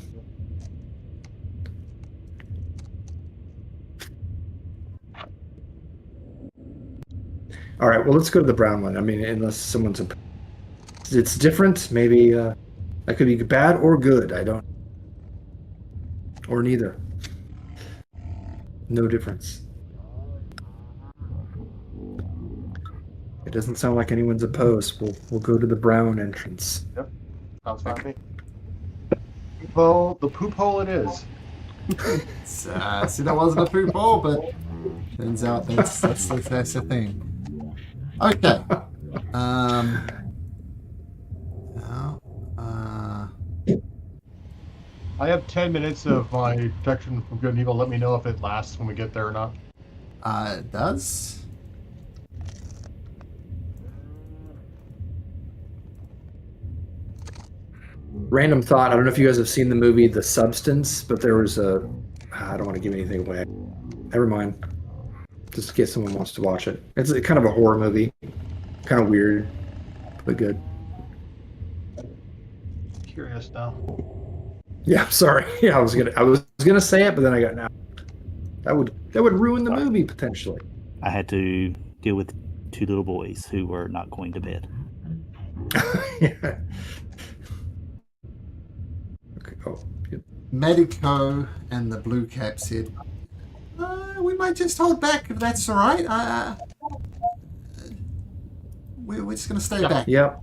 All right, well, let's go to the brown one. I mean, unless someone's it's different. Maybe that could be bad or good. I don't, or neither. No difference. It doesn't sound like anyone's opposed. We'll go to the brown entrance. Sounds fine to me. Well, the poop hole it is. See, that wasn't a poop hole, but turns out that's the thing. Okay. Now, I have 10 minutes of my protection from good and evil. Let me know if it lasts when we get there or not. it does. Random thought. I don't know if you guys have seen the movie The Substance, but there was a. I don't want to give anything away. Never mind. Just in case someone wants to watch it. It's kind of a horror movie. Kind of weird, but good. Curious now. Yeah, sorry. Yeah, I was gonna say it, but then I got now. That would ruin the movie potentially. I had to deal with 2 little boys who were not going to bed. Yeah. Okay. Oh, good. Medico and the blue cap said, we might just hold back if that's all right. We're just going to stay back. Yep.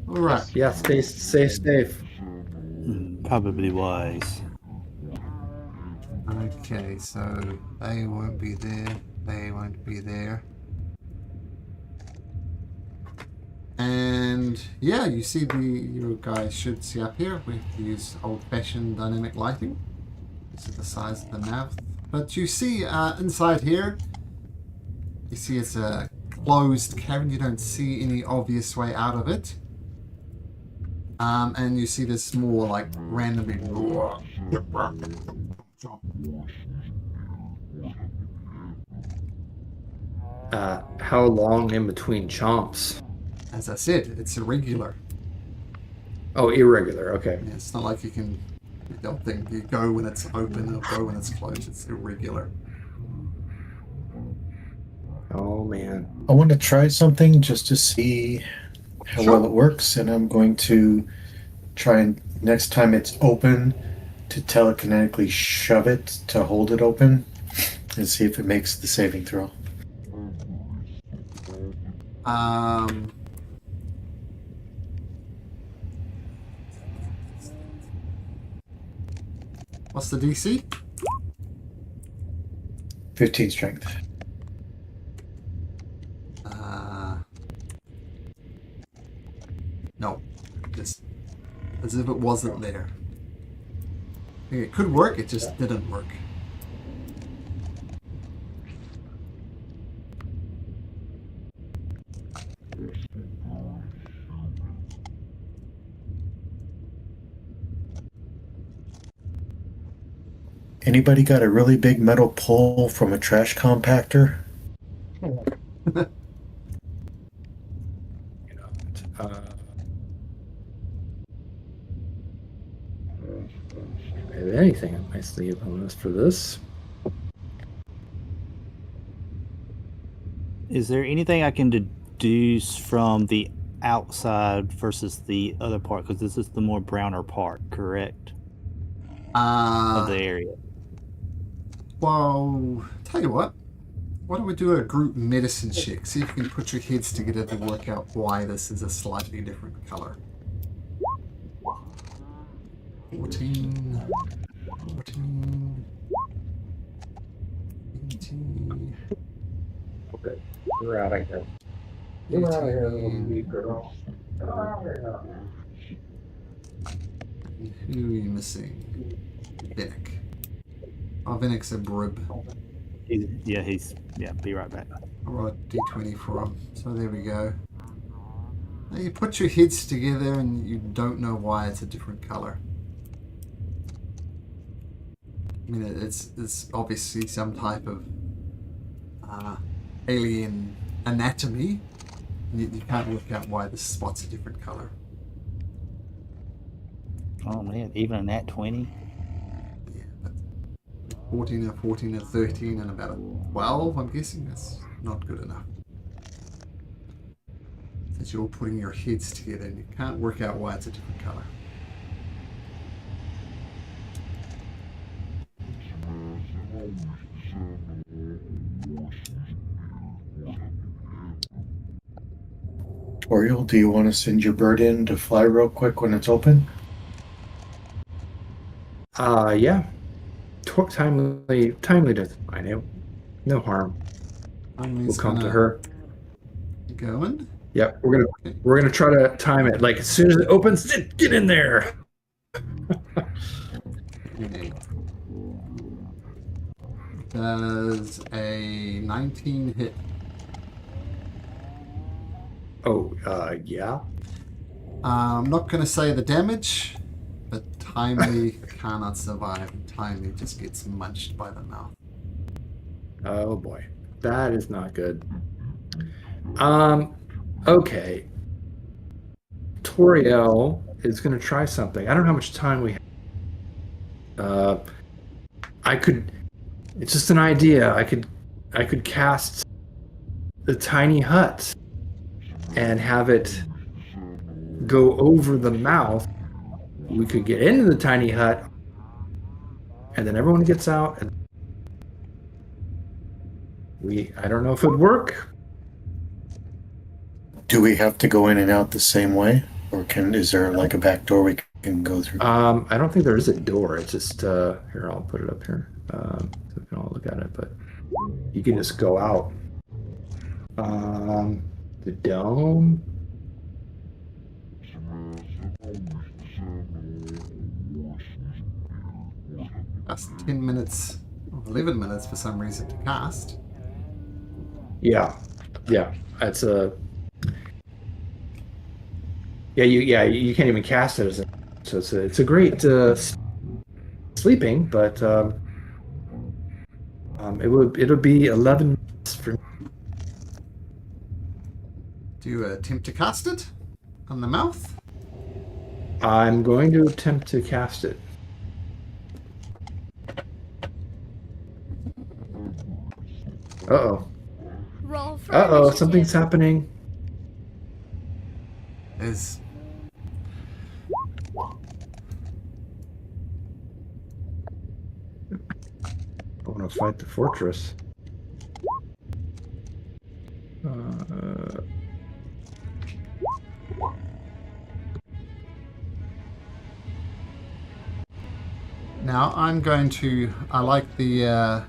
All right. Yeah. Stay safe. Probably wise. Okay, so they won't be there. They won't be there. And yeah, you see you guys should see up here. We have to use old-fashioned dynamic lighting. This is the size of the mouth. But you see inside here, you see it's a closed cavern. You don't see any obvious way out of it. And you see this more like randomly. How long in between chomps? As I said, it's irregular. Oh, irregular. Okay. Yeah, it's not like you can. I don't think you go when it's open or go when it's closed. It's irregular. Oh man. I want to try something just to see how well it works, and I'm going to try and next time it's open to telekinetically shove it to hold it open and see if it makes the saving throw. What's the DC? 15 strength. No. Just as if it wasn't there. I think it could work, it just didn't work. Anybody got a really big metal pole from a trash compactor? If anything, a nicely bonus for this. Is there anything I can deduce from the outside versus the other part? Because this is the more browner part, correct? Of the area. Well, tell you what. Why don't we do a group medicine check? See if you can put your heads together to work out why this is a slightly different color. 14, 14, 18, Okay, you're out of here. You're out of here, little wee girl. Who are you missing? Vinnick. Oh, Vinnick's a brib. Be right back. Alright, D20 for him. So there we go. Now you put your heads together and you don't know why it's a different color. I mean, it's obviously some type of alien anatomy. You can't work out why this spot's a different color. Oh man, even a nat 20. Yeah, but 14 or 13 and about a 12, I'm guessing that's not good enough. Since you're all putting your heads together and you can't work out why it's a different color. Oriole, do you want to send your bird in to fly real quick when it's open? Yeah. Timely doesn't mind. No harm. We'll come to her. Going? Yep, we're gonna try to time it. Like as soon as it opens, get in there. Okay. Does a 19 hit? Oh, yeah. I'm not going to say the damage, but Timely cannot survive. Timely just gets munched by the mouth. Oh boy, that is not good. Okay. Toriel is going to try something. I don't know how much time we have. It's just an idea. I could cast the tiny hut and have it go over the mouth. We could get into the tiny hut and then everyone gets out. And I don't know if it would work. Do we have to go in and out the same way? Or is there like a back door we can go through? I don't think there is a door. It's just, here, I'll put it up here. So we can all look at it, but you can just go out. The dome. That's 10 minutes, or 11 minutes for some reason to cast. Yeah. It's a. You can't even cast it so it's a great sleeping, but it'll be 11 minutes for me. Do you attempt to cast it on the mouth? I'm going to attempt to cast it. Roll for Something's initiative. happening. Is I want to fight the fortress. now I'm going to. I like the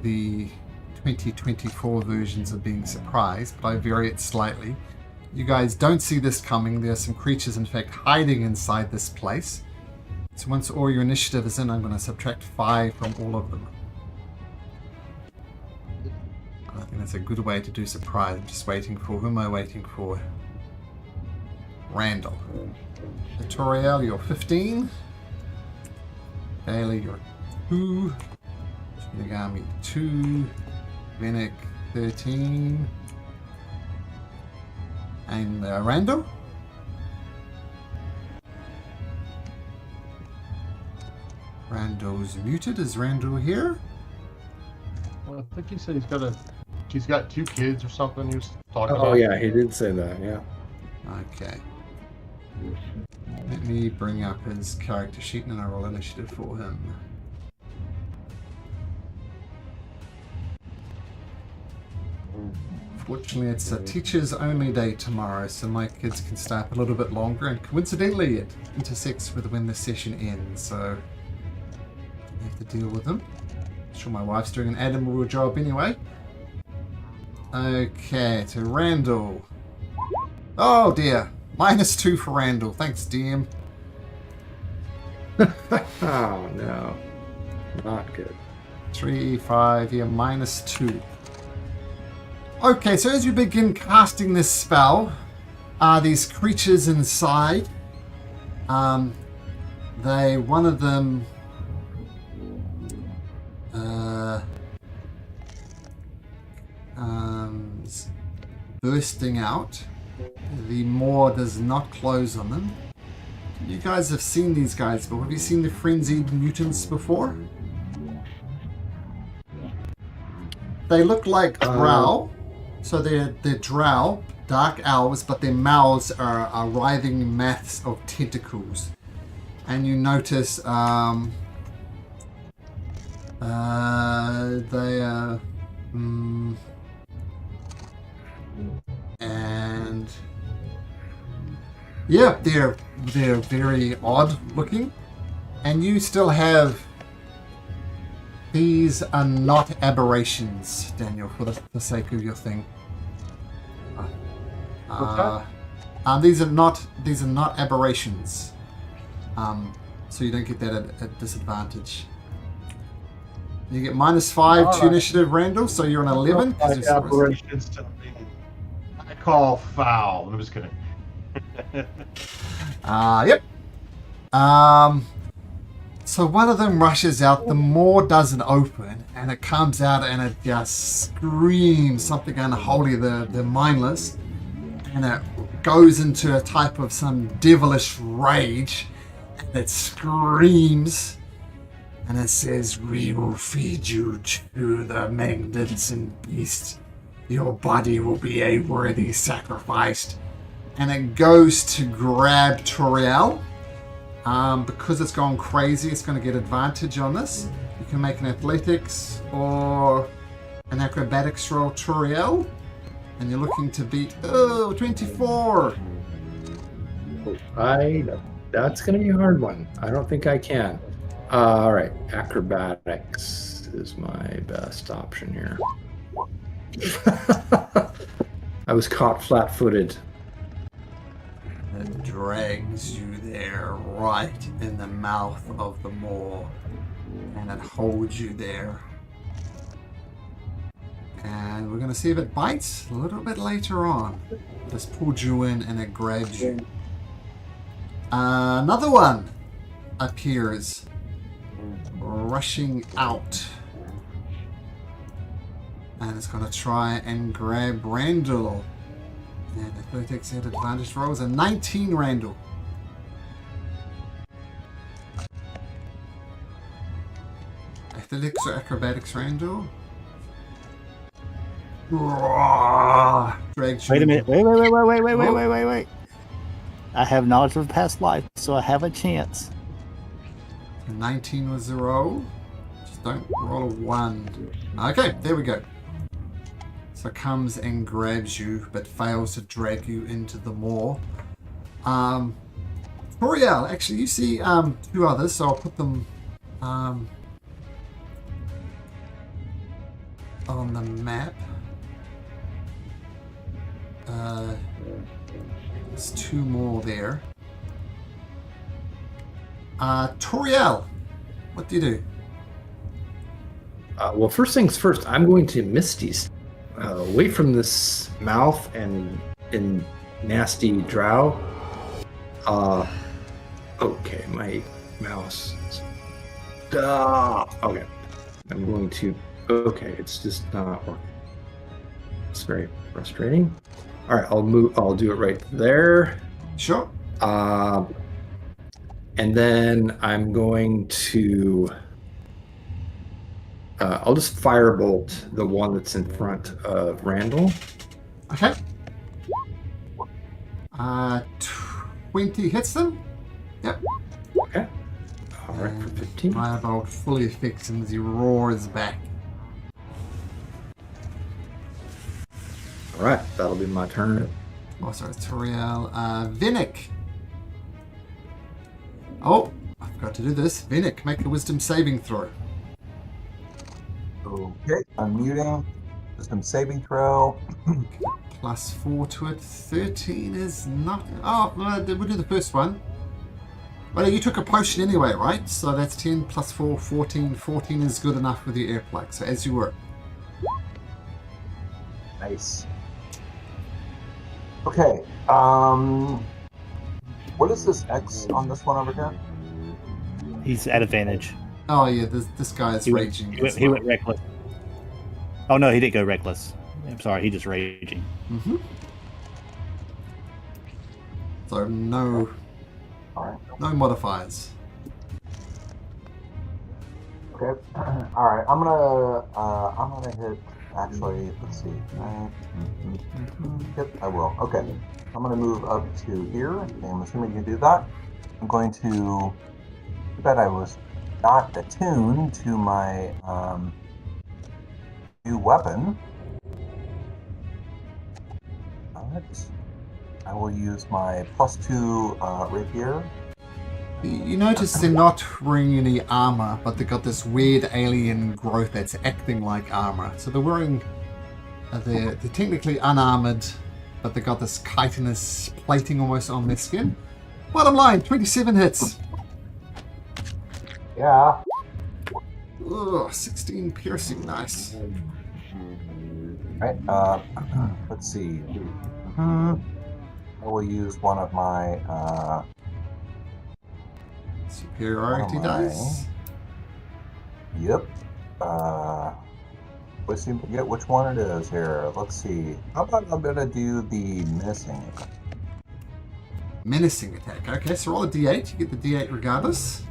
2024 versions of being surprised, but I vary it slightly. You guys don't see this coming. There are some creatures, in fact, hiding inside this place. So once all your initiative is in, I'm going to subtract 5 from all of them. I think that's a good way to do surprise. I'm just waiting for... Who am I waiting for? Randall. Toriel, you're 15. Bailey, you're 2. Nagami, 2. Vinnick, 13. And Randall? Randall's muted. Is Randall here? Well, I think he said he's got 2 kids or something. He was talking about. Oh yeah, he did say that. Yeah. Okay. Let me bring up his character sheet and I roll initiative for him. Fortunately, it's a teachers only day tomorrow, so my kids can stay up a little bit longer, and coincidentally it intersects with when the session ends, so I have to deal with them. I'm sure my wife's doing an admirable job anyway. Okay, to Randall. Oh dear, -2 for Randall. Thanks, DM. Oh no, not good. 3, 5, yeah, -2. Okay, so as you begin casting this spell, these creatures inside, one of them, is bursting out. The maw does not close on them. You guys have seen these guys, but have you seen the frenzied mutants before? They look like drow. So they're drow, dark elves, but their mouths are writhing mass of tentacles. And you notice they are... and... yeah, they're very odd looking. And you still have... These are not aberrations, Daniel, for the sake of your thing. These are not aberrations. So you don't get that at disadvantage. You get -5 to initiative, Randall, so you're on 11. Like aberrations to me. I call foul. I'm just kidding. Yep. So one of them rushes out, the maw doesn't open, and it comes out and it just screams something unholy, they're mindless, and it goes into a type of some devilish rage, and it screams, and it says, "We will feed you to the magnificent beast. Your body will be a worthy sacrifice." And it goes to grab Toriel. Because it's gone crazy, it's going to get advantage on this. You can make an athletics or an acrobatics roll, Toriel. And you're looking to beat, 24. That's going to be a hard one. I don't think I can. All right, acrobatics is my best option here. I was caught flat-footed. It drags you there right in the mouth of the maw, and it holds you there. And we're going to see if it bites a little bit later on. Just pulled you in and it grabs you. Another one appears, rushing out. And it's going to try and grab Randall. And athletics at advantage rolls a 19, Randall. Athletics or acrobatics, Randall? Drags you. Wait a minute. Wait. I have knowledge of past life, so I have a chance. 19 was the roll. Just don't roll a 1. Okay, there we go. So it comes and grabs you, but fails to drag you into the maw. Toriel, actually, you see 2 others, so I'll put them on the map. There's 2 more there. Toriel, what do you do? Well, first things first, I'm going to Misty away from this mouth and nasty drow. Okay, my mouse. Okay, I'm going to. Okay, it's just not working. It's very frustrating. All right, I'll move. I'll do it right there. Sure. And then I'm going to. I'll just firebolt the one that's in front of Randall. Okay. 20 hits them. Yep. Okay. All right, for 15. Firebolt fully affects him as he roars back. All right, that'll be my turn. Oh, sorry, Toriel. Vinnick. Oh, I forgot to do this. Vinnick, make a wisdom saving throw. Okay, unmuting. Wisdom saving throw. +4 to it. 13 is not... Oh, we'll do the first one. Well, you took a potion anyway, right? So that's 10 + 4, 14. 14 is good enough with your air plug. So as you were. Nice. Okay. What is this X on this one over here? He's at advantage. Oh, yeah, this guy is He went, raging. he went, as he well. went reckless. Oh no, he didn't go reckless. I'm sorry, he just raging. Mm-hmm. So no All right. modifiers. Okay. All right. I'm gonna hit. Actually, let's see. Yep, I will. Okay. I'm gonna move up to here. I'm assuming you do that. I'm going to. Too bad I was not attuned to my new weapon. But I will use my +2 rapier. You notice they're not wearing any armor, but they got this weird alien growth that's acting like armor. So they're wearing, they're technically unarmored, but they got this chitinous plating almost on their skin. Bottom line, 27 hits. Yeah. Ugh, 16 piercing, nice. Right. Let's see. I will use one of my Superiority What am I? dice. Yep. Let's see, forget which one it is here. Let's see. How about I'm gonna do the menacing? Menacing attack. Okay, so roll a d8. You get the d8 regardless.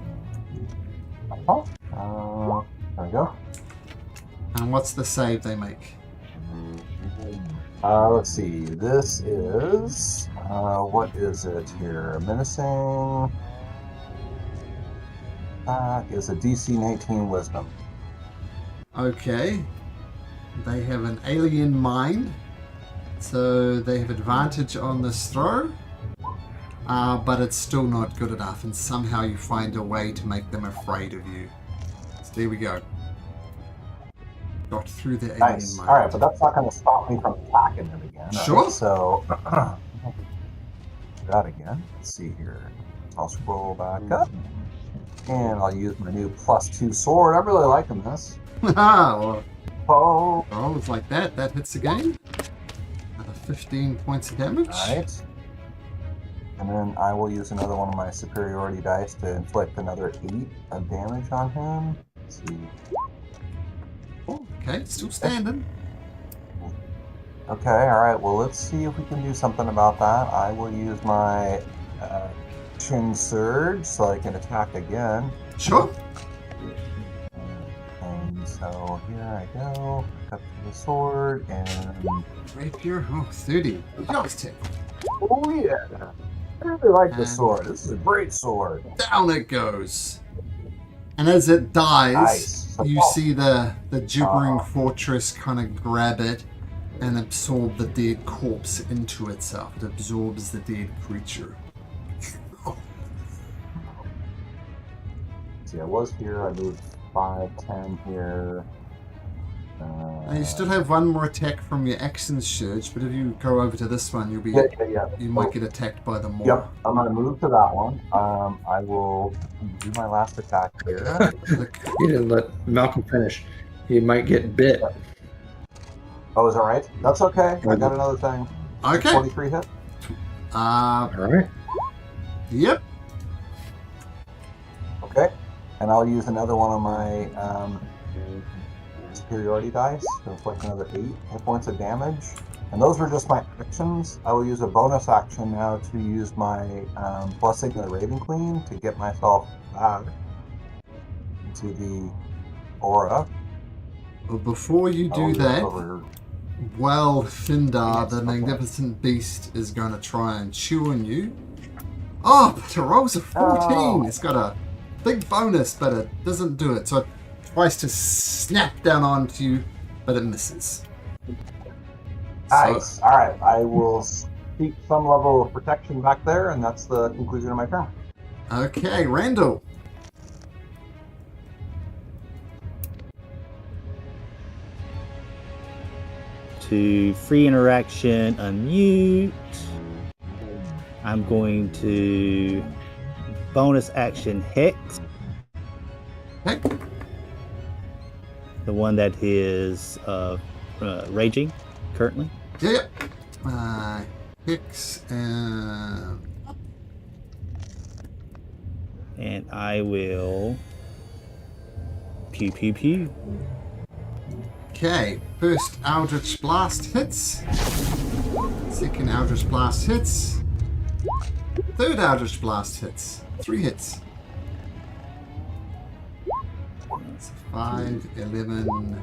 There we go. And what's the save they make? Let's see. This is what is it here? Menacing. Is a DC 19 Wisdom. Okay. They have an alien mind, so they have advantage on this throw, but it's still not good enough, and somehow you find a way to make them afraid of you. So there we go. Got through the alien Nice. mind. All right, but that's not going to stop me from attacking them again. Sure. Right? So that again. Let's see here. I'll scroll back up. And I'll use my new +2 sword. I'm really liking this. Well, Oh. rolls like that. That hits again. Another 15 points of damage. Alright. And then I will use another one of my superiority dice to inflict another 8 of damage on him. Let's see. Okay, still standing. Okay, alright. Well, let's see if we can do something about that. I will use my Chin Surge so I can attack again. Sure. And so here I go. Up to the sword and. Rapier. Oh, 30. Joystick. Oh, yeah. I really like this sword. This is a great sword. Down it goes. And as it dies, Nice. you see the gibbering fortress kind of grab it and absorb the dead corpse into itself. It absorbs the dead creature. See, I was here. I moved 5, 10 here. Now you still have one more attack from your action surge, but if you go over to this one, you'll be Yeah. you might get attacked by the more. Yep, I'm going to move to that one. I will do my last attack here. You didn't let Malcolm finish. He might get bit. Oh, is that right? That's okay. I got another thing. Okay. 23 hit. All right. Yep. Okay. And I'll use another one of my superiority dice to inflict another 8 hit points of damage. And those were just my actions. I will use a bonus action now to use my Blessing of the Raven Queen to get myself back into the aura. Well, before you do that, while Findar, the magnificent beast, is going to try and chew on you. Oh, but it rolls a 14. Oh. It's got a big bonus, but it doesn't do it. So it tries to snap down onto you, but it misses. Nice. All right. I will seek some level of protection back there, and that's the conclusion of my turn. Okay, Randall. To free interaction, unmute. I'm going to bonus action Hex, Okay. the one that is raging currently. Yep. Hicks and I will pew pew pew. okay. First Eldritch Blast hits. Second Eldritch Blast hits. Third Eldritch Blast hits. 3 hits. That's 5, 11,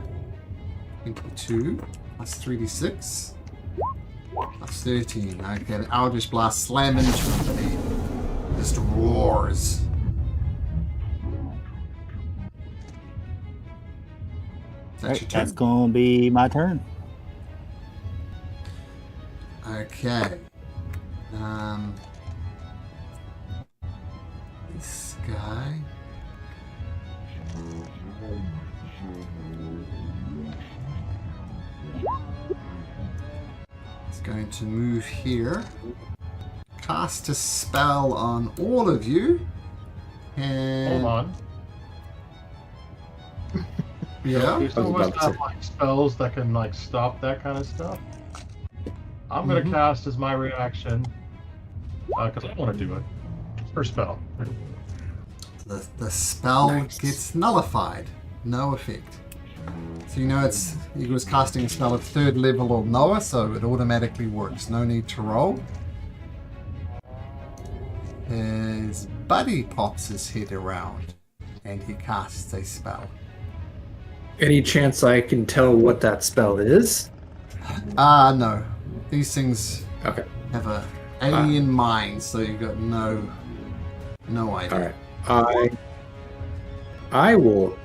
22, plus 3d6, plus 13. Okay, the Eldritch Blast slam into him, but he just roars. That's your turn. That's gonna be my turn. Okay. This guy. Is going to move here. Cast a spell on all of you. And Hold on. yeah. You still about must to have say. like spells that can like stop that kind of stuff. I'm gonna cast as my reaction because I want to do it. First spell. The spell Nice. gets nullified. No effect. So you know he was casting a spell at 3rd level or lower, so it automatically works. No need to roll. His buddy pops his head around and he casts a spell. Any chance I can tell what that spell is? No. These things Okay. have a alien mind, so you've got no idea. All right. I will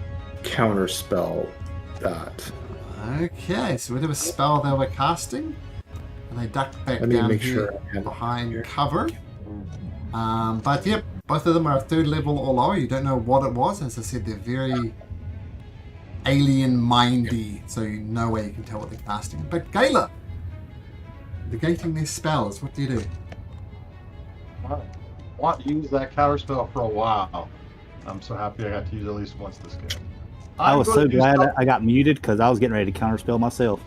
counterspell that. Okay, so whatever spell they were casting, and they duck back Let me down make here sure I have it behind here. cover. But yep, both of them are 3rd level or lower. You don't know what it was. As I said, they're very alien mindy, so no way you can tell what they're casting. But Gala, negating their spells, what do you do? I want to use that counter spell for a while. I'm so happy I got to use it at least once this game. I I'm was gonna so do glad something- I got muted because I was getting ready to counterspell myself.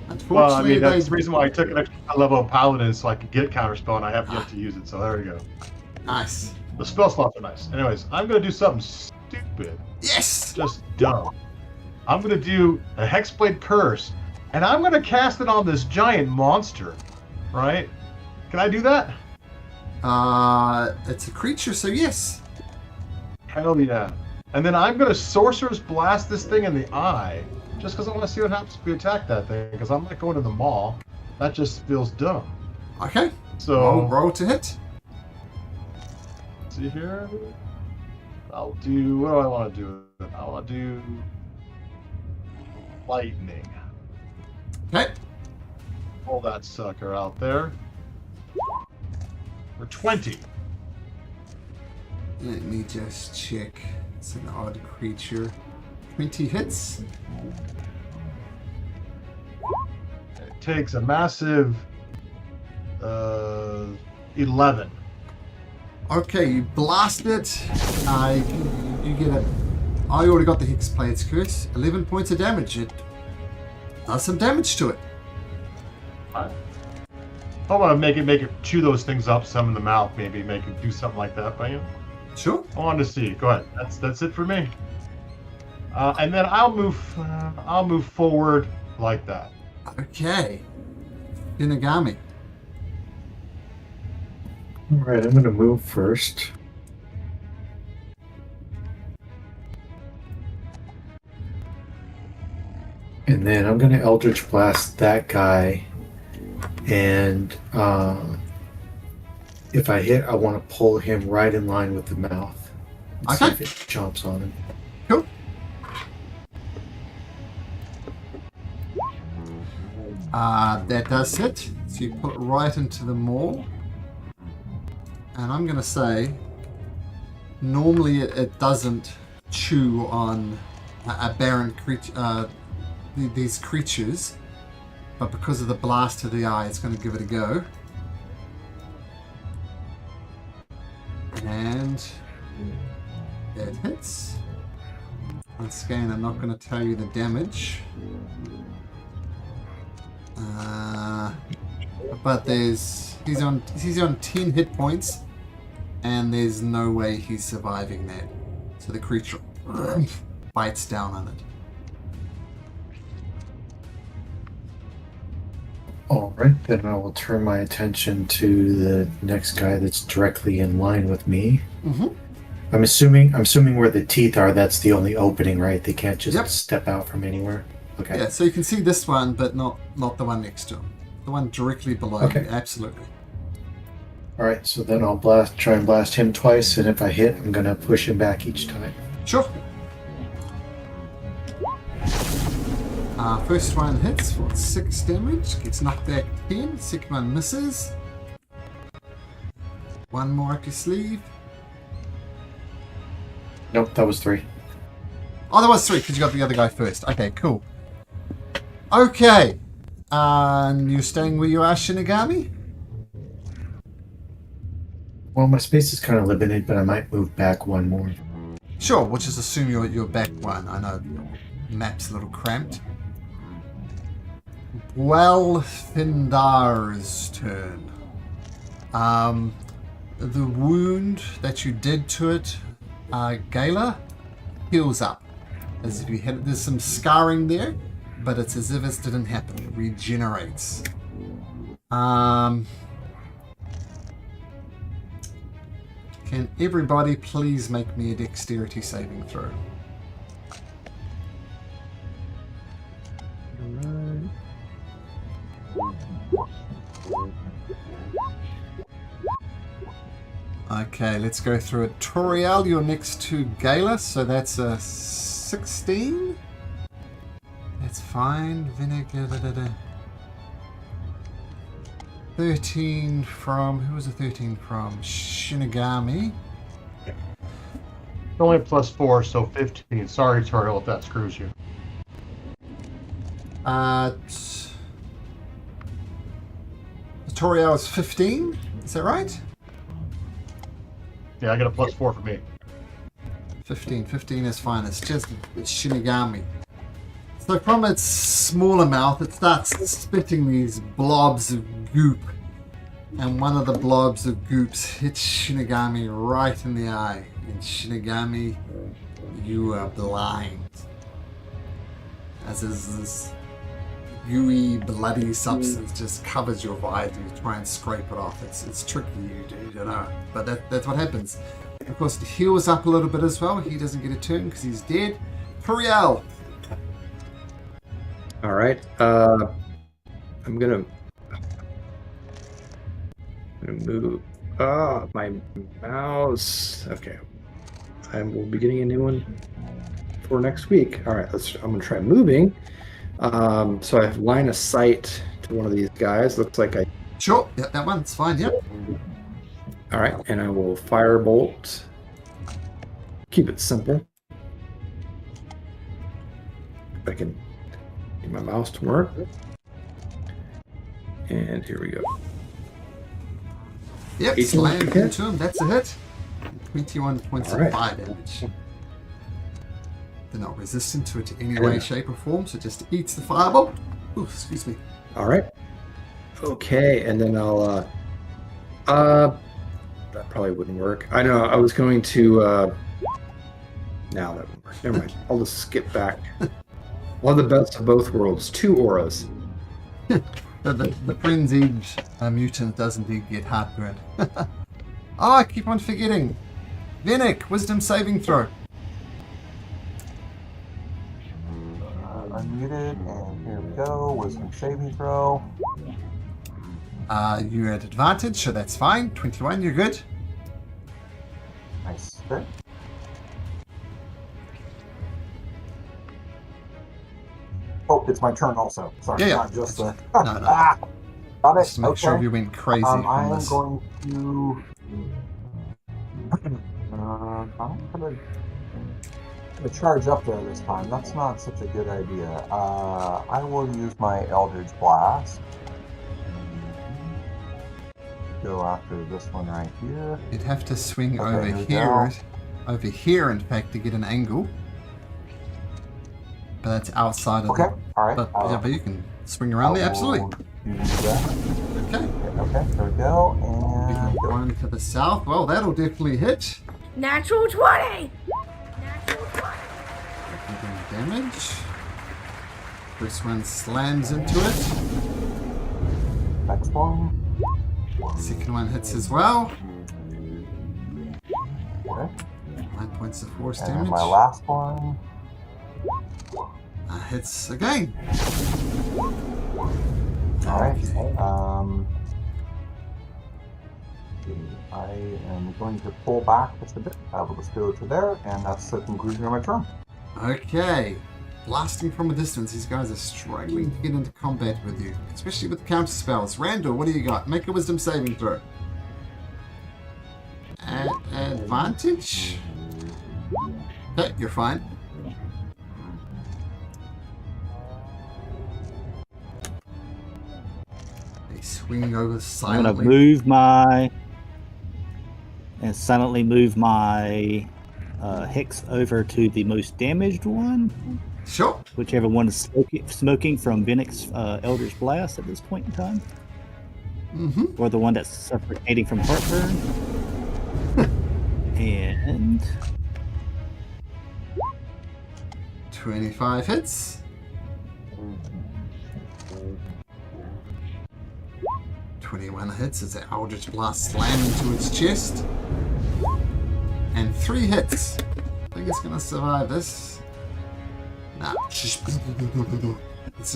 Unfortunately, Well, I mean, that's they... the reason why I took an extra level of Paladin so I could get counterspell, and I have yet to use it, so there we go. Nice. The spell slots are nice. Anyways, I'm going to do something stupid. Yes! Just dumb. I'm going to do a Hexblade Curse, and I'm going to cast it on this giant monster, right? Can I do that? It's a creature, so yes. Hell yeah. And then I'm going to Sorcerer's Blast this thing in the eye, just because I want to see what happens if we attack that thing, because I'm not going to the mall. That just feels dumb. Okay. So, Roll to hit. see here. I'll do, what do I want to do? I want to do lightning. Okay. Pull that sucker out there. For 20. Let me just check. It's an odd creature. 20 hits. It takes a massive 11. Okay, you blast it. You get a... I already got the Hexblade's Curse. 11 points of damage. It does some damage to it. I want to make it chew those things up some in the mouth, maybe make it do something like that. But Sure. I wanted to see. Go ahead. That's it for me. And then I'll move forward like that. Okay. Inagami. All right, I'm going to move first. And then I'm going to Eldritch Blast that guy. And if I hit, I want to pull him right in line with the mouth. And see Okay. if it jumps on him. Cool. That does hit. So you put it right into the maw. And I'm going to say, normally it doesn't chew on a barren creature, these creatures, but because of the blast to the eye, it's going to give it a go. And it hits. Once again, I'm not going to tell you the damage. But he's on 10 hit points, and there's no way he's surviving that. So the creature bites down on it. All right, then I will turn my attention to the next guy that's directly in line with me. Mm-hmm. I'm assuming where the teeth are, that's the only opening, right? They can't just Yep. step out from anywhere. Okay. Yeah, so you can see this one, but not the one next to him. The one directly below Okay. you, absolutely. All right, so then I'll try and blast him twice, and if I hit, I'm gonna push him back each time. Sure. First one hits for 6 damage, gets knocked back 10. Second one misses. One more up your sleeve. Nope, that was 3. Oh, that was 3 because you got the other guy first. Okay, cool. Okay. You're staying where you are, Shinigami? Well, my space is kind of limited, but I might move back one more. Sure, we'll just assume you're back one. I know your map's a little cramped. Findar's turn. The wound that you did to it, Gala, heals up. As if you had, there's some scarring there, but it's as if it didn't happen. It regenerates. Can everybody please make me a dexterity saving throw? Okay, let's go through it. Toriel, you're next to Gala, so that's a 16. That's fine. Vinegar. 13 from... Who was the 13 from? Shinigami. Only +4, so 15. Sorry, Toriel, if that screws you. Toriel is 15. Is that right? Yeah, I got a +4 for me. 15. 15 is fine. It's just Shinigami. So from its smaller mouth, it starts spitting these blobs of goop. And one of the blobs of goops hits Shinigami right in the eye. And Shinigami, you are blind. As is this gooey, bloody substance just covers your visor. You try and scrape it off. It's tricky, you know. But that's what happens. Of course, it heals up a little bit as well. He doesn't get a turn because he's dead. Toriel. All right. I'm gonna move. My mouse. Okay. I will be getting a new one for next week. All right. I'm gonna try moving. So I have line of sight to one of these guys. Looks like I. Sure. Yeah, that one's fine. Yep. All right, and I will firebolt. Keep it simple. If I can get my mouse to work. And here we go. Yep. 18 Slam hit. into him. That's a hit. 21 points All of right. fire damage. They're not resistant to it in any way, shape, or form, so it just eats the fireball. Ooh, excuse me. All right. Okay, and then I'll. That probably wouldn't work. I know. I was going to. Now that wouldn't work. Never mind. I'll just skip back. One of the best of both worlds. 2 auras. The frenzied mutant does indeed get heartburn. I keep on forgetting. Vinik, wisdom saving throw. Unmuted, and here we go. Wisdom saving throw. You're at advantage, so that's fine. 21, you're good. Nice. Hit. Oh, it's my turn also. Sorry, Yeah. not just the. No. Ah, got it. Just to make sure we went crazy I on am this. going to. I'm gonna charge up there this time. That's not such a good idea. I will use my Eldritch Blast. Go after this one right here. You'd have to swing Okay, over here we here. go. Over here, in fact, to get an angle. But that's outside of Okay, the... all right. But you can swing around there, absolutely. Do that. Okay. Okay, there we go. We And can one to the south. Well, that'll definitely hit. Natural 20! Natural 20! Taking damage. First one slams into it. next one. Second one hits as well. Okay. 9 points of force And damage. my last one. Hits again. Alright. Okay. I am going to pull back just a bit. I will just go to there, and that's the conclusion of my turn. Okay. Blasting from a distance, these guys are struggling to get into combat with you, especially with counter spells. Randall, what do you got? Make a wisdom saving throw. At advantage? Okay, you're fine. He's swinging over I'm silently. gonna move my and silently move my hex over to the most damaged one, Sure. whichever one is smoking from Vinnick's Eldritch Blast at this point in time, Mm-hmm. or the one that's suffocating from heartburn. And 25 hits. 21 hits as the Eldritch Blast slammed into its chest. And 3 hits. I think it's going to survive this. Nah. It's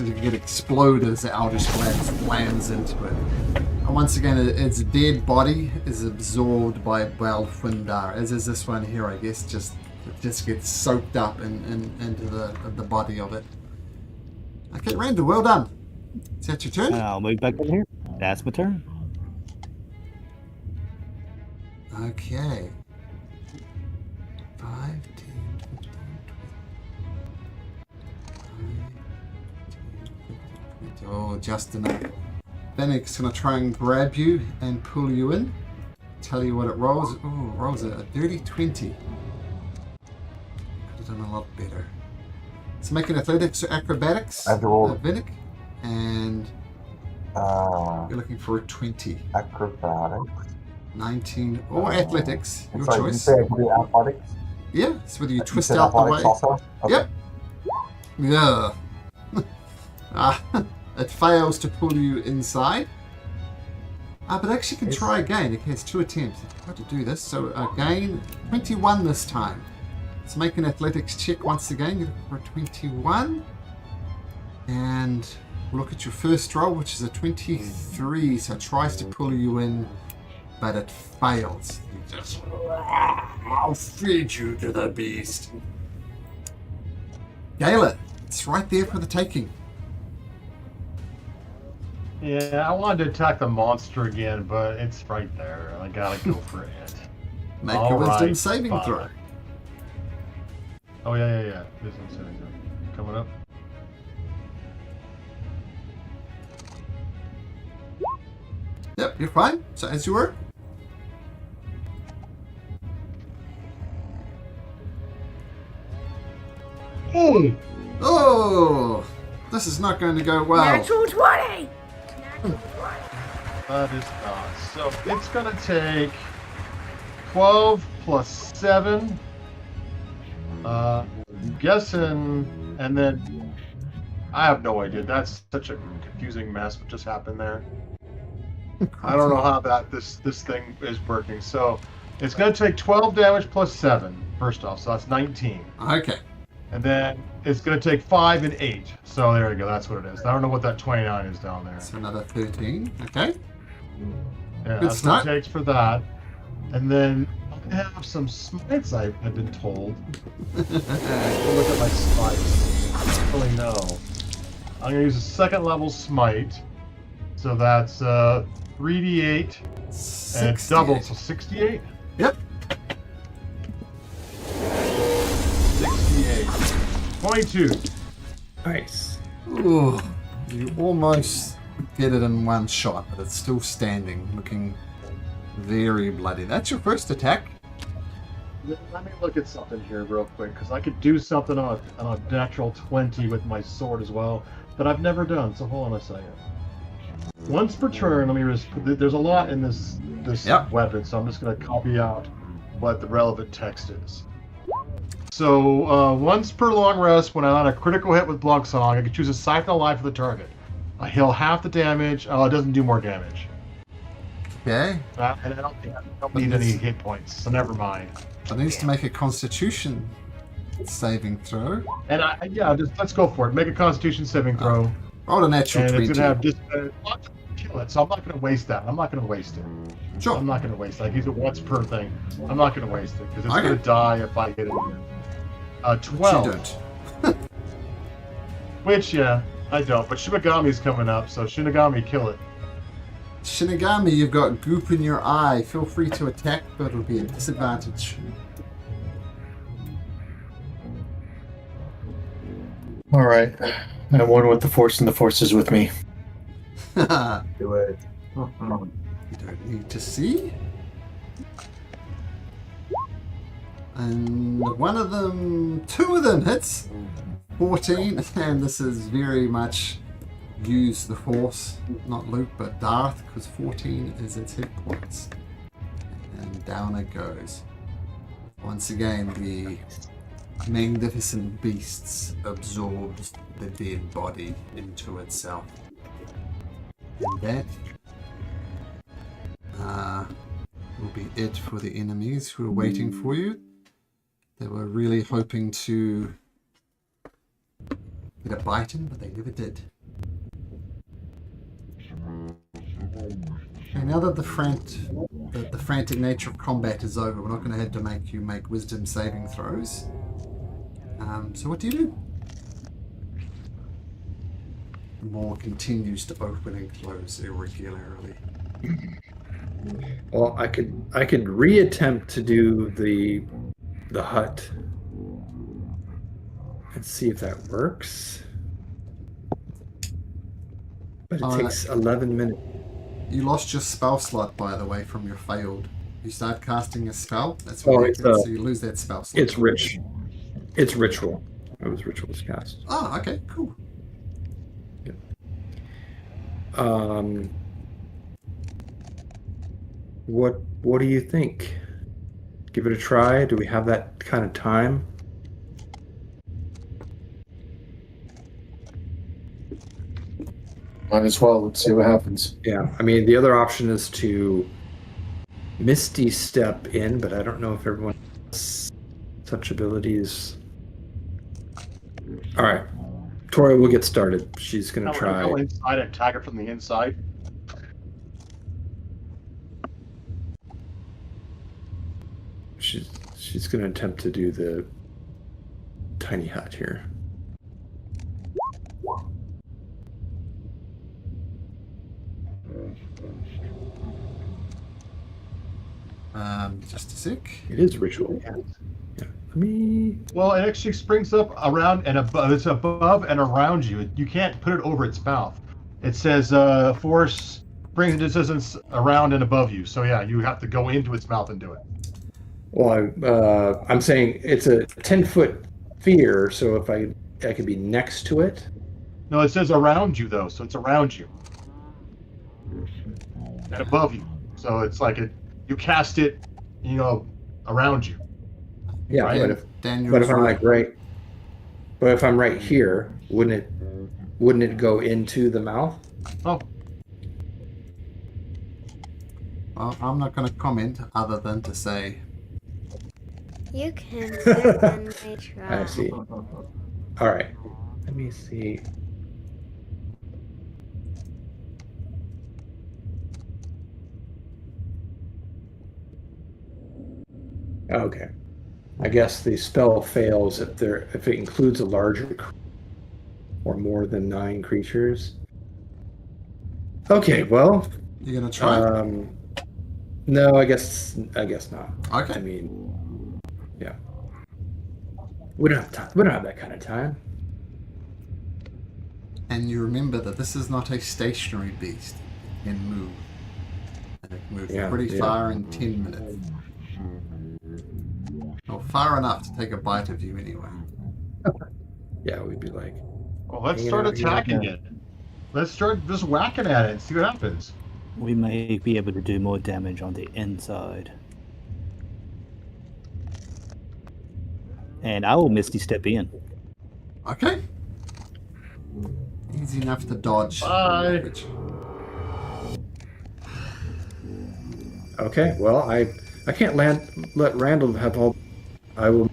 going to get exploded as the Eldritch Blast lands into it. And once again, its dead body is absorbed by Balfundar, as is this one here, I guess. It just gets soaked up into the body of it. Okay, Randall, well done. Is that your turn? I'll move back in here. That's my turn. Okay. 5, 10, 15, 20. Oh, just enough. Vinnick's going to try and grab you and pull you in. Tell you what it rolls. Oh, it rolls a dirty 20. Could have done a lot better. So make an athletics or acrobatics, I have to roll. Vinnick. And you're looking for a 20. Acrobatics. 19 or athletics, I'm your sorry, did you choice. say I can do athletics? Yeah, it's whether you twist said out the way. athletics also? Okay. Yep. Yeah. It fails to pull you inside. But actually can try again. It has 2 attempts. I've got to do this. So again, 21 this time. Let's make an athletics check once again. You're looking for a 21. And we'll look at your first roll, which is a 23. So it tries to pull you in, but it fails. You just, I'll feed you to the beast. Galen, it's right there for the taking. Yeah, I wanted to attack the monster again, but it's right there. I gotta go for it. Make All a wisdom right, saving fine. throw. Oh, yeah. Wisdom saving throw. Coming up. Yep, you're fine. So as you were. Hey! Oh, this is not going to go well. Natural 20! Natural 20! That is not. So it's gonna take 12 plus 7. I'm guessing, and then I have no idea. That's such a confusing mess what just happened there. I don't know how this thing is working. So it's gonna take 12 damage plus 7, first off, so that's 19. Okay. And then it's gonna take 5 and 8. So there you go, that's what it is. I don't know what that 29 is down there. So another 13. Okay. Yeah, Good that's start. what it takes for that. And then I have some smites I've been told. I'll look at my smites. I don't really know. I'm gonna use a second level smite. So that's 3d8 and it's doubled, so 68. Yep. 68. 22. Nice. Ooh, you almost get it in one shot, but it's still standing, looking very bloody. That's your first attack. Let me look at something here real quick, because I could do something on a natural 20 with my sword as well, but I've never done, so hold on a second. Once per turn, let me just, there's a lot in this Yep. weapon, so I'm just going to copy out what the relevant text is. So, once per long rest, when I'm on a critical hit with Block Song, I can choose a siphon of life for the target. I heal half the damage. Oh, it doesn't do more damage. Okay. And I don't need any hit points, so never mind. It needs to make a Constitution saving throw. And let's go for it. Make a Constitution saving throw. Roll a natural And 20. it's going to have kill it, so I'm not going to waste that. I'm not going to waste it. Sure. I'm not going to waste it. I use it once per thing. I'm not going to waste it, because it's Okay. going to die if I hit it. 12. You don't. Which, yeah, I don't. But Shinigami's coming up, so Shinigami, kill it. Shinigami, you've got goop in your eye. Feel free to attack, but it'll be a disadvantage. All right. I'm one with the Force, and the Force is with me. You Do it. don't need to see. And two of them hits. 14, and this is very much use the Force, not Luke, but Darth, because 14 is its hit points. And down it goes. Once again, the magnificent beasts absorbs the dead body into itself. And that will be it for the enemies who are waiting for you. They were really hoping to get a bite in, but they never did. Okay, now that the frantic nature of combat is over, we're not going to have to make you make wisdom saving throws. So what do you do? The maw continues to open and close irregularly. Well, I could reattempt to do the hut and see if that works. But it takes 11 minutes. You lost your spell slot, by the way, from your failed. You start casting a spell. That's Oh, what it's, happens, so you lose that spell slot. It's rich. It's ritual. It was ritual's cast. Oh, okay, cool. What do you think? Give it a try? Do we have that kind of time? Might as well. Let's see what happens. Yeah, I mean, the other option is to Misty Step in, but I don't know if everyone has such abilities. All right, Tori will get started. She's going to try. Go inside and attack it from the inside. She's going to attempt to do the tiny hut here. Just a sec. It is ritual. Yeah. Let me. Well, it actually springs up around and above. It's above and around you. You can't put it over its mouth. It says force brings into existence around and above you. So yeah, you have to go into its mouth and do it. Well, I'm saying it's a 10-foot sphere, so if I could be next to it. No, it says around you though, so it's around you and above you. So it's like you cast it, around you. Yeah, Right. but if I'm like but if I'm right here, wouldn't it go into the mouth? Oh, Well, I'm not going to comment other than to say You can certainly try. I see. All right. Let me see. Okay. I guess the spell fails if it includes a larger. or more than 9 creatures. Okay, well, You gonna try? no, I guess not. Okay. I mean, yeah, we don't have time. We don't have that kind of time. And you remember that this is not a stationary beast. It can move. And it can move pretty far in 10 minutes. Well, far enough to take a bite of you anyway. Yeah, we'd be like, Well, let's hanging start out here. attacking it. Let's start just whacking at it and see what happens. We may be able to do more damage on the inside. And I will Misty Step in. Okay. Easy enough to dodge. Bye. Okay, well, I can't let Randall have all. I will.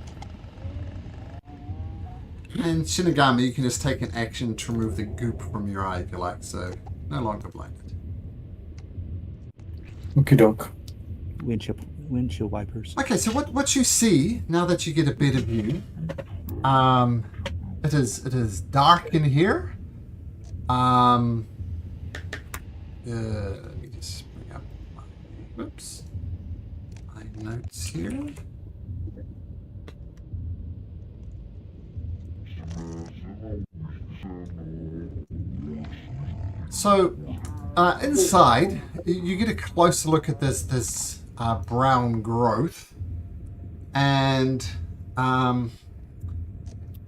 And Shinigami, you can just take an action to remove the goop from your eye if you like, so no longer blinded. Okie doke. Windshield wipers. Okay, so what you see now that you get a better view, it is dark in here. Let me just bring up my notes here. So inside, you get a closer look at this brown growth, and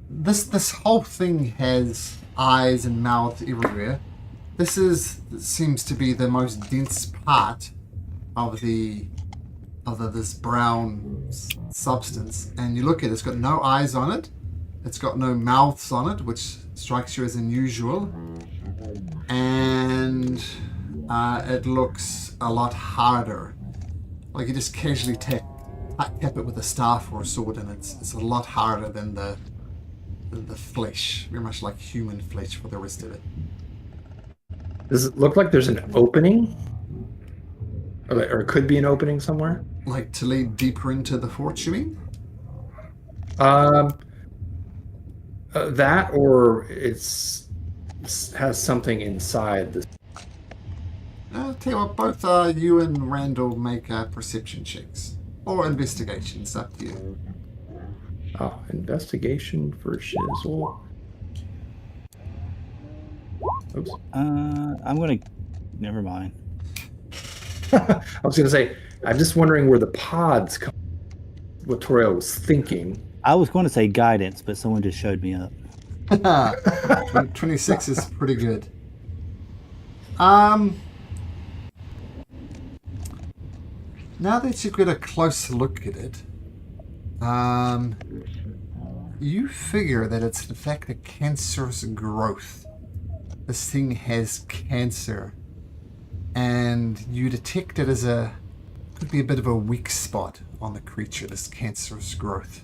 this whole thing has eyes and mouths everywhere. This seems to be the most dense part of this brown substance. And you look at it, it's got no eyes on it, it's got no mouths on it, which strikes you as unusual, and it looks a lot harder. Like you just casually tap it with a staff or a sword, and it's a lot harder than the flesh, very much like human flesh for the rest of it. Does it look like there's an opening? Or it could be an opening somewhere? Like to lead deeper into the fort, you mean? That, or has something inside this. I'll tell you what, both you and Randall make perception checks. Or investigations, up to you. Oh, investigation for shizzle. Oops. I'm gonna. Never mind. I was gonna say, I'm just wondering where the pods come. What Toriel was thinking. I was going to say guidance, but someone just showed me up. 26 is pretty good. Now that you've got a close look at it, you figure that it's in fact a cancerous growth. This thing has cancer, and you detect it as could be a bit of a weak spot on the creature, this cancerous growth.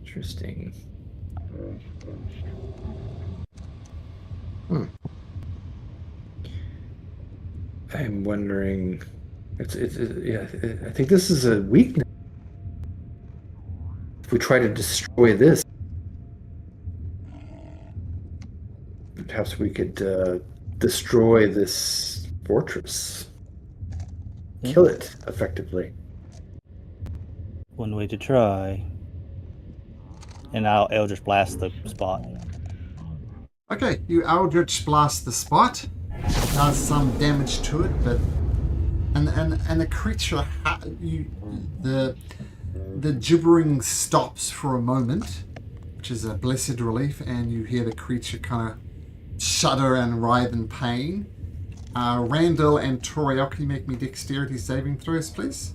Interesting. I'm wondering. Yeah. I think this is a weakness. If we try to destroy this, perhaps we could destroy this fortress, kill it effectively. One way to try. And I'll Eldritch Blast the spot. Okay, you Eldritch Blast the spot. Does some damage to it, but and the creature the gibbering stops for a moment, which is a blessed relief, and you hear the creature kind of shudder and writhe in pain. Randall and Toriel, can you make me dexterity saving throws, please?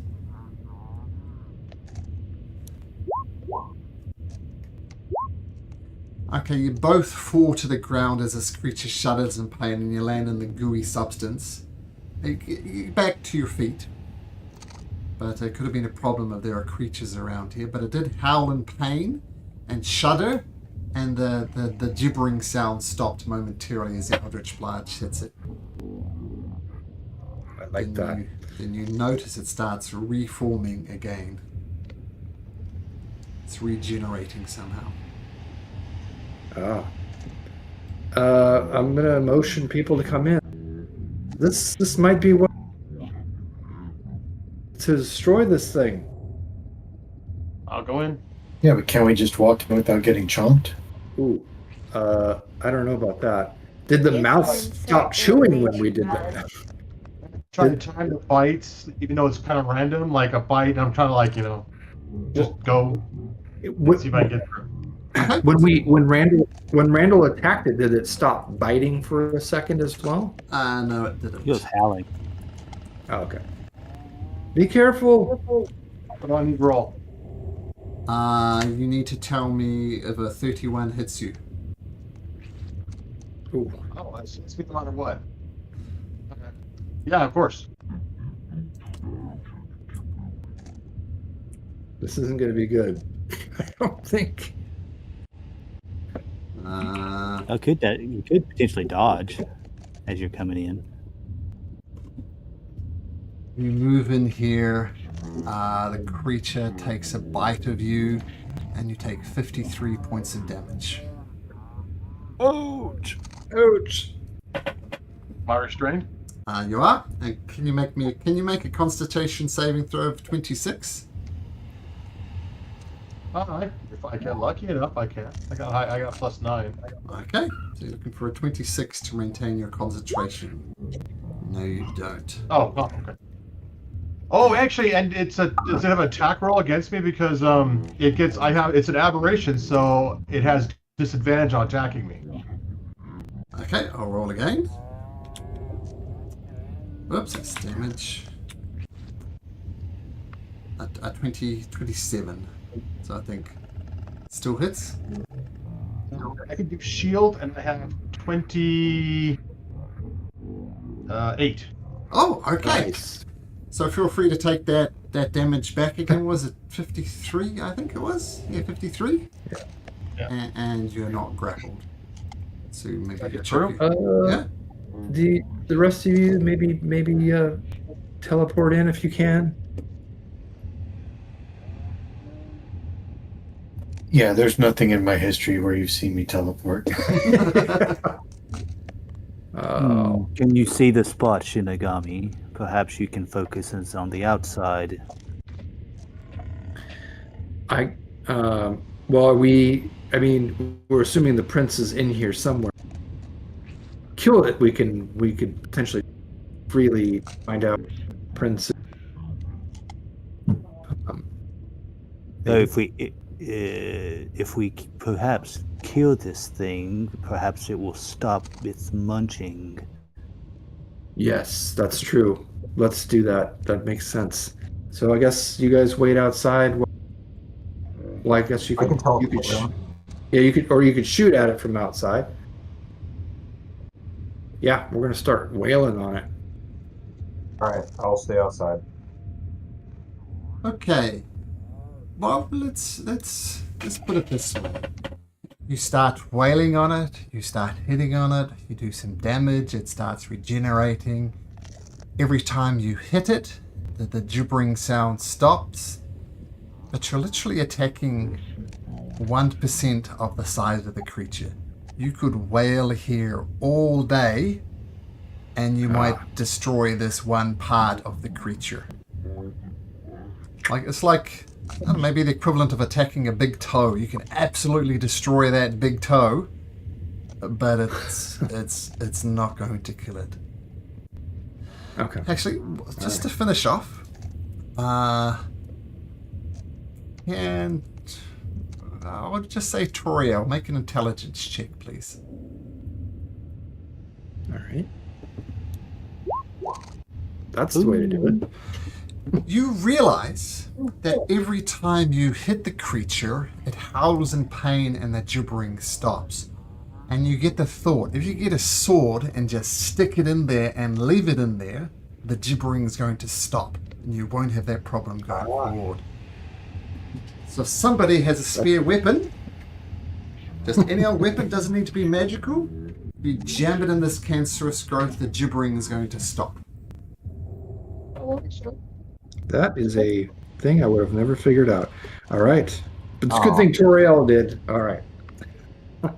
Okay, you both fall to the ground as this creature shudders in pain, and you land in the gooey substance. You back to your feet. But it could have been a problem if there are creatures around here. But it did howl in pain and shudder, and the gibbering sound stopped momentarily as the Eldritch Blast hits it. I like that. Then you notice it starts reforming again. It's regenerating somehow. I'm gonna motion people to come in. This might be what to destroy this thing. I'll go in. Yeah, but can we just walk in without getting chomped? Ooh, I don't know about that. Did the You mouse can stop certainly chewing when we did try. that? Trying to time the bites, even though it's kind of random, like a bite. I'm trying to just go see if I can get through. When Randall attacked it, did it stop biting for a second as well? No, it didn't. He was howling. Oh, okay. Be careful. What do I need to roll? You need to tell me if a 31 hits you. Ooh. Oh, it's me no matter what. Okay. Yeah, of course. This isn't going to be good. I don't think. You could potentially dodge as you're coming in. You move in here. The creature takes a bite of you, and you take 53 points of damage. Ouch! Am I restrained? You are. And can you make a Constitution saving throw of 26? Alright. If I get lucky enough, I can. I got +9. Okay. So you're looking for a 26 to maintain your concentration. No, you don't. Oh, okay. Oh, actually, and does it have an attack roll against me because it's an aberration, so it has disadvantage on attacking me. Okay, I'll roll again. Whoops, that's damage. At 27. So I think still hits. I can do shield, and I have 28. Oh, okay. Nice. So feel free to take that damage back again. Was it 53? I think it was. Yeah, 53. Yeah. And you're not grappled. So maybe you get check. through? Yeah. The rest of you maybe teleport in if you can. Yeah, there's nothing in my history where you've seen me teleport. Can you see the spot, Shinigami? Perhaps you can focus us on the outside. We're assuming the prince is in here somewhere. Kill it. We could potentially freely find out prince. So if we perhaps kill this thing, perhaps it will stop its munching. Yes, that's true. Let's do that. That makes sense. So I guess you guys wait outside. Well, I guess you could. I can teleport. You could shoot at it from outside. Yeah, we're gonna start wailing on it. All right, I'll stay outside. Okay. Well, let's put it this way. You start wailing on it, you start hitting on it, you do some damage, it starts regenerating. Every time you hit it, the gibbering sound stops, but you're literally attacking 1% of the size of the creature. You could wail here all day, and you might destroy this one part of the creature. It's like I don't know, maybe the equivalent of attacking a big toe. You can absolutely destroy that big toe, but it's not going to kill it. Okay. Actually, just to finish off, and I would just say Toriel, make an intelligence check, please. All right. That's the way to do it. You realize that every time you hit the creature, it howls in pain and the gibbering stops. And you get the thought, if you get a sword and just stick it in there and leave it in there, the gibbering is going to stop and you won't have that problem going forward. So if somebody has a spare weapon, just any old weapon, doesn't need to be magical, if you jam it in this cancerous growth, the gibbering is going to stop. That is a thing I would have never figured out. All right. But it's a good thing Toriel did. All right.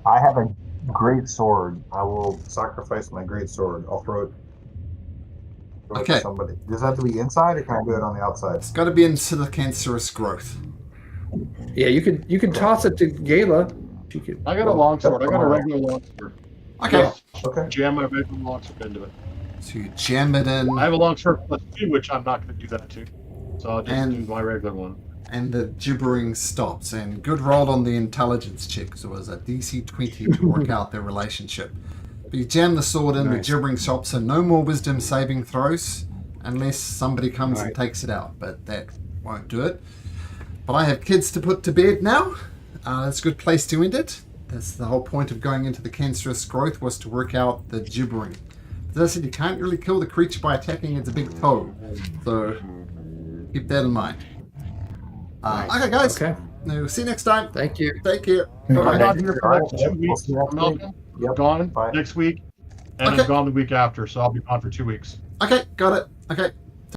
I have a great sword. I will sacrifice my great sword. I'll throw it Okay. to somebody. Does it have to be inside, or can I do it on the outside? It's got to be into the cancerous growth. Yeah, you can toss it to Gala. She could. I got a longsword. I got a regular longsword. Okay. Okay. Jam my regular longsword into it. So you jam it in, I have a longsword plus 2, which I'm not going to do that to. So I'll just do my regular one. and the gibbering stops. And good roll on the intelligence check, because it was a DC 20 to work out their relationship. But you jam the sword in, the gibbering stops, so no more wisdom saving throws unless somebody comes and takes it out. But that won't do it. But I have kids to put to bed now. That's a good place to end it. That's the whole point of going into the cancerous growth, was to work out the gibbering. As I said, you can't really kill the creature by attacking its big toe. So keep that in mind. Okay, guys. Okay. We'll see you next time. Thank you. Take care. I'm Bye-bye. not here for All next right. 2 We'll weeks. see you next I'm week. Malcolm. Yep. Gone Bye. next week, and Okay. I'm gone the week after, so I'll be gone for 2 weeks. Okay, got it. Okay.